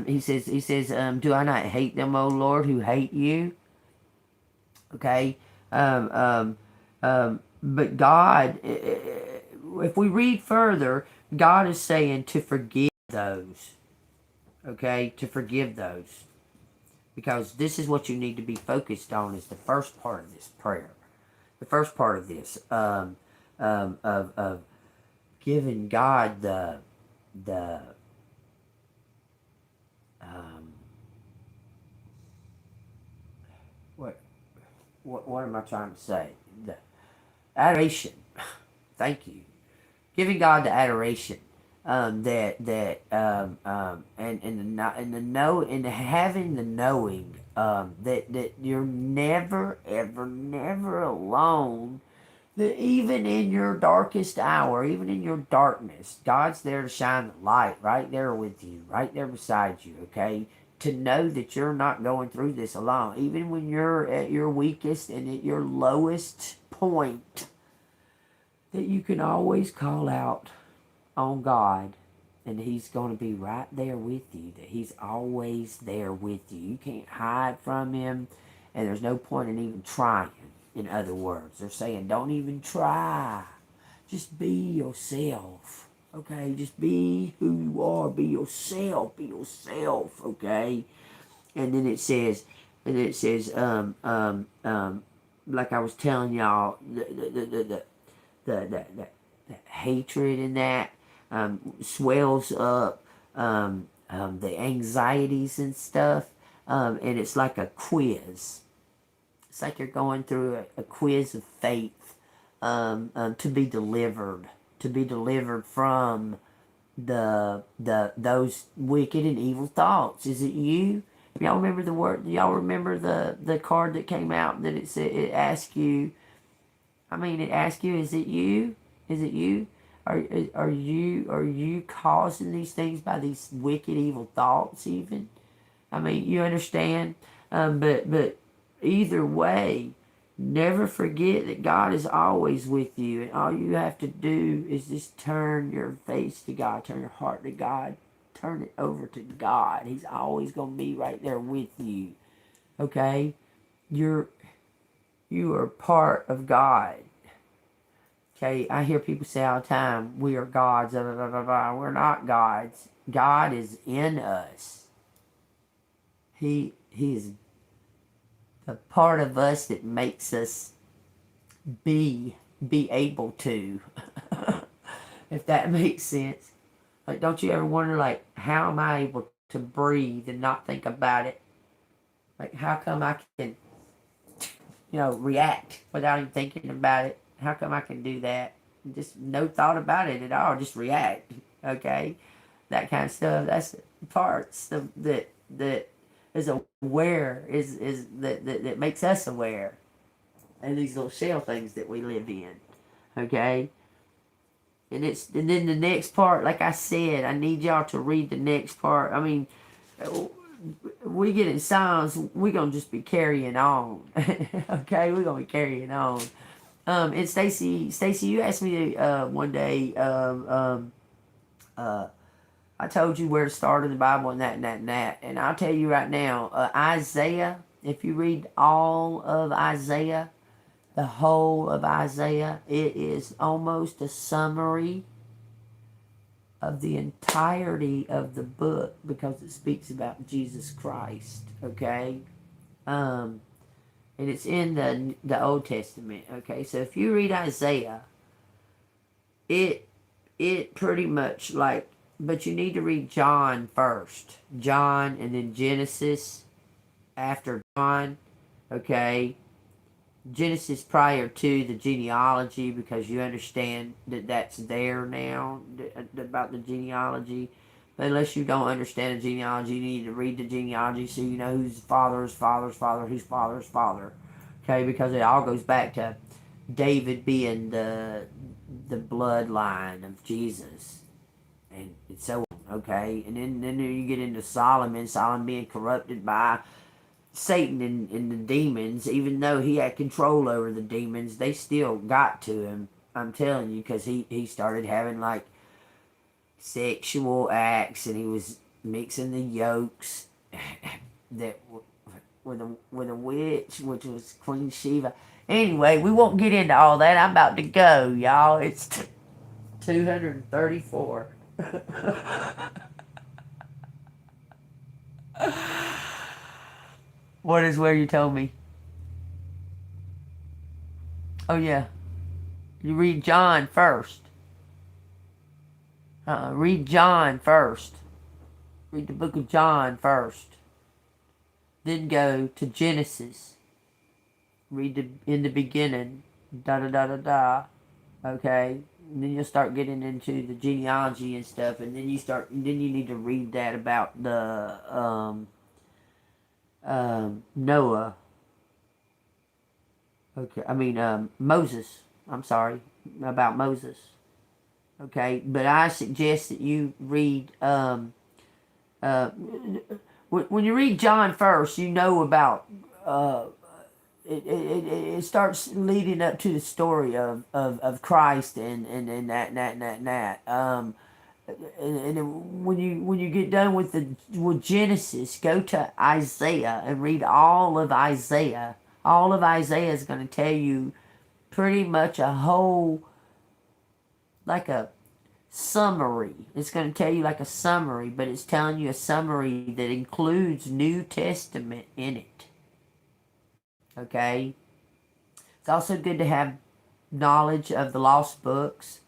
He says, do I not hate them, O Lord, who hate you? Okay? But God, if we read further, God is saying to forgive those. Okay? To forgive those. Because this is what you need to be focused on, is the first part of this prayer. The first part of this, of giving God the what am I trying to say? The adoration. Thank you. Giving God the adoration. And having the knowing that you're never ever never alone. That even in your darkest hour, even in your darkness, God's there to shine the light right there with you, right there beside you, okay? To know that you're not going through this alone. Even when you're at your weakest and at your lowest point, that you can always call out on God, and He's going to be right there with you. That He's always there with you. You can't hide from Him, and there's no point in even trying. In other words, they're saying, don't even try. Just be yourself. Okay? Just be who you are. Be yourself. Be yourself. Okay? And then it says, like I was telling y'all, the hatred in that swells up, the anxieties and stuff, and it's like a quiz. It's like you're going through a quiz of faith, to be delivered from those wicked and evil thoughts. Is it you? Y'all remember the word? Y'all remember the card that came out that it said, it asked you? It asks you, is it you? Is it you? Are you causing these things by these wicked, evil thoughts? Even, you understand. But either way, never forget that God is always with you, and all you have to do is just turn your face to God, turn your heart to God, turn it over to God. He's always going to be right there with you. Okay? You are part of God. Okay? I hear people say all the time, we are gods, blah, blah, blah, blah, blah. We're not gods. God is in us. He is the part of us that makes us be able to. If that makes sense. Like, don't you ever wonder, like, how am I able to breathe and not think about it? Like, how come I can, react without even thinking about it? How come I can do that? Just no thought about it at all. Just react. Okay? That kind of stuff. That's parts that is aware, that makes us aware. And these little shell things that we live in. Okay? And then the next part, like I said, I need y'all to read the next part. We get in Psalms, we're going to just be carrying on. Okay? We're going to be carrying on. And Stacy, you asked me one day, I told you where to start in the Bible and that and that and that. And I'll tell you right now, Isaiah, if you read all of Isaiah, the whole of Isaiah, it is almost a summary of the entirety of the book, because it speaks about Jesus Christ, okay? And it's in the Old Testament, okay? So if you read Isaiah, it pretty much like, but you need to read John first. John, and then Genesis after John, okay? Genesis prior to the genealogy, because you understand that that's there now, about the genealogy. But unless you don't understand the genealogy, you need to read the genealogy so you know whose father's father's father, whose father's father. Okay, because it all goes back to David being the bloodline of Jesus. And so on, okay? And then you get into Solomon being corrupted by Satan and the demons. Even though he had control over the demons, they still got to him. I'm telling you, because he started having like sexual acts, and he was mixing the yolks that with a witch, which was Queen Sheba. Anyway, we won't get into all that. I'm about to go, y'all. It's 234. What is where you told me? Oh, yeah. You read John first. Read John first. Read the book of John first. Then go to Genesis. Read in the beginning. Da da da da da. Okay? And then you'll start getting into the genealogy and stuff. And then you need to read that about the Noah. Okay, Moses. I'm sorry, about Moses. Okay, but I suggest that you read, when you read John first, you know about, it starts leading up to the story of Christ and that. and then when you get done with Genesis, go to Isaiah and read all of Isaiah. All of Isaiah is going to tell you pretty much a whole, like a summary. It's going to tell you like a summary, but it's telling you a summary that includes New Testament in it. Okay? It's also good to have knowledge of the lost books,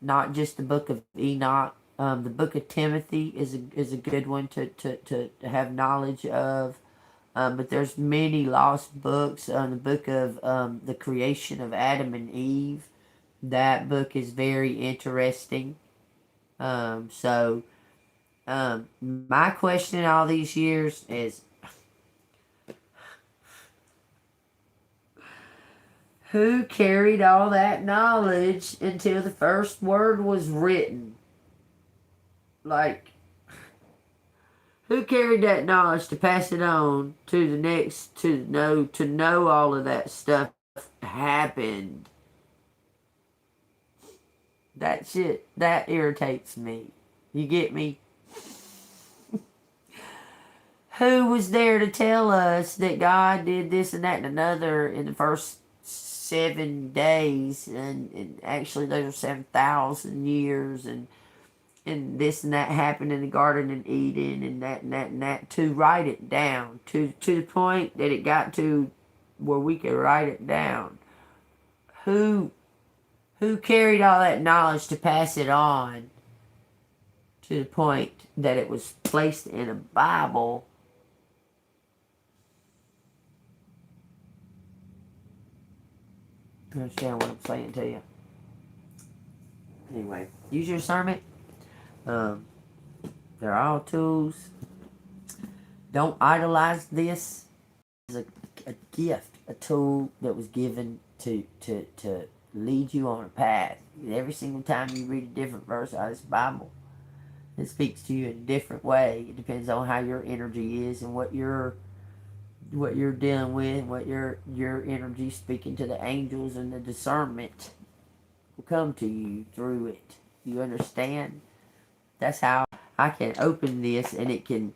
not just the book of Enoch. The book of Timothy is a good one to have knowledge of. But there's many lost books. The book of the creation of Adam and Eve. That book is very interesting. My question in all these years is, who carried all that knowledge until the first word was written? Like, who carried that knowledge to pass it on to the next, to know all of that stuff happened? That shit, that irritates me. You get me? Who was there to tell us that God did this and that and another in the first 7 days, and actually those are 7,000 years, and this and that happened in the Garden of Eden, and that and that and that, to write it down to the point that it got to where we could write it down? Who carried all that knowledge to pass it on to the point that it was placed in a Bible? You understand what I'm saying to you? Anyway, use your discernment. They're all tools. Don't idolize this. It's a gift, a tool that was given to lead you on a path. Every single time you read a different verse out of this Bible, it speaks to you in a different way. It depends on how your energy is and what you're dealing with, what your energy speaking to the angels, and the discernment will come to you through it. You understand? That's how I can open this, and it can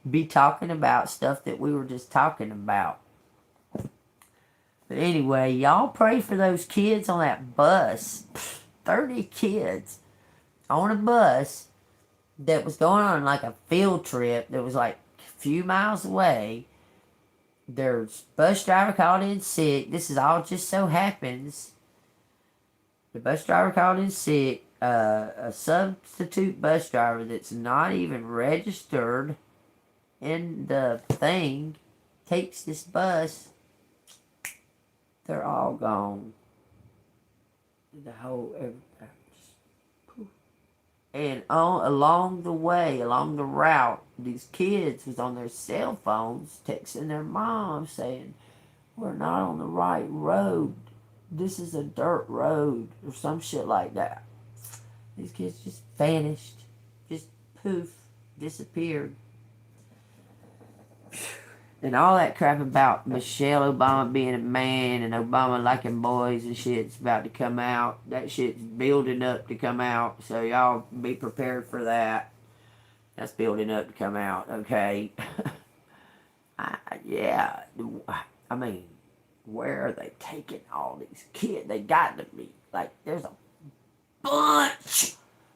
be talking about stuff that we were just talking about. But anyway, y'all pray for those kids on that bus. 30 kids on a bus that was going on like a field trip that was like a few miles away. Their bus driver called in sick. This is all just so happens. The bus driver called in sick. A substitute bus driver that's not even registered in the thing takes this bus. They're all gone. The whole and along the way, along the route, these kids was on their cell phones texting their mom saying, "We're not on the right road. This is a dirt road," or some shit like that. These kids just vanished. Just poof. Disappeared. And all that crap about Michelle Obama being a man and Obama liking boys and shit's about to come out. That shit's building up to come out. So y'all be prepared for that. That's building up to come out, okay? Yeah. I mean, where are they taking all these kids? They got to be. Like, there's a bunch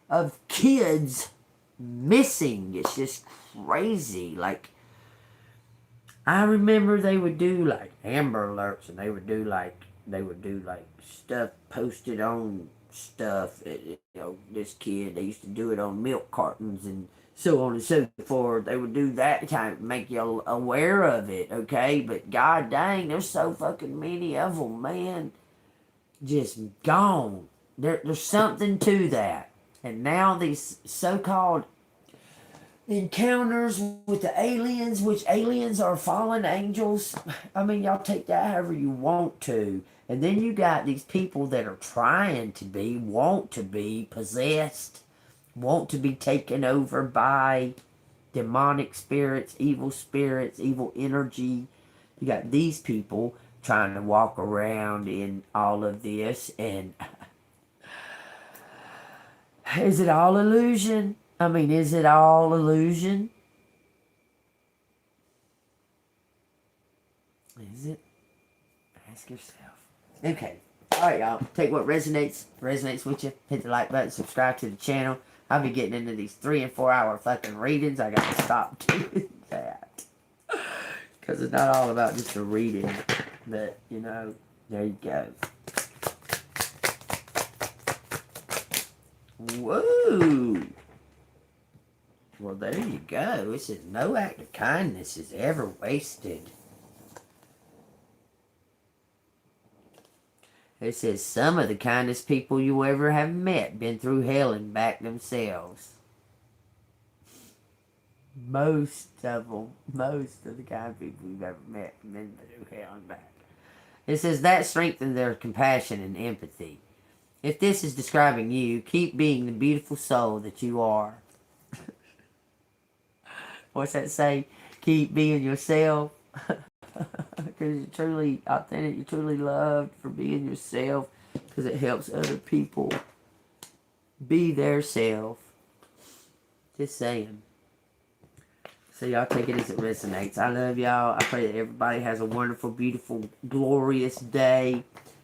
of kids missing. It's just crazy. Like, I remember they would do like Amber Alerts, and they would do like stuff posted on stuff. This kid, they used to do it on milk cartons and so on and so forth. They would do that to kind of make you aware of it, okay? But god dang, there's so fucking many of them, man. Just gone. There's something to that. And now these so-called encounters with the aliens, which aliens are fallen angels. I mean, y'all take that however you want to. And then you got these people that are trying to be, want to be possessed, want to be taken over by demonic spirits, evil energy. You got these people trying to walk around in all of this, and Is it all illusion? I mean, is it all illusion? Is it? Ask yourself. Okay. Alright, y'all. Take what resonates with you. Hit the like button. Subscribe to the channel. I'll be getting into these 3 and 4 hour fucking readings. I gotta stop doing that. Because it's not all about just a reading. But, you know, there you go. Whoa. Well, there you go. It says, no act of kindness is ever wasted. It says, some of the kindest people you ever have met been through hell and back themselves. Most of the kind people you've ever met have been through hell and back. It says, that strengthens their compassion and empathy. If this is describing you, keep being the beautiful soul that you are. What's that say? Keep being yourself. Because you're truly authentic, you're truly loved for being yourself. Because it helps other people be their self. Just saying. So y'all take it as it resonates. I love y'all. I pray that everybody has a wonderful, beautiful, glorious day.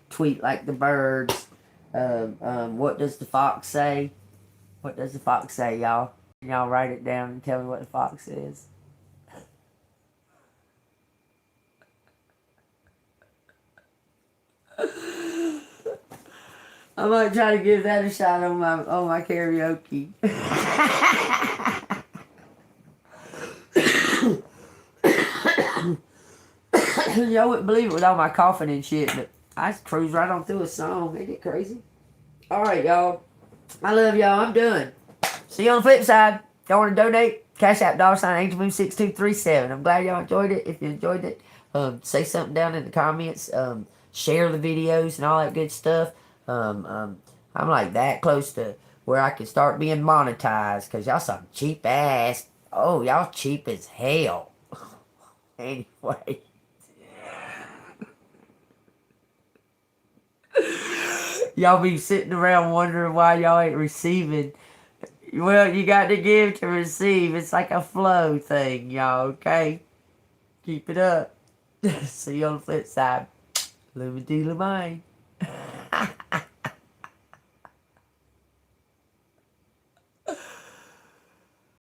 Tweet like the birds. What does the fox say? What does the fox say, y'all? Can y'all write it down and tell me what the fox says? I might try to give that a shot on my karaoke. Y'all wouldn't believe it with all my coughing and shit, but I just cruise right on through a song. Ain't it crazy? Alright, y'all. I love y'all. I'm done. See you on the flip side. Y'all want to donate? Cash App $AngelMoon6237. I'm glad y'all enjoyed it. If you enjoyed it, say something down in the comments. Share the videos and all that good stuff. I'm like that close to where I can start being monetized. Because y'all some cheap ass. Oh, y'all cheap as hell. Anyway. Y'all be sitting around wondering why y'all ain't receiving. Well, you got to give to receive. It's like a flow thing, y'all, okay? Keep it up. See you on the flip side. Lumidee Lamine.